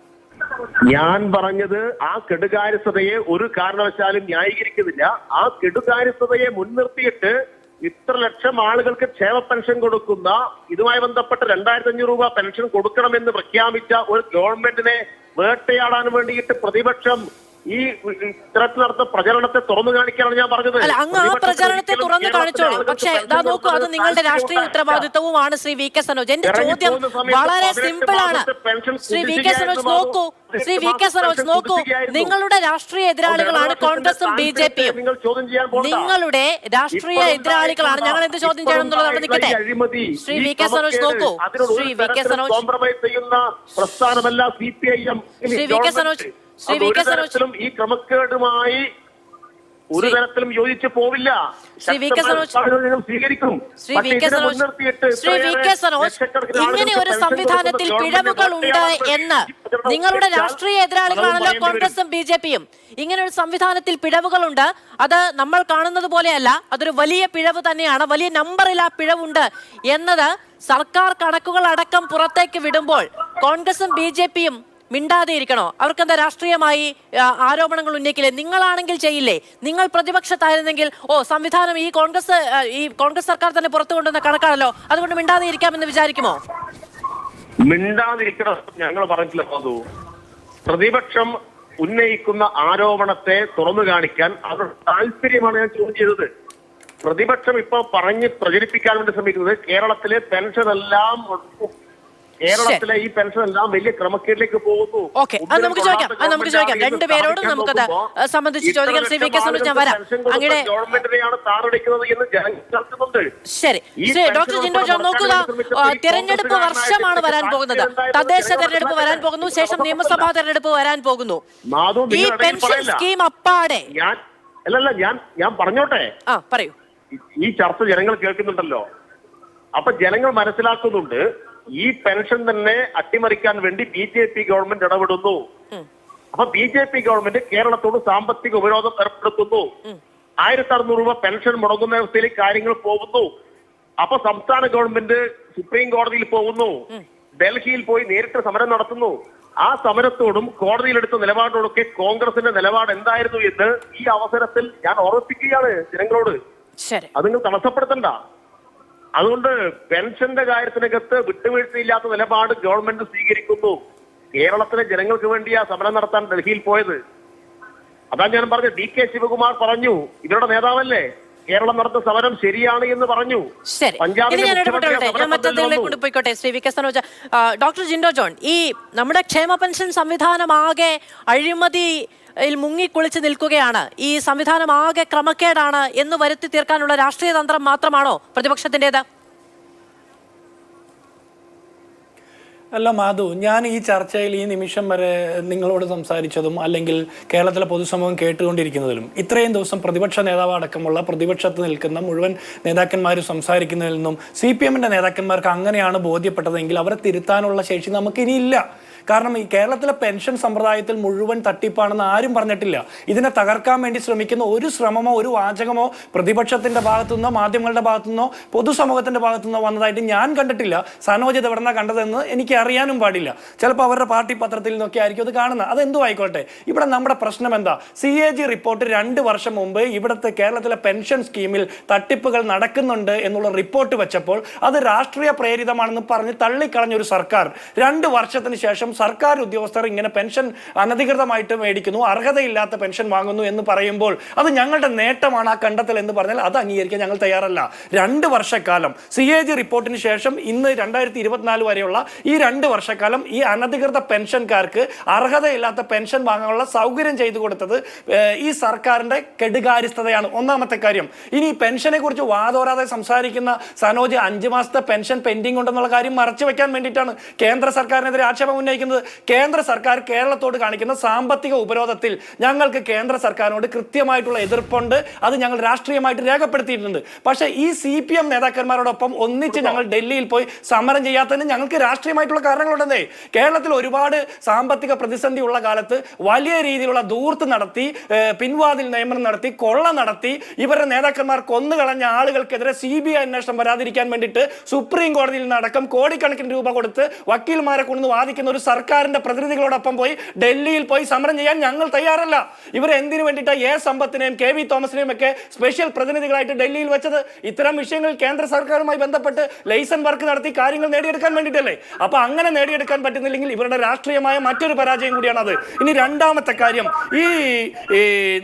ഞാൻ പറഞ്ഞത് ആ കെടുകാര്യസ്ഥതയെ ഒരു കാരണവശാലും ന്യായീകരിക്കുന്നില്ല. ആ കെടുകാര്യസ്ഥതയെ മുൻനിർത്തിയിട്ട് ഇത്ര ലക്ഷം ആളുകൾക്ക് ക്ഷേമ പെൻഷൻ കൊടുക്കുന്ന, ഇതുമായി ബന്ധപ്പെട്ട് 2,500 രൂപ പെൻഷൻ കൊടുക്കണമെന്ന് പ്രഖ്യാപിച്ച ഒരു ഗവൺമെന്റിനെ വേട്ടയാടാൻ വേണ്ടിയിട്ട് പ്രതിപക്ഷം ഈ ഇത്തരത്തിൽ നടത്തുന്ന പ്രചരണത്തെ തുറന്നു കാണിക്കാനാണ് ഞാൻ പറഞ്ഞത്. അല്ല, അങ്ങ് ആ പ്രചരണത്തെ തുറന്നു കാണിച്ചോളൂ. പക്ഷേ ഇതാ നോക്കൂ, അത് നിങ്ങളുടെ രാഷ്ട്രീയ ഉത്തരവാദിത്വവുമാണ് ശ്രീ VK സനോജ്. എന്റെ ചോദ്യം വളരെ സിമ്പിൾ ആണ്. ശ്രീ VK സനോജ് നോക്കൂ, ശ്രീ VK സനോജ് നോക്കൂ, നിങ്ങളുടെ രാഷ്ട്രീയ എതിരാളികളാണ് കോൺഗ്രസും BJPയും. നിങ്ങളുടെ രാഷ്ട്രീയ എതിരാളികളാണ്. ഞങ്ങൾ എന്ത് ചോദ്യം ചെയ്യണം എന്നുള്ളത് അവിടെ നിൽക്കട്ടെ. ശ്രീ VK സനോജ് നോക്കൂ, Shri VK Sanoj, പ്രസ്ഥാനമല്ല CPIM. Shri VK Sanoj, Shri VK Sanoj ഈ ക്രമക്കേടുമായി ഒരു തരത്തിലും യോജിച്ചു പോവില്ല. ശ്രീ VK സനോജ്, സ്വീകരിക്കും. ശ്രീ VK സനോജ്, ശ്രീ VK സനോജ്, ഇങ്ങനെ ഒരു സംവിധാനത്തിൽ പിഴവുകൾ ഉണ്ട് എന്ന് നിങ്ങളുടെ രാഷ്ട്രീയ എതിരാളികളാണല്ലോ കോൺഗ്രസും BJPയും. ഇങ്ങനെ ഒരു സംവിധാനത്തിൽ പിഴവുകളുണ്ട്, അത് നമ്മൾ കാണുന്നത് പോലെയല്ല, അതൊരു വലിയ പിഴവ് തന്നെയാണ്, വലിയ നമ്പറിൽ ആ പിഴവുണ്ട് എന്നത് സർക്കാർ കണക്കുകൾ അടക്കം പുറത്തേക്ക് വിടുമ്പോൾ കോൺഗ്രസും BJPയും മിണ്ടാതെ ഇരിക്കണോ? അവർക്കെന്താ രാഷ്ട്രീയമായി ആരോപണങ്ങൾ ഉന്നയിക്കില്ലേ? നിങ്ങളാണെങ്കിൽ ചെയ്യില്ലേ? നിങ്ങൾ പ്രതിപക്ഷത്തായിരുന്നെങ്കിൽ സംവിധാനം ഈ കോൺഗ്രസ് സർക്കാർ തന്നെ പുറത്തു കൊണ്ടുവന്ന കണക്കാണല്ലോ, അതുകൊണ്ട് മിണ്ടാതെ ഇരിക്കാമെന്ന് വിചാരിക്കുമോ? മിണ്ടാതിരിക്കണം ഞങ്ങൾ പറഞ്ഞിട്ടില്ല ബാബു. പ്രതിപക്ഷം ഉന്നയിക്കുന്ന ആരോപണത്തെ തുറന്നു കാണിക്കാൻ അവരുടെ താല്പര്യമാണ് ഞാൻ ചോദ്യം ചെയ്തത്. പ്രതിപക്ഷം ഇപ്പൊ പറഞ്ഞ് പ്രചരിപ്പിക്കാൻ വേണ്ടി ശ്രമിക്കുന്നത് കേരളത്തിലെ പെൻഷനെല്ലാം കേരളത്തിലെ ഈ പെൻഷൻ എല്ലാം വലിയ ക്രമക്കേടിലേക്ക് പോകുന്നു. അത് നമുക്ക് ചോദിക്കാം രണ്ടുപേരോടും നമുക്കത് സംബന്ധിച്ച് ചോദിക്കാം. ശ്രീ VK സനോജ്, ഞാൻ വരാം. അങ്ങനെ ഗവൺമെന്റിനെയാണ് താറടിക്കുന്നത് എന്ന് ജനങ്ങൾ ചർച്ചയുണ്ട്. ശരി, ഡോക്ടർ ജിൻഡോ ജോൺ നോക്കുക, തെരഞ്ഞെടുപ്പ് വർഷമാണ് വരാൻ പോകുന്നത്. തദ്ദേശ തെരഞ്ഞെടുപ്പ് വരാൻ പോകുന്നു, ശേഷം നിയമസഭാ തെരഞ്ഞെടുപ്പ് വരാൻ പോകുന്നു. ഈ പെൻഷൻ സ്കീം അപ്പാടെ ഞാൻ പറഞ്ഞോട്ടെ, പറയൂ. ഈ ചർച്ച ജനങ്ങൾ കേൾക്കുന്നുണ്ടല്ലോ, അപ്പൊ ജനങ്ങൾ മനസ്സിലാക്കുന്നുണ്ട് ഈ പെൻഷൻ തന്നെ അട്ടിമറിക്കാൻ വേണ്ടി BJP ഗവൺമെന്റ് ഇടപെടുന്നു. അപ്പൊ BJP ഗവൺമെന്റ് കേരളത്തോട് സാമ്പത്തിക ഉപരോധം ഏർപ്പെടുത്തുന്നു. 1,600 രൂപ പെൻഷൻ മുടങ്ങുന്ന അവസ്ഥയിലേക്ക് കാര്യങ്ങൾ പോകുന്നു. അപ്പൊ സംസ്ഥാന ഗവൺമെന്റ് സുപ്രീം കോടതിയിൽ പോകുന്നു, ഡൽഹിയിൽ പോയി നേരിട്ട് സമരം നടത്തുന്നു. ആ സമരത്തോടും കോടതിയിലെടുത്ത നിലപാടോടൊക്കെ കോൺഗ്രസിന്റെ നിലപാട് എന്തായിരുന്നു എന്ന് ഈ അവസരത്തിൽ ഞാൻ ഓർമ്മിപ്പിക്കുകയാണ് ജനങ്ങളോട്. അത് നിങ്ങൾ തടസ്സപ്പെടുത്തണ്ട. അതുകൊണ്ട് പെൻഷന്റെ കാര്യത്തിനകത്ത് വിട്ടുവീഴ്ചയില്ലാത്ത നിലപാട് ഗവൺമെന്റ് സ്വീകരിക്കുന്നു. കേരളത്തിലെ ജനങ്ങൾക്ക് വേണ്ടിയാ സമരം നടത്താൻ ഡൽഹിയിൽ പോയത്. അതാ ഞാൻ പറഞ്ഞത്. DK ശിവകുമാർ പറഞ്ഞു, ഇവരുടെ നേതാവല്ലേ, കേരളം നടത്തുന്ന സമരം ശരിയാണ് എന്ന് പറഞ്ഞു. പോയിക്കോട്ടെ Shri VK Sanoj. Doctor Jinto John, ഈ നമ്മുടെ ക്ഷേമ പെൻഷൻ സംവിധാനമാകെ അഴിമതി മുങ്ങിക്കുളിച്ച് നിൽക്കുകയാണ്, ഈ സംവിധാനം ആകെ ക്രമക്കേടാണ് എന്ന് വരുത്തി തീർക്കാനുള്ള രാഷ്ട്രീയ തന്ത്രം മാത്രമാണോ പ്രതിപക്ഷത്തിൻ്റെത്? അല്ല മാധു, ഞാൻ ഈ ചർച്ചയിൽ ഈ നിമിഷം വരെ നിങ്ങളോട് സംസാരിച്ചതും അല്ലെങ്കിൽ കേരളത്തിലെ പൊതുസമൂഹം കേട്ടുകൊണ്ടിരിക്കുന്നതിലും ഇത്രയും ദിവസം പ്രതിപക്ഷ നേതാവ് അടക്കമുള്ള പ്രതിപക്ഷത്ത് നിൽക്കുന്ന മുഴുവൻ നേതാക്കന്മാരും സംസാരിക്കുന്നതിൽ നിന്നും CPMന്റെ നേതാക്കന്മാർക്ക് അങ്ങനെയാണ് ബോധ്യപ്പെട്ടതെങ്കിൽ അവരെ തിരുത്താനുള്ള ശേഷി നമുക്കിനിയില്ല. കാരണം ഈ കേരളത്തിലെ പെൻഷൻ സമ്പ്രദായത്തിൽ മുഴുവൻ തട്ടിപ്പാണെന്ന് ആരും പറഞ്ഞിട്ടില്ല. ഇതിനെ തകർക്കാൻ വേണ്ടി ശ്രമിക്കുന്ന ഒരു ശ്രമമോ ഒരു വാചകമോ പ്രതിപക്ഷത്തിന്റെ ഭാഗത്തുനിന്നോ മാധ്യമങ്ങളുടെ ഭാഗത്തുനിന്നോ പൊതുസമൂഹത്തിന്റെ ഭാഗത്തുനിന്നോ വന്നതായിട്ട് ഞാൻ കണ്ടിട്ടില്ല. സനോജ് എവിടെ നിന്നാണ് കണ്ടതെന്ന് എനിക്ക് അറിയാനും പാടില്ല. ചിലപ്പോൾ അവരുടെ പാർട്ടി പത്രത്തിൽ നിന്നൊക്കെ ആയിരിക്കും അത് കാണുന്നത്. അതെന്തോ ആയിക്കോട്ടെ, ഇവിടെ നമ്മുടെ പ്രശ്നം എന്താ? CAG റിപ്പോർട്ട് 2 വർഷം മുമ്പ് ഇവിടുത്തെ കേരളത്തിലെ പെൻഷൻ സ്കീമിൽ തട്ടിപ്പുകൾ നടക്കുന്നുണ്ട് എന്നുള്ള റിപ്പോർട്ട് വെച്ചപ്പോൾ അത് രാഷ്ട്രീയ പ്രേരിതമാണെന്ന് പറഞ്ഞ് തള്ളിക്കളഞ്ഞ ഒരു സർക്കാർ 2 വർഷത്തിന് ശേഷം സർക്കാർ ഉദ്യോഗസ്ഥർ ഇങ്ങനെ പെൻഷൻ അനധികൃതമായിട്ട് മേടിക്കുന്നു, അർഹതയില്ലാത്ത പെൻഷൻ വാങ്ങുന്നു എന്ന് പറയുമ്പോൾ അത് ഞങ്ങളുടെ നേട്ടമാണ് ആ കണ്ടെത്തൽ എന്ന് പറഞ്ഞാൽ അത് അംഗീകരിക്കാൻ ഞങ്ങൾ തയ്യാറല്ല. 2 വർഷക്കാലം CAG റിപ്പോർട്ടിന് ശേഷം ഇന്ന് 2024 വരെയുള്ള ഈ 2 വർഷക്കാലം ഈ അനധികൃത പെൻഷൻകാർക്ക് അർഹതയില്ലാത്ത പെൻഷൻ വാങ്ങാനുള്ള സൗകര്യം ചെയ്തു കൊടുത്തത് ഈ സർക്കാരിന്റെ കെടുകാര്യസ്ഥതയാണ്. ഒന്നാമത്തെ കാര്യം. ഇനി പെൻഷനെ കുറിച്ച് വാദോരാതെ സംസാരിക്കുന്ന സനോജ് 5 മാസത്തെ പെൻഷൻ പെൻഡിംഗ് ഉണ്ടെന്നുള്ള കാര്യം മറച്ചു വെക്കാൻ വേണ്ടിയിട്ടാണ് കേന്ദ്ര സർക്കാരിനെതിരെ ആക്ഷേപം ഉന്നയിക്കുന്നത്. കേന്ദ്ര സർക്കാർ കേരളത്തോട് കാണിക്കുന്ന സാമ്പത്തിക ഉപരോധത്തിൽ ഞങ്ങൾക്ക് കേന്ദ്ര സർക്കാരിനോട് കൃത്യമായിട്ടുള്ള എതിർപ്പുണ്ട്. അത് ഞങ്ങൾ രാഷ്ട്രീയമായിട്ട് രേഖപ്പെടുത്തിയിട്ടുണ്ട്. പക്ഷേ ഈ CPM നേതാക്കന്മാരോടൊപ്പം ഒന്നിച്ച് ഞങ്ങൾ ഡൽഹിയിൽ പോയി സമരം ചെയ്യാത്തതിന് ഞങ്ങൾക്ക് രാഷ്ട്രീയമായിട്ടുള്ള കാരണങ്ങളുണ്ടെന്നേ. കേരളത്തിൽ ഒരുപാട് സാമ്പത്തിക പ്രതിസന്ധി ഉള്ള കാലത്ത് വലിയ രീതിയിലുള്ള ധൂർത്ത് നടത്തി, പിൻവാതിൽ നിയമനം നടത്തി, കൊള്ള നടത്തി, ഇവരുടെ നേതാക്കന്മാർ കൊന്നുകളഞ്ഞ ആളുകൾക്കെതിരെ CBI അന്വേഷണം വരാതിരിക്കാൻ വേണ്ടിയിട്ട് സുപ്രീം കോടതിയിൽ നിന്നടക്കം കോടിക്കണക്കിന് രൂപ കൊടുത്ത് വക്കീൽമാരെ കൊണ്ടുവന്ന് വാദിക്കുന്ന ഒരു സർക്കാരിന്റെ പ്രതിനിധികളോടൊപ്പം പോയി ഡൽഹിയിൽ പോയി സമരം ചെയ്യാൻ ഞങ്ങൾ തയ്യാറല്ല. ഇവർ എന്തിനു വേണ്ടിയിട്ട് സമ്പത്തിനെയും KV തോമസിനെയും ഒക്കെ സ്പെഷ്യൽ പ്രതിനിധികളായിട്ട് ഡൽഹിയിൽ വെച്ചത് ഇത്തരം വിഷയങ്ങൾ കേന്ദ്ര സർക്കാരുമായി ബന്ധപ്പെട്ട് ലൈസൻസ് വർക്ക് നടത്തി കാര്യങ്ങൾ നേടിയെടുക്കാൻ വേണ്ടിയിട്ടല്ലേ. അപ്പൊ അങ്ങനെ നേടിയെടുക്കാൻ പറ്റുന്നില്ലെങ്കിൽ ഇവരുടെ രാഷ്ട്രീയമായ മറ്റൊരു പരാജയം കൂടിയാണത്. ഇനി രണ്ടാമത്തെ കാര്യം, ഈ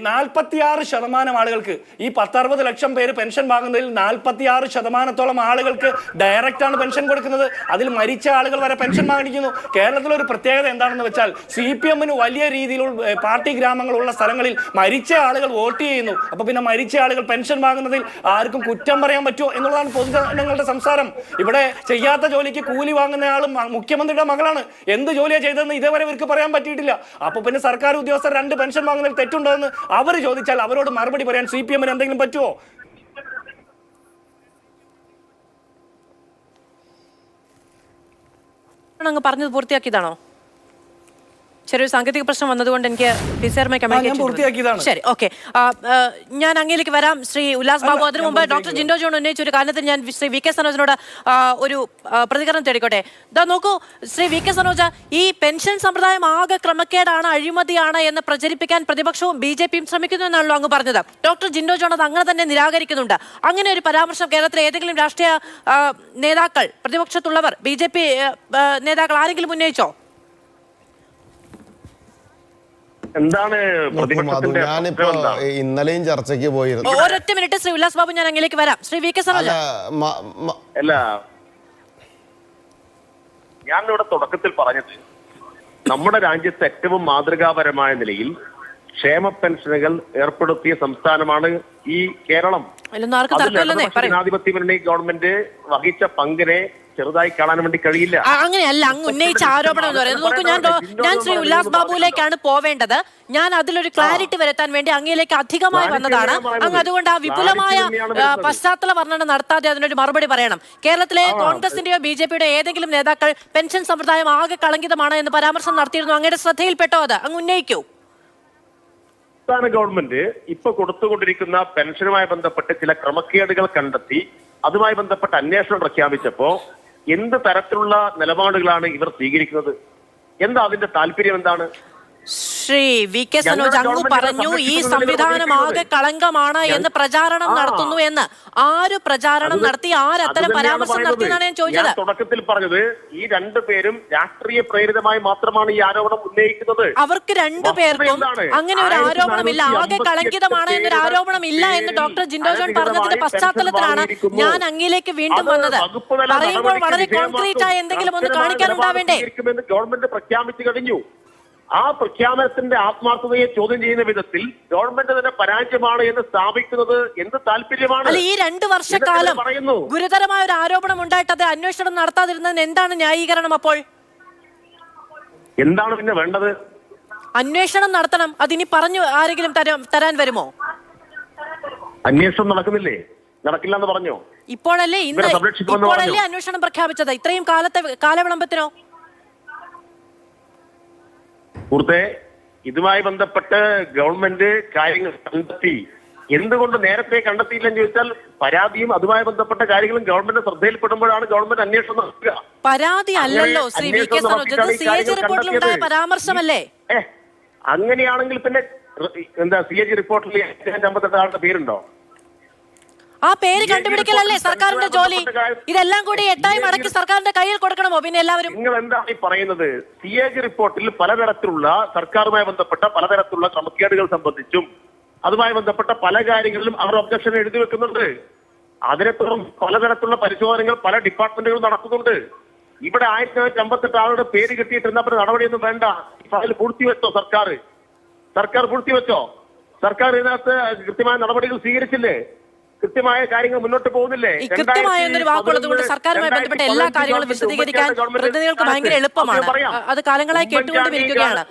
46% ആളുകൾക്ക്, ഈ 10-60 ലക്ഷം പേര് പെൻഷൻ വാങ്ങുന്നതിൽ 46% ആളുകൾക്ക് ഡയറക്റ്റ് ആണ് പെൻഷൻ കൊടുക്കുന്നത്. അതിൽ മരിച്ച ആളുകൾ വരെ പെൻഷൻ വാങ്ങിക്കുന്നു. കേരളത്തിലൊരു പ്രത്യേകത എന്താണെന്ന് വെച്ചാൽ CPM-ന് വലിയ രീതിയിലുള്ള പാർട്ടി ഗ്രാമങ്ങളുള്ള സ്ഥലങ്ങളിൽ മരിച്ച ആളുകൾ വോട്ട് ചെയ്യുന്നു. അപ്പൊ പിന്നെ മരിച്ച ആളുകൾ പെൻഷൻ വാങ്ങുന്നതിൽ ആർക്കും കുറ്റം പറയാൻ പറ്റുമോ എന്നുള്ളതാണ് പൊതുജനങ്ങളുടെ സംസാരം. ഇവിടെ ചെയ്യാത്ത ജോലിക്ക് കൂലി വാങ്ങുന്ന ആളും മുഖ്യമന്ത്രിയുടെ മകളാണ്. എന്ത് ജോലിയാണ് ചെയ്തതെന്ന് ഇതേവരെ ഇവർക്ക് പറയാൻ പറ്റിയിട്ടില്ല. അപ്പൊ പിന്നെ സർക്കാർ ഉദ്യോഗസ്ഥർ 2 പെൻഷൻ വാങ്ങുന്നതിൽ തെറ്റുണ്ടോ എന്ന് അവർ ചോദിച്ചാൽ അവരോട് മറുപടി പറയാൻ CPM-ന് എന്തെങ്കിലും പറ്റുമോ? അങ്ങ് പറഞ്ഞത് പൂർത്തിയാക്കിയതാണോ? ചെറിയൊരു സാങ്കേതിക പ്രശ്നം വന്നതുകൊണ്ട് എനിക്ക് ശരി, ഓക്കെ. ഞാൻ അങ്ങയിലേക്ക് വരാം. ശ്രീ ഉല്ലാസ് ബാബു, അതിനു മുമ്പ് ഡോക്ടർ ജിൻഡോ ജോൺ ഉന്നയിച്ച ഒരു കാര്യത്തിൽ ഞാൻ ശ്രീ VK സനോജിനോട് ഒരു പ്രതികരണം തേടിക്കോട്ടെ. നോക്കൂ ശ്രീ VK സനോജ, ഈ പെൻഷൻ സമ്പ്രദായം ആകെ ക്രമക്കേടാണ്, അഴിമതിയാണ് എന്ന് പ്രചരിപ്പിക്കാൻ പ്രതിപക്ഷവും BJP-യും ശ്രമിക്കുന്നു എന്നാണല്ലോ അങ്ങ് പറഞ്ഞത്. ഡോക്ടർ ജിൻഡോ ജോൺ അത് അങ്ങനെ തന്നെ നിരാകരിക്കുന്നുണ്ട്. അങ്ങനെ ഒരു പരാമർശം കേരളത്തിലെ ഏതെങ്കിലും രാഷ്ട്രീയ നേതാക്കൾ, പ്രതിപക്ഷത്തുള്ളവർ, BJP നേതാക്കൾ ആരെങ്കിലും ഉന്നയിച്ചോ? എന്താണ് ഞാനിപ്പോ ഇന്നലെയും ചർച്ചയ്ക്ക് പോയിരുന്നു. ഒരൊറ്റ മിനിറ്റ് ശ്രീ ഉല്ലാസ് ബാബു, ഞാൻ അങ്ങേലേക്ക് വരാം. ശ്രീ VK സനോജ. അല്ല, ഞാൻ ഇവിടെ തുടക്കത്തിൽ പറഞ്ഞത് നമ്മുടെ രാജ്യത്ത് ഏറ്റവും മാതൃകാപരമായ നിലയിൽ ക്ഷേമ പെൻഷനുകൾ ഏർപ്പെടുത്തിയ സംസ്ഥാനമാണ് ഈ കേരളം. ജനാധിപത്യ മുന്നണി ഗവൺമെന്റ് വഹിച്ച പങ്കിനെ ചെറുതായി കാണാൻ വേണ്ടി കഴിയില്ല. അങ്ങനെയല്ല അങ്ങ് ഉന്നയിച്ച ആരോപണം എന്ന് പറയുന്നത്. നോക്കൂ, ഞാൻ ശ്രീ ഉല്ലാസ് ബാബുവിലേക്കാണ് പോവേണ്ടത്. ഞാൻ അതിലൊരു ക്ലാരിറ്റി വരുത്താൻ വേണ്ടി അങ്ങയിലേക്ക് അധികമായി വന്നതാണ്. അങ്ങ് അതുകൊണ്ട് ആ വിപുലമായ പശ്ചാത്തല വർണ്ണന നടത്താതെ അതിനൊരു മറുപടി പറയണം. കേരളത്തിലെ കോൺഗ്രസിന്റെയോ BJP-യുടെ ഏതെങ്കിലും നേതാക്കൾ പെൻഷൻ സമ്പ്രദായം ആകെ കളങ്കിതമാണ് എന്ന് പരാമർശം നടത്തിയിരുന്നു. അങ്ങയുടെ ശ്രദ്ധയിൽപ്പെട്ടോ? അത് അങ്ങ് ഉന്നയിക്കൂ. സംസ്ഥാന ഗവൺമെന്റ് ഇപ്പൊ കൊടുത്തുകൊണ്ടിരിക്കുന്ന പെൻഷനുമായി ബന്ധപ്പെട്ട് ചില ക്രമക്കേടുകൾ കണ്ടെത്തി അതുമായി ബന്ധപ്പെട്ട അന്വേഷണം പ്രഖ്യാപിച്ചപ്പോ എന്ത് തരത്തിലുള്ള നിലപാടുകളാണ് ഇവർ സ്വീകരിക്കുന്നത്? എന്താ അതിന്റെ താല്പര്യം എന്താണ്? ശ്രീ VK സനോജ്, അങ്ങ് പറഞ്ഞു ഈ സംവിധാനം ആകെ കളങ്കമാണ് എന്ന് പ്രചാരണം നടത്തുന്നു എന്ന്. ആര് പ്രചാരണം നടത്തി, ആരത്തരം പരാമർശം നടത്തിയെന്നാണ് ഞാൻ ചോദിച്ചത്. തുടക്കത്തിൽ പറഞ്ഞത് ഈ 2 പേരും രാഷ്ട്രീയ പ്രേരിതമായി മാത്രമാണ് ഈ ആരോപണം ഉന്നയിക്കുന്നത്. അവർക്ക് 2 പേർക്കും അങ്ങനെ ഒരു ആരോപണമില്ല, ആകെ കളങ്കിതമാണ് എന്നൊരു ആരോപണം ഇല്ല എന്ന് ഡോക്ടർ ജിൻഡോ ജോൺ പറഞ്ഞതിന്റെ പശ്ചാത്തലത്തിലാണ് ഞാൻ അങ്ങിലേക്ക് വീണ്ടും വന്നത്. പറയുമ്പോൾ വളരെ കോൺക്രീറ്റ് ആയ എന്തെങ്കിലും ഒന്ന് കാണിക്കാനുണ്ടാവേണ്ടേ? ഗവൺമെന്റ് പ്രഖ്യാപിച്ചു കഴിഞ്ഞു. ആ പ്രഖ്യാപനത്തിന്റെ ആത്മാർത്ഥതയെ ചോദ്യം ചെയ്യുന്ന വിധത്തിൽ ഗവൺമെന്റ് തന്നെ പരാജയമാണ് എന്ന് സ്ഥാപിക്കുന്നത് എന്ത് താല്പര്യമാണ്? ഈ 2 വർഷക്കാലം ഗുരുതരമായ ഒരു ആരോപണം ഉണ്ടായിട്ട് അത് അന്വേഷണം നടത്താതിരുന്നതിന് എന്താണ് ന്യായീകരണം? അപ്പോൾ എന്താണ് പിന്നെ വേണ്ടത്? അന്വേഷണം നടത്തണം. അതിനി പറഞ്ഞു ആരെങ്കിലും തരാൻ വരുമോ? അന്വേഷണം നടക്കുന്നില്ലേ? നടക്കില്ല എന്ന് പറഞ്ഞോ? ഇപ്പോഴല്ലേ അന്വേഷണം പ്രഖ്യാപിച്ചത്? ഇത്രയും കാലവിളംബത്തിനോ? സുഹൃത്തെ, ഇതുമായി ബന്ധപ്പെട്ട് ഗവൺമെന്റ് കാര്യങ്ങൾ കണ്ടെത്തി. എന്തുകൊണ്ട് നേരത്തെ കണ്ടെത്തിയില്ലെന്ന് ചോദിച്ചാൽ പരാതിയും അതുമായി ബന്ധപ്പെട്ട കാര്യങ്ങളും ഗവൺമെന്റ് ശ്രദ്ധയിൽപ്പെടുമ്പോഴാണ് ഗവൺമെന്റ് അന്വേഷണം നടത്തുക. പരാതി അല്ലല്ലോ ശ്രീ VK സനോജ്, CAG റിപ്പോർട്ടിൽ ഉണ്ടായ പരാമർശമല്ലേ? അങ്ങനെയാണെങ്കിൽ പിന്നെ എന്താ CAG റിപ്പോർട്ടിൽ 58 ആളുടെ പേരുണ്ടോ? ആ പേര് കണ്ടുപിടിക്കലല്ലേ സർക്കാരിന്റെ ജോലി? ഇതെല്ലാം കൂടി 8ആയി മടക്കി സർക്കാരിന്റെ കയ്യിൽ കൊടുക്കണമോ? പിന്നെ എല്ലാവരും നിങ്ങൾ എന്താണ് ഈ പറയുന്നത്? CAG റിപ്പോർട്ടിൽ പലതരത്തിലുള്ള സർക്കാരുമായി ബന്ധപ്പെട്ട പലതരത്തിലുള്ള ക്രമക്കേടുകൾ സംബന്ധിച്ചും അതുമായി ബന്ധപ്പെട്ട പല കാര്യങ്ങളിലും അവർ ഒബ്ജക്ഷൻ എഴുതി വെക്കുന്നുണ്ട്. അതിനെ തുടർന്ന് പലതരത്തിലുള്ള പരിശോധനകൾ പല ഡിപ്പാർട്ട്മെന്റുകളും നടത്തുന്നുണ്ട്. ഇവിടെ 1958 ആളുടെ പേര് കിട്ടിയിട്ടിരുന്ന നടപടിയൊന്നും വേണ്ട. ഈ ഫയൽ പൂഴ്ത്തിവെച്ചോ സർക്കാർ പൂഴ്ത്തിവെച്ചോ? സർക്കാർ ഇതിനകത്ത് കൃത്യമായ നടപടികൾ സ്വീകരിച്ചില്ലേ? കൃത്യമായ കാര്യങ്ങൾ മുന്നോട്ട് പോകുന്നില്ലേ? ഈ കൃത്യമായ എന്നൊരു വാക്കുള്ളത് കൊണ്ട് സർക്കാരുമായി ബന്ധപ്പെട്ട എല്ലാ കാര്യങ്ങളും വിശദീകരിക്കാൻ പ്രതിനിധികൾക്ക് ഭയങ്കര എളുപ്പമാണ്. അത് കാലങ്ങളായി കേട്ടുകൊണ്ടിരിക്കുകയാണ്.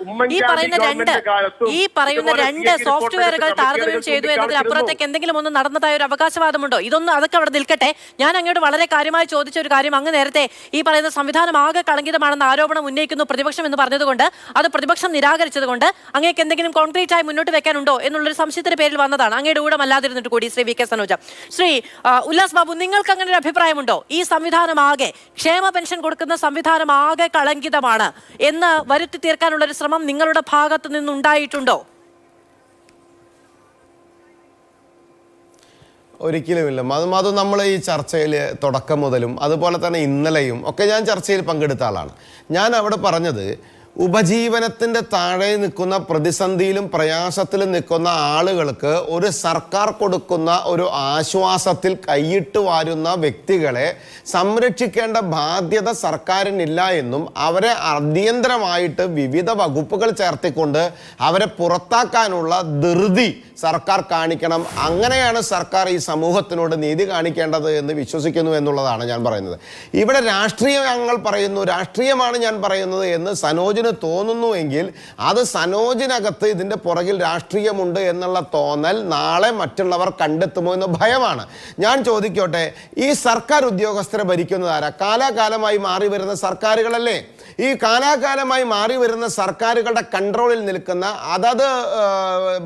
ഈ പറയുന്ന രണ്ട് സോഫ്റ്റ്വെയറുകൾ താരതമ്യം ചെയ്തു എന്നതിനപ്പുറത്തേക്ക് എന്തെങ്കിലും ഒന്ന് നടന്നതായ ഒരു അവകാശവാദമുണ്ടോ? അതൊക്കെ അവിടെ നിൽക്കട്ടെ. ഞാൻ അങ്ങോട്ട് വളരെ കാര്യമായി ചോദിച്ച ഒരു കാര്യം, അങ്ങ് നേരത്തെ ഈ പറയുന്ന സംവിധാനം ആകെ കളങ്കിതമാണെന്ന ആരോപണം ഉന്നയിക്കുന്നു പ്രതിപക്ഷം എന്ന് പറഞ്ഞതുകൊണ്ട്, അത് പ്രതിപക്ഷം നിരാകരിച്ചതുകൊണ്ട് അങ്ങേക്ക് എന്തെങ്കിലും കോൺക്രീറ്റ് ആയി മുന്നോട്ട് വെക്കാനുണ്ടോ എന്നുള്ളൊരു സംശയത്തിന്റെ പേരിൽ വന്നതാണ്. അങ്ങയുടെ ഊഴമല്ലാതിരുന്നിട്ട് കൂടി ശ്രീ വി കെ സനോജ. ശ്രീ ഉല്ലാസ് ബാബു, നിങ്ങൾക്ക് അങ്ങനെ ഒരു അഭിപ്രായമുണ്ടോ? ഈ സംവിധാനം ആകെ, ക്ഷേമ പെൻഷൻ കൊടുക്കുന്ന സംവിധാനം ആകെ കളങ്കിതമാണ് എന്ന് വരുത്തി തീർക്കാനുള്ള ഒരു ശ്രമം നിങ്ങളുടെ ഭാഗത്ത് നിന്നുണ്ടായിട്ടുണ്ടോ? ഒരിക്കലുമില്ല. അത് നമ്മൾ ഈ ചർച്ചയിൽ തുടക്കം മുതലും അതുപോലെ തന്നെ ഇന്നലെയും ഒക്കെ ഞാൻ ചർച്ചയിൽ പങ്കെടുത്ത ആളാണ്. ഞാൻ അവിടെ പറഞ്ഞത്, ഉപജീവനത്തിൻ്റെ താഴെ നിൽക്കുന്ന പ്രതിസന്ധിയിലും പ്രയാസത്തിലും നിൽക്കുന്ന ആളുകൾക്ക് ഒരു സർക്കാർ കൊടുക്കുന്ന ഒരു ആശ്വാസത്തിൽ കൈയിട്ട് വാരുന്ന വ്യക്തികളെ സംരക്ഷിക്കേണ്ട ബാധ്യത സർക്കാരിനില്ല എന്നും അവരെ അടിയന്തരമായിട്ട് വിവിധ വകുപ്പുകൾ ചേർത്തിക്കൊണ്ട് അവരെ പുറത്താക്കാനുള്ള ധൃതി സർക്കാർ കാണിക്കണം. അങ്ങനെയാണ് സർക്കാർ ഈ സമൂഹത്തിനോട് നീതി കാണിക്കേണ്ടത് എന്ന് വിശ്വസിക്കുന്നു എന്നുള്ളതാണ് ഞാൻ പറയുന്നത്. ഇവിടെ രാഷ്ട്രീയമാണ് ഞാൻ പറയുന്നത് എന്ന് സനോജിന് തോന്നുന്നുവെങ്കിൽ അത് സനോജിനകത്ത് ഇതിൻ്റെ പുറകിൽ രാഷ്ട്രീയമുണ്ട് എന്നുള്ള തോന്നൽ നാളെ മറ്റുള്ളവർ കണ്ടെത്തുമോ എന്ന ഭയമാണ്. ഞാൻ ചോദിക്കോട്ടെ, ഈ സർക്കാർ ഉദ്യോഗസ്ഥരെ ഭരിക്കുന്നത് ആരാ? കാലാകാലമായി മാറി വരുന്ന സർക്കാരുകളല്ലേ? ഈ കാലാകാലമായി മാറി വരുന്ന സർക്കാരുകളുടെ കൺട്രോളിൽ നിൽക്കുന്ന, അതത്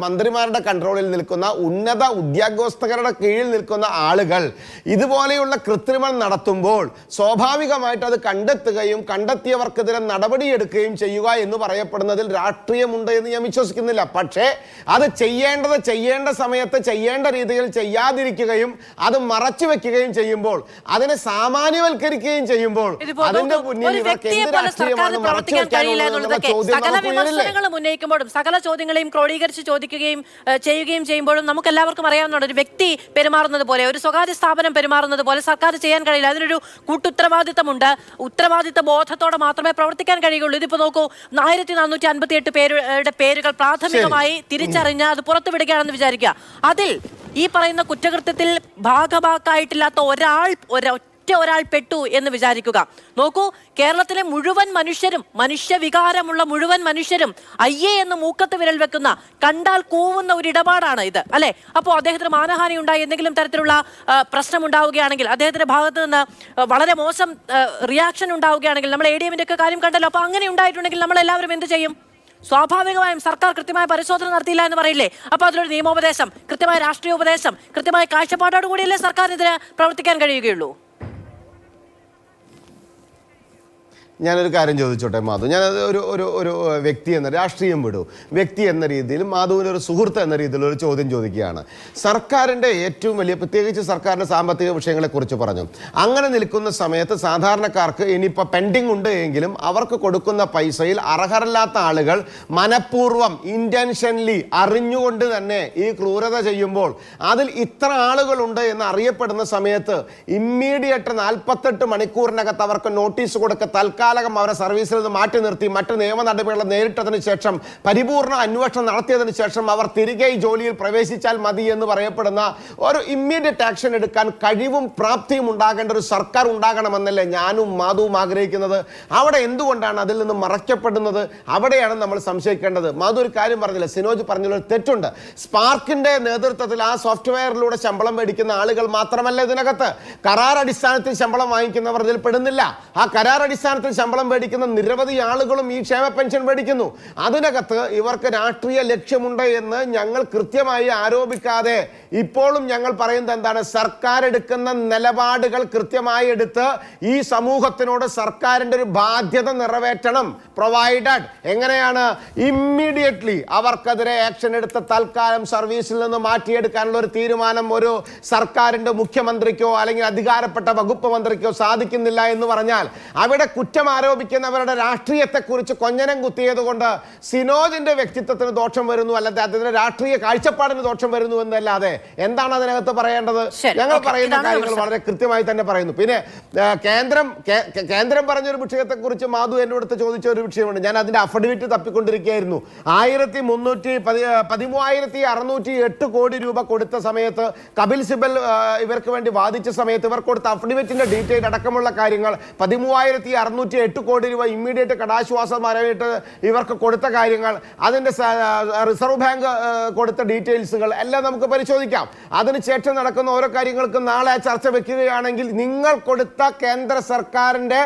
മന്ത്രിമാരുടെ കൺട്രോളിൽ നിൽക്കുന്ന, ഉന്നത ഉദ്യോഗസ്ഥരുടെ കീഴിൽ നിൽക്കുന്ന ആളുകൾ ഇതുപോലെയുള്ള കൃത്രിമം നടത്തുമ്പോൾ സ്വാഭാവികമായിട്ട് അത് കണ്ടെത്തുകയും കണ്ടെത്തിയവർക്കെതിരെ നടപടിയെടുക്കുകയും ചെയ്യുക എന്ന് പറയപ്പെടുന്നതിൽ രാഷ്ട്രീയമുണ്ട് എന്ന് ഞാൻ വിശ്വസിക്കുന്നില്ല. പക്ഷേ അത് ചെയ്യേണ്ട സമയത്ത് ചെയ്യേണ്ട രീതിയിൽ ചെയ്യാതിരിക്കുകയും അത് മറച്ചു വെക്കുകയും ചെയ്യുമ്പോൾ, അതിനെ സാമാന്യവൽക്കരിക്കുകയും ചെയ്യുമ്പോൾ അതിന്റെ മുന്നിൽ ഇവർക്ക് എന്ത് പ്രവർത്തിക്കാൻ കഴിയില്ല എന്നുള്ളതൊക്കെ സകല വിമർശനങ്ങളും ഉന്നയിക്കുമ്പോഴും സകല ചോദ്യങ്ങളെയും ക്രോഡീകരിച്ച് ചോദിക്കുകയും ചെയ്യുകയും ചെയ്യുമ്പോഴും നമുക്ക് എല്ലാവർക്കും അറിയാവുന്ന ഒരു വ്യക്തി പെരുമാറുന്നത് പോലെ, ഒരു സ്വകാര്യ സ്ഥാപനം പെരുമാറുന്നത് പോലെ സർക്കാർ ചെയ്യാൻ കഴിയില്ല. അതിനൊരു കൂട്ടുത്തരവാദിത്തമുണ്ട്. ഉത്തരവാദിത്ത ബോധത്തോടെ മാത്രമേ പ്രവർത്തിക്കാൻ കഴിയുള്ളൂ. ഇതിപ്പോ നോക്കൂ, 1458 പേരുടെ പേരുകൾ പ്രാഥമികമായി തിരിച്ചറിഞ്ഞ് അത് പുറത്തുവിടുകയാണെന്ന് വിചാരിക്കുക. അതിൽ ഈ പറയുന്ന കുറ്റകൃത്യത്തിൽ ഭാഗഭാക്കായിട്ടില്ലാത്ത ഒരാൾ പെട്ടു എന്ന് വിചാരിക്കുക. നോക്കൂ, കേരളത്തിലെ മുഴുവൻ മനുഷ്യരും, മനുഷ്യവികാരമുള്ള മുഴുവൻ മനുഷ്യരും അയ്യേ എന്ന് മൂക്കത്ത് വിരൽ വെക്കുന്ന, കണ്ടാൽ കൂവുന്ന ഒരു ഇടപാടാണ് ഇത്, അല്ലെ? അപ്പോൾ അദ്ദേഹത്തിന് മാനഹാനി ഉണ്ടായി, എന്തെങ്കിലും തരത്തിലുള്ള പ്രശ്നം ഉണ്ടാവുകയാണെങ്കിൽ, അദ്ദേഹത്തിന്റെ ഭാഗത്ത് നിന്ന് വളരെ മോശം റിയാക്ഷൻ ഉണ്ടാവുകയാണെങ്കിൽ, നമ്മൾ ADM-ന്റെ ഒക്കെ കാര്യം കണ്ടല്ലോ. അപ്പോൾ അങ്ങനെ ഉണ്ടായിട്ടുണ്ടെങ്കിൽ നമ്മൾ എല്ലാവരും എന്ത് ചെയ്യും? സ്വാഭാവികമായും സർക്കാർ കൃത്യമായ പരിശോധന നടത്തിയില്ല എന്ന് പറയില്ലേ? അപ്പോൾ അതിലൊരു നിയമോപദേശം, കൃത്യമായ രാഷ്ട്രീയ ഉപദേശം, കൃത്യമായ കാഴ്ചപ്പാടോടുകൂടിയല്ലേ സർക്കാരിനെതിരെ പ്രവർത്തിക്കാൻ കഴിയുകയുള്ളൂ? ഞാനൊരു കാര്യം ചോദിച്ചോട്ടെ മാധു, ഞാനത് ഒരു വ്യക്തി എന്ന രാഷ്ട്രീയം വിടൂ, വ്യക്തി എന്ന രീതിയിൽ മാധുവിനൊരു സുഹൃത്ത് എന്ന രീതിയിൽ ഒരു ചോദ്യം ചോദിക്കുകയാണ്. സർക്കാരിൻ്റെ ഏറ്റവും വലിയ, പ്രത്യേകിച്ച് സർക്കാരിൻ്റെ സാമ്പത്തിക വിഷയങ്ങളെക്കുറിച്ച് പറഞ്ഞു. അങ്ങനെ നിൽക്കുന്ന സമയത്ത് സാധാരണക്കാർക്ക് ഇനിയിപ്പോൾ പെൻഡിങ് ഉണ്ട് എങ്കിലും അവർക്ക് കൊടുക്കുന്ന പൈസയിൽ അർഹരല്ലാത്ത ആളുകൾ മനഃപൂർവ്വം ഇൻറ്റൻഷനലി അറിഞ്ഞുകൊണ്ട് തന്നെ ഈ ക്രൂരത ചെയ്യുമ്പോൾ അതിൽ ഇത്ര ആളുകളുണ്ട് എന്ന് അറിയപ്പെടുന്ന സമയത്ത് ഇമ്മീഡിയറ്റ് 48 മണിക്കൂറിനകത്ത് അവർക്ക് നോട്ടീസ് കൊടുക്കുക, തൽക്കാലം അവരെ സർവീസിൽ നിന്ന് മാറ്റി നിർത്തി മറ്റ് നിയമ നടപടികൾ നേരിട്ടതിന് ശേഷം പരിപൂർണ അന്വേഷണം നടത്തിയതിനു ശേഷം അവർ തിരികെ ഈ ജോലിയിൽ പ്രവേശിച്ചാൽ മതി എന്ന് പറയപ്പെടുന്ന ഒരു ഇമ്മീഡിയറ്റ് ആക്ഷൻ എടുക്കാൻ കഴിവും പ്രാപ്തിയും ഉണ്ടാകേണ്ട ഒരു സർക്കാർ ഉണ്ടാകണമെന്നല്ലേ ഞാനും മാധുവും ആഗ്രഹിക്കുന്നത്. അവിടെ എന്തുകൊണ്ടാണ് അതിൽ നിന്ന് മറയ്ക്കപ്പെടുന്നത്? അവിടെയാണ് നമ്മൾ സംശയിക്കേണ്ടത്. മാധു ഒരു കാര്യം പറഞ്ഞില്ല, സിനോജ് പറഞ്ഞൊരു തെറ്റുണ്ട്. സ്പാർക്കിന്റെ നേതൃത്വത്തിൽ ആ സോഫ്റ്റ്വെയറിലൂടെ ശമ്പളം മേടിക്കുന്ന ആളുകൾ മാത്രമല്ല ഇതിനകത്ത്, കരാർ അടിസ്ഥാനത്തിൽ ശമ്പളം വാങ്ങിക്കുന്നവർ ഇതിൽ പെടുന്നില്ല. ആ കരാർ അടിസ്ഥാനത്തിൽ ശമ്പളം മേടിക്കുന്ന നിരവധി ആളുകളും ഈ ക്ഷേമ പെൻഷൻ മേടിക്കുന്നു. അതിനകത്ത് ഇവർക്ക് രാഷ്ട്രീയ ലക്ഷ്യമുണ്ട് എന്ന് ഞങ്ങൾ കൃത്യമായി ആരോപിക്കാതെ ഇപ്പോഴും ഞങ്ങൾ പറയുന്നത് എന്താണ്? സർക്കാർ എടുക്കുന്ന നിലപാടുകൾ കൃത്യമായി എടുത്ത് ഈ സമൂഹത്തിനോട് സർക്കാരിൻ്റെ ഒരു ബാധ്യത നിറവേറ്റണം. പ്രൊവൈഡഡ് എങ്ങനെയാണ്? ഇമ്മീഡിയറ്റ്ലി അവർക്കെതിരെ ആക്ഷൻ എടുത്ത് തൽക്കാലം സർവീസിൽ നിന്ന് മാറ്റിയെടുക്കാനുള്ള ഒരു തീരുമാനം ഒരു സർക്കാരിൻ്റെ മുഖ്യമന്ത്രിക്കോ അല്ലെങ്കിൽ അധികാരപ്പെട്ട വകുപ്പ് മന്ത്രിക്കോ സാധിക്കുന്നില്ല എന്ന് പറഞ്ഞാൽ അവിടെ കുറ്റം ആരോപിക്കുന്നവരുടെ രാഷ്ട്രീയത്തെക്കുറിച്ച് കൊഞ്ഞനം കുത്തിയത് കൊണ്ട് സിനോജിന്റെ വ്യക്തിത്വത്തിന് ദോഷം വരുന്നു, അല്ലെങ്കിൽ അതിന്റെ രാഷ്ട്രീയ കാഴ്ചപ്പാടിന് ദോഷം വരുന്നു എന്നല്ലാതെ എന്താണ് അതിനകത്ത് പറയേണ്ടത്? ഞങ്ങൾ പറയുന്ന കാര്യങ്ങൾ വളരെ കൃത്യമായി തന്നെ പറയുന്നു. പിന്നെ കേന്ദ്രം പറഞ്ഞൊരു വിഷയത്തെക്കുറിച്ച് മാധു എന്റെ അടുത്ത് ചോദിച്ച ഒരു വിഷയമുണ്ട്. ഞാൻ അതിന്റെ അഫിഡവിറ്റ് തപ്പിക്കൊണ്ടിരിക്കുകയായിരുന്നു. 13,608 കോടി രൂപ കൊടുത്ത സമയത്ത് കപിൽ സിബൽ ഇവർക്ക് വേണ്ടി വാദിച്ച സമയത്ത് ഇവർ കൊടുത്ത അഫിഡവിറ്റിന്റെ ഡീറ്റെയിൽ അടക്കമുള്ള കാര്യങ്ങൾ 13,608 കോടി രൂപ ഇമ്മീഡിയറ്റ് കടാശ്വാസമായിട്ട് ഇവർക്ക് കൊടുത്ത കാര്യങ്ങൾ, അതിന്റെ റിസർവ് ബാങ്ക് കൊടുത്ത ഡീറ്റെയിൽസുകൾ എല്ലാം നമുക്ക് പരിശോധിക്കാം. അതിനുശേഷം നടക്കുന്ന ഓരോ കാര്യങ്ങൾക്കും നാളെ ചർച്ച വെക്കുകയാണെങ്കിൽ നിങ്ങൾ കൊടുത്ത കേന്ദ്ര സർക്കാരിന്റെ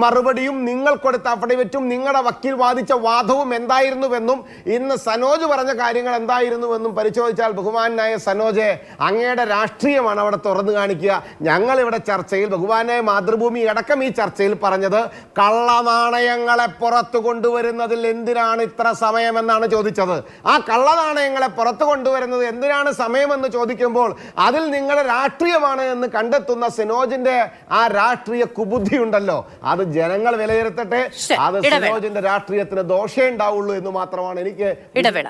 മറുപടിയും നിങ്ങൾ കൊടുത്ത അഫിഡവിറ്റും നിങ്ങളുടെ വക്കീൽ വാദിച്ച വാദവും എന്തായിരുന്നുവെന്നും ഇന്ന് സനോജ് പറഞ്ഞ കാര്യങ്ങൾ എന്തായിരുന്നുവെന്നും പരിശോധിച്ചാൽ ബഹുമാനായ സനോജെ, അങ്ങയുടെ രാഷ്ട്രീയമാണ് അവിടെ തുറന്നു കാണിക്കുക. ഞങ്ങൾ ഇവിടെ ചർച്ചയിൽ ബഹുമാനായ മാതൃഭൂമി അടക്കം ഈ ചർച്ചയിൽ പറഞ്ഞത് കള്ളനാണയങ്ങളെ പുറത്തു കൊണ്ടുവരുന്നതിൽ എന്തിനാണ് ഇത്ര സമയമെന്നാണ് ചോദിച്ചത്. ആ കള്ളനാണയങ്ങളെ പുറത്തു കൊണ്ടുവരുന്നത് എന്തിനാണ് സമയമെന്ന് ചോദിക്കുമ്പോൾ അതിൽ നിങ്ങളുടെ രാഷ്ട്രീയമാണ് എന്ന് കണ്ടെത്തുന്ന സിനോജിന്റെ ആ രാഷ്ട്രീയ കുബുദ്ധി ഉണ്ടല്ലോ, അത് ജനങ്ങൾ വിലയിരുത്തട്ടെ. അത് സിനോജിന്റെ രാഷ്ട്രീയത്തിന് ദോഷേ ഉണ്ടാവുള്ളൂ എന്ന് മാത്രമാണ് എനിക്ക്. ഇടവേള.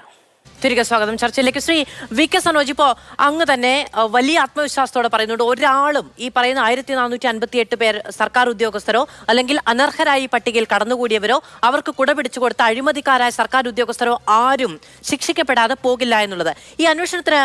തിരികെ സ്വാഗതം ചർച്ചയിലേക്ക്. ശ്രീ വി കെ സനോജ്, ഇപ്പോൾ അങ്ങ് തന്നെ വലിയ ആത്മവിശ്വാസത്തോടെ പറയുന്നുണ്ട് ഒരാളും ഈ പറയുന്ന 1458 പേർ സർക്കാർ ഉദ്യോഗസ്ഥരോ അല്ലെങ്കിൽ അനർഹരായി പട്ടികയിൽ കടന്നുകൂടിയവരോ അവർക്ക് കുട പിടിച്ചു കൊടുത്ത അഴിമതിക്കാരായ സർക്കാർ ഉദ്യോഗസ്ഥരോ ആരും ശിക്ഷിക്കപ്പെടാതെ പോകില്ല എന്നുള്ളത്. ഈ അന്വേഷണത്തിന്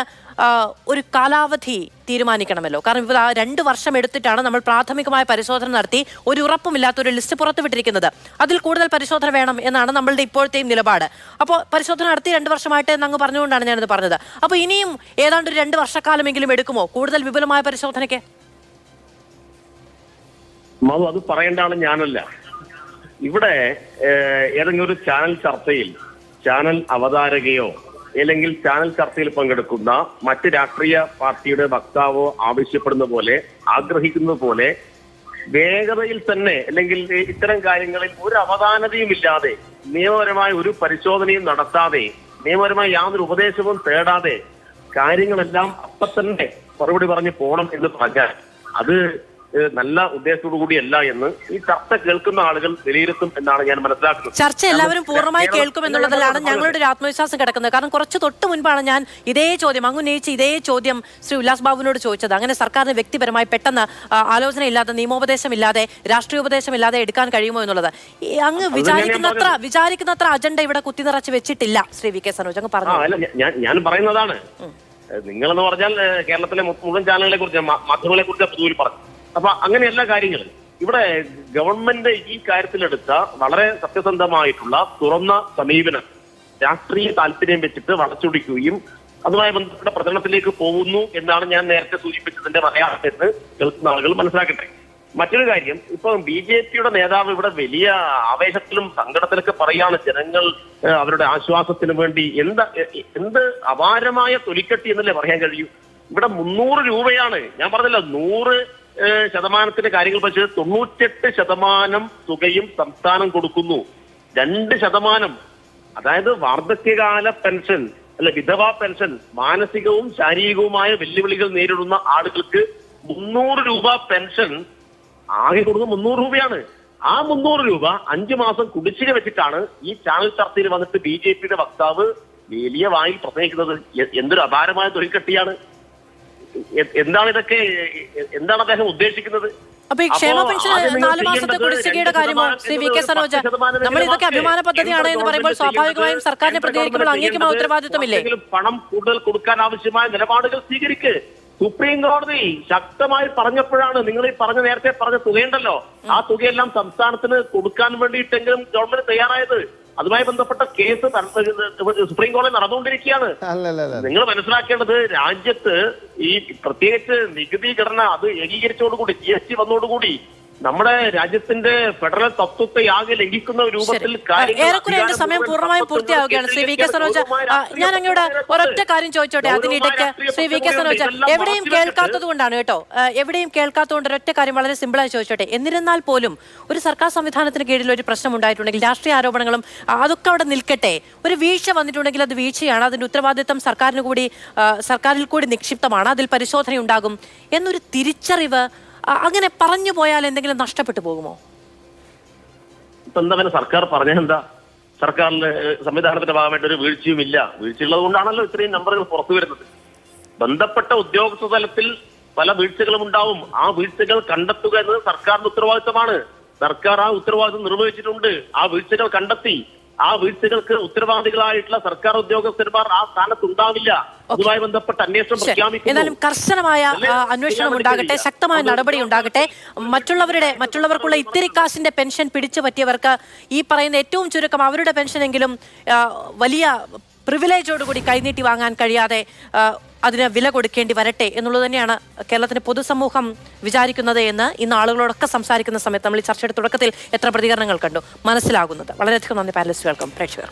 ഒരു കാലാവധി തീരുമാനിക്കണമല്ലോ. കാരണം ഇപ്പോൾ 2 വർഷം എടുത്തിട്ടാണ് നമ്മൾ പ്രാഥമികമായ പരിശോധന നടത്തി ഒരു ഉറപ്പുമില്ലാത്ത ഒരു ലിസ്റ്റ് പുറത്തുവിട്ടിരിക്കുന്നത്. അതിൽ കൂടുതൽ പരിശോധന വേണം എന്നാണ് നമ്മളുടെ ഇപ്പോഴത്തെയും നിലപാട്. അപ്പോൾ പരിശോധന നടത്തി 2 വർഷമായിട്ട് എന്നങ്ങ് പറഞ്ഞുകൊണ്ടാണ് ഞാനിത് പറഞ്ഞത്. അപ്പോൾ ഇനിയും ഏതാണ്ട് ഒരു 2 വർഷക്കാലമെങ്കിലും എടുക്കുമോ കൂടുതൽ വിപുലമായ പരിശോധനയ്ക്ക്? അത് പറയേണ്ടതാണ് ഞാനല്ല. ഇവിടെ ഏതെങ്കിലും ഒരു ചാനൽ ചർച്ചയിൽ ചാനൽ അവതാരകയോ അല്ലെങ്കിൽ ചാനൽ ചർച്ചയിൽ പങ്കെടുക്കുന്ന മറ്റ് രാഷ്ട്രീയ പാർട്ടിയുടെ വക്താവോ ആവശ്യപ്പെടുന്ന പോലെ ആഗ്രഹിക്കുന്നത് പോലെ വേഗതയിൽ തന്നെ അല്ലെങ്കിൽ ഇത്തരം കാര്യങ്ങളിൽ ഒരു അവധാനതയും ഇല്ലാതെ നിയമപരമായ ഒരു പരിശോധനയും നടത്താതെ നിയമപരമായ യാതൊരു ഉപദേശവും തേടാതെ കാര്യങ്ങളെല്ലാം അപ്പം തന്നെ മറുപടി പറഞ്ഞ് പോകണം എന്ന് പറഞ്ഞാൽ അത് നല്ല ഉദ്ദേശത്തോടു കൂടിയല്ല എന്ന് ഈ ചർച്ച കേൾക്കുന്ന ആളുകൾ വിലയിരുത്തും എന്നാണ് ഞാൻ മനസ്സിലാക്കുന്നത്. ചർച്ച എല്ലാവരും പൂർണ്ണമായി കേൾക്കും എന്നുള്ളതിലാണ് ഞങ്ങളുടെ ഒരു ആത്മവിശ്വാസം കിടക്കുന്നത്. കാരണം കുറച്ച് തൊട്ട് മുൻപാണ് ഞാൻ ഇതേ ചോദ്യം ഉന്നയിച്ച് ഇതേ ചോദ്യം ശ്രീ ഉല്ലാസ് ബാബുവിനോട് ചോദിച്ചത്. അങ്ങനെ സർക്കാരിന് വ്യക്തിപരമായി പെട്ടെന്ന് ആലോചനയില്ലാതെ നിയമോപദേശമില്ലാതെ രാഷ്ട്രീയോപദേശമില്ലാതെ എടുക്കാൻ കഴിയുമോ എന്നുള്ളത് അങ്ങ് വിചാരിക്കുന്നത്ര അജണ്ട ഇവിടെ കുത്തിനിറച്ച് വെച്ചിട്ടില്ല. ശ്രീ വി കെ സനോജ് അങ്ങ് പറഞ്ഞു. ഞാൻ പറയുന്നതാണ്, നിങ്ങളെന്ന് പറഞ്ഞാൽ കേരളത്തിലെ മുഴുവൻ ചാനലുകളെ കുറിച്ച് മാധ്യമങ്ങളെ കുറിച്ച് പൊതുവിൽ പറഞ്ഞു. അപ്പൊ അങ്ങനെയല്ല കാര്യങ്ങൾ. ഇവിടെ ഗവൺമെന്റ് ഈ കാര്യത്തിലെടുത്ത വളരെ സത്യസന്ധമായിട്ടുള്ള തുറന്ന സമീപനം രാഷ്ട്രീയ താല്പര്യം വെച്ചിട്ട് വളച്ചൊടിക്കുകയും അതുമായി ബന്ധപ്പെട്ട പ്രചരണത്തിലേക്ക് പോകുന്നു എന്നാണ് ഞാൻ നേരത്തെ സൂചിപ്പിച്ചതിന്റെ മലയാളത്തിൽ കേൾക്കുന്ന ആളുകൾ മനസ്സിലാക്കട്ടെ. മറ്റൊരു കാര്യം, ഇപ്പൊ BJP-യുടെ നേതാവ് ഇവിടെ വലിയ ആവേശത്തിലും സങ്കടത്തിലൊക്കെ പറയാണ് ജനങ്ങൾ അവരുടെ ആശ്വാസത്തിന് വേണ്ടി എന്ത് അപാരമായ തൊലിക്കെട്ടി എന്നല്ലേ പറയാൻ കഴിയൂ. ഇവിടെ 300 രൂപയാണ്. ഞാൻ പറഞ്ഞല്ലോ 100% കാര്യങ്ങൾ പക്ഷേ 98% തുകയും സംസ്ഥാനം കൊടുക്കുന്നു. 2%, അതായത് വാർദ്ധക്യകാല പെൻഷൻ അല്ല വിധവാ പെൻഷൻ, മാനസികവും ശാരീരികവുമായ വെല്ലുവിളികൾ നേരിടുന്ന ആളുകൾക്ക് 300 രൂപ പെൻഷൻ ആകെ കൊടുക്കുന്നത് 300 രൂപയാണ്. ആ 300 രൂപ 5 മാസം കുടിശ്ശിക വെച്ചിട്ടാണ് ഈ ചാനൽ ചർച്ചയിൽ വന്നിട്ട് BJP-യുടെ വക്താവ് വലിയ വായിൽ പ്രസംഗിക്കുന്നത്. എന്തൊരു അപാരമായ തൊഴിൽക്കട്ടിയാണ്. എന്താണ് ഇതൊക്കെ? എന്താണ് അദ്ദേഹം ഉദ്ദേശിക്കുന്നത്? അപ്പൊ ഈ ക്ഷേമ പെൻഷൻ 4 മാസത്തെ കുടിശ്ശികയുടെ കാര്യമോ ശ്രീ വി കെ സനോജ്? നമ്മൾ ഇതൊക്കെ അഭിമാന പദ്ധതിയാണ് എന്ന് പറയുമ്പോൾ സ്വാഭാവികമായും സർക്കാരിനെ പ്രതികരിക്കുമ്പോൾ അങ്ങേക്കും ഉത്തരവാദിത്വമില്ലേ? പണം കൂടുതൽ കൊടുക്കാൻ ആവശ്യമായ നിലപാടുകൾ സ്വീകരിക്ക്. സുപ്രീം കോടതി ശക്തമായി പറഞ്ഞപ്പോഴാണ് നിങ്ങൾ ഈ നേരത്തെ പറഞ്ഞ തുകയുണ്ടല്ലോ, ആ തുകയെല്ലാം സംസ്ഥാനത്തിന് കൊടുക്കാൻ വേണ്ടിയിട്ടെങ്കിലും ഗവൺമെന്റ് തയ്യാറായത്. അതുമായി ബന്ധപ്പെട്ട കേസ് സുപ്രീം കോടതി നടന്നുകൊണ്ടിരിക്കുകയാണ്. നിങ്ങൾ മനസ്സിലാക്കേണ്ടത് രാജ്യത്ത് ഈ പ്രത്യേകിച്ച് നികുതി ഘടന അത് ഏകീകരിച്ചോടുകൂടി GST വന്നോടുകൂടി നമ്മുടെ രാജ്യത്തിന്റെ ഫെഡറൽ തത്വത്തെ ആകെ ലംഘിക്കുന്ന രൂപത്തിൽ ഏറെക്കുറെ എന്റെ സമയം പൂർണ്ണമായും പൂർത്തിയാവുകയാണ്. ശ്രീ വി കെ സനോജ്, ഞാൻ അങ്ങോട്ട് ഒരൊറ്റ കാര്യം ചോദിച്ചോട്ടെ അതിനിടയ്ക്ക്. ശ്രീ വി കെ സനോജ്, എവിടെയും കേൾക്കാത്തത് കൊണ്ടാണ് കേട്ടോ, എവിടെയും കേൾക്കാത്തതുകൊണ്ട് ഒരൊറ്റ കാര്യം വളരെ സിമ്പിളായി ചോദിച്ചോട്ടെ. എന്നിരുന്നാൽ പോലും ഒരു സർക്കാർ സംവിധാനത്തിന് കീഴിൽ ഒരു പ്രശ്നം ഉണ്ടായിട്ടുണ്ടെങ്കിൽ രാഷ്ട്രീയ ആരോപണങ്ങളും അതൊക്കെ അവിടെ നിൽക്കട്ടെ, ഒരു വീഴ്ച വന്നിട്ടുണ്ടെങ്കിൽ അത് വീഴ്ചയാണ്, അതിന്റെ ഉത്തരവാദിത്തം സർക്കാരിൽ കൂടി നിക്ഷിപ്തമാണ്, അതിൽ പരിശോധന ഉണ്ടാകും എന്നൊരു തിരിച്ചറിവ് അങ്ങനെ പറഞ്ഞു പോയാൽ എന്തെങ്കിലും നഷ്ടപ്പെട്ടു പോകുമോ? എന്താ സർക്കാർ പറഞ്ഞെന്താ? സർക്കാരിന്റെ സംവിധാനത്തിന്റെ ഭാഗമായിട്ട് ഒരു വീഴ്ചയും ഇല്ല. വീഴ്ചയുള്ളത് കൊണ്ടാണല്ലോ ഇത്രയും നമ്പറുകൾ പുറത്തു വരുന്നത്. ബന്ധപ്പെട്ട ഉദ്യോഗസ്ഥ തലത്തിൽ പല വീഴ്ചകളും ഉണ്ടാവും. ആ വീഴ്ചകൾ കണ്ടെത്തുക എന്നത് സർക്കാരിന്റെ ഉത്തരവാദിത്തമാണ്. സർക്കാർ ആ ഉത്തരവാദിത്തം നിർവഹിച്ചിട്ടുണ്ട്. ആ വീഴ്ചകൾ കണ്ടെത്തി. ആ വീഴ്ചകൾക്ക് ഉത്തരവാദികളായിട്ടുള്ള സർക്കാർ ഉദ്യോഗസ്ഥന്മാർ ആ സ്ഥാനത്ത് ഉണ്ടാവില്ല. അതുമായി ബന്ധപ്പെട്ട അന്വേഷണം പ്രഖ്യാപിക്കും. എന്നാലും കർശനമായ അന്വേഷണം ഉണ്ടാകട്ടെ, ശക്തമായ നടപടി ഉണ്ടാകട്ടെ. മറ്റുള്ളവർക്കുള്ള ഇത്തിരി കാശിന്റെ പെൻഷൻ പിടിച്ചു പറ്റിയവർക്ക് ഈ പറയുന്ന ഏറ്റവും ചുരുക്കം അവരുടെ പെൻഷനെങ്കിലും വലിയ പ്രിവിലേജോടുകൂടി കൈനീട്ടി വാങ്ങാൻ കഴിയാതെ അതിന് വില കൊടുക്കേണ്ടി വരട്ടെ എന്നുള്ളത് തന്നെയാണ് കേരളത്തിന്റെ പൊതുസമൂഹം വിചാരിക്കുന്നത് എന്ന് ഇന്ന് ആളുകളോടൊക്കെ സംസാരിക്കുന്ന സമയത്ത് നമ്മൾ ഈ ചർച്ചയുടെ തുടക്കത്തിൽ എത്ര പ്രതികരണങ്ങൾ കണ്ടു മനസ്സിലാകുന്നത്. വളരെയധികം നന്ദി പാനലിസ്റ്റുകൾക്കും പ്രേക്ഷകർക്കും.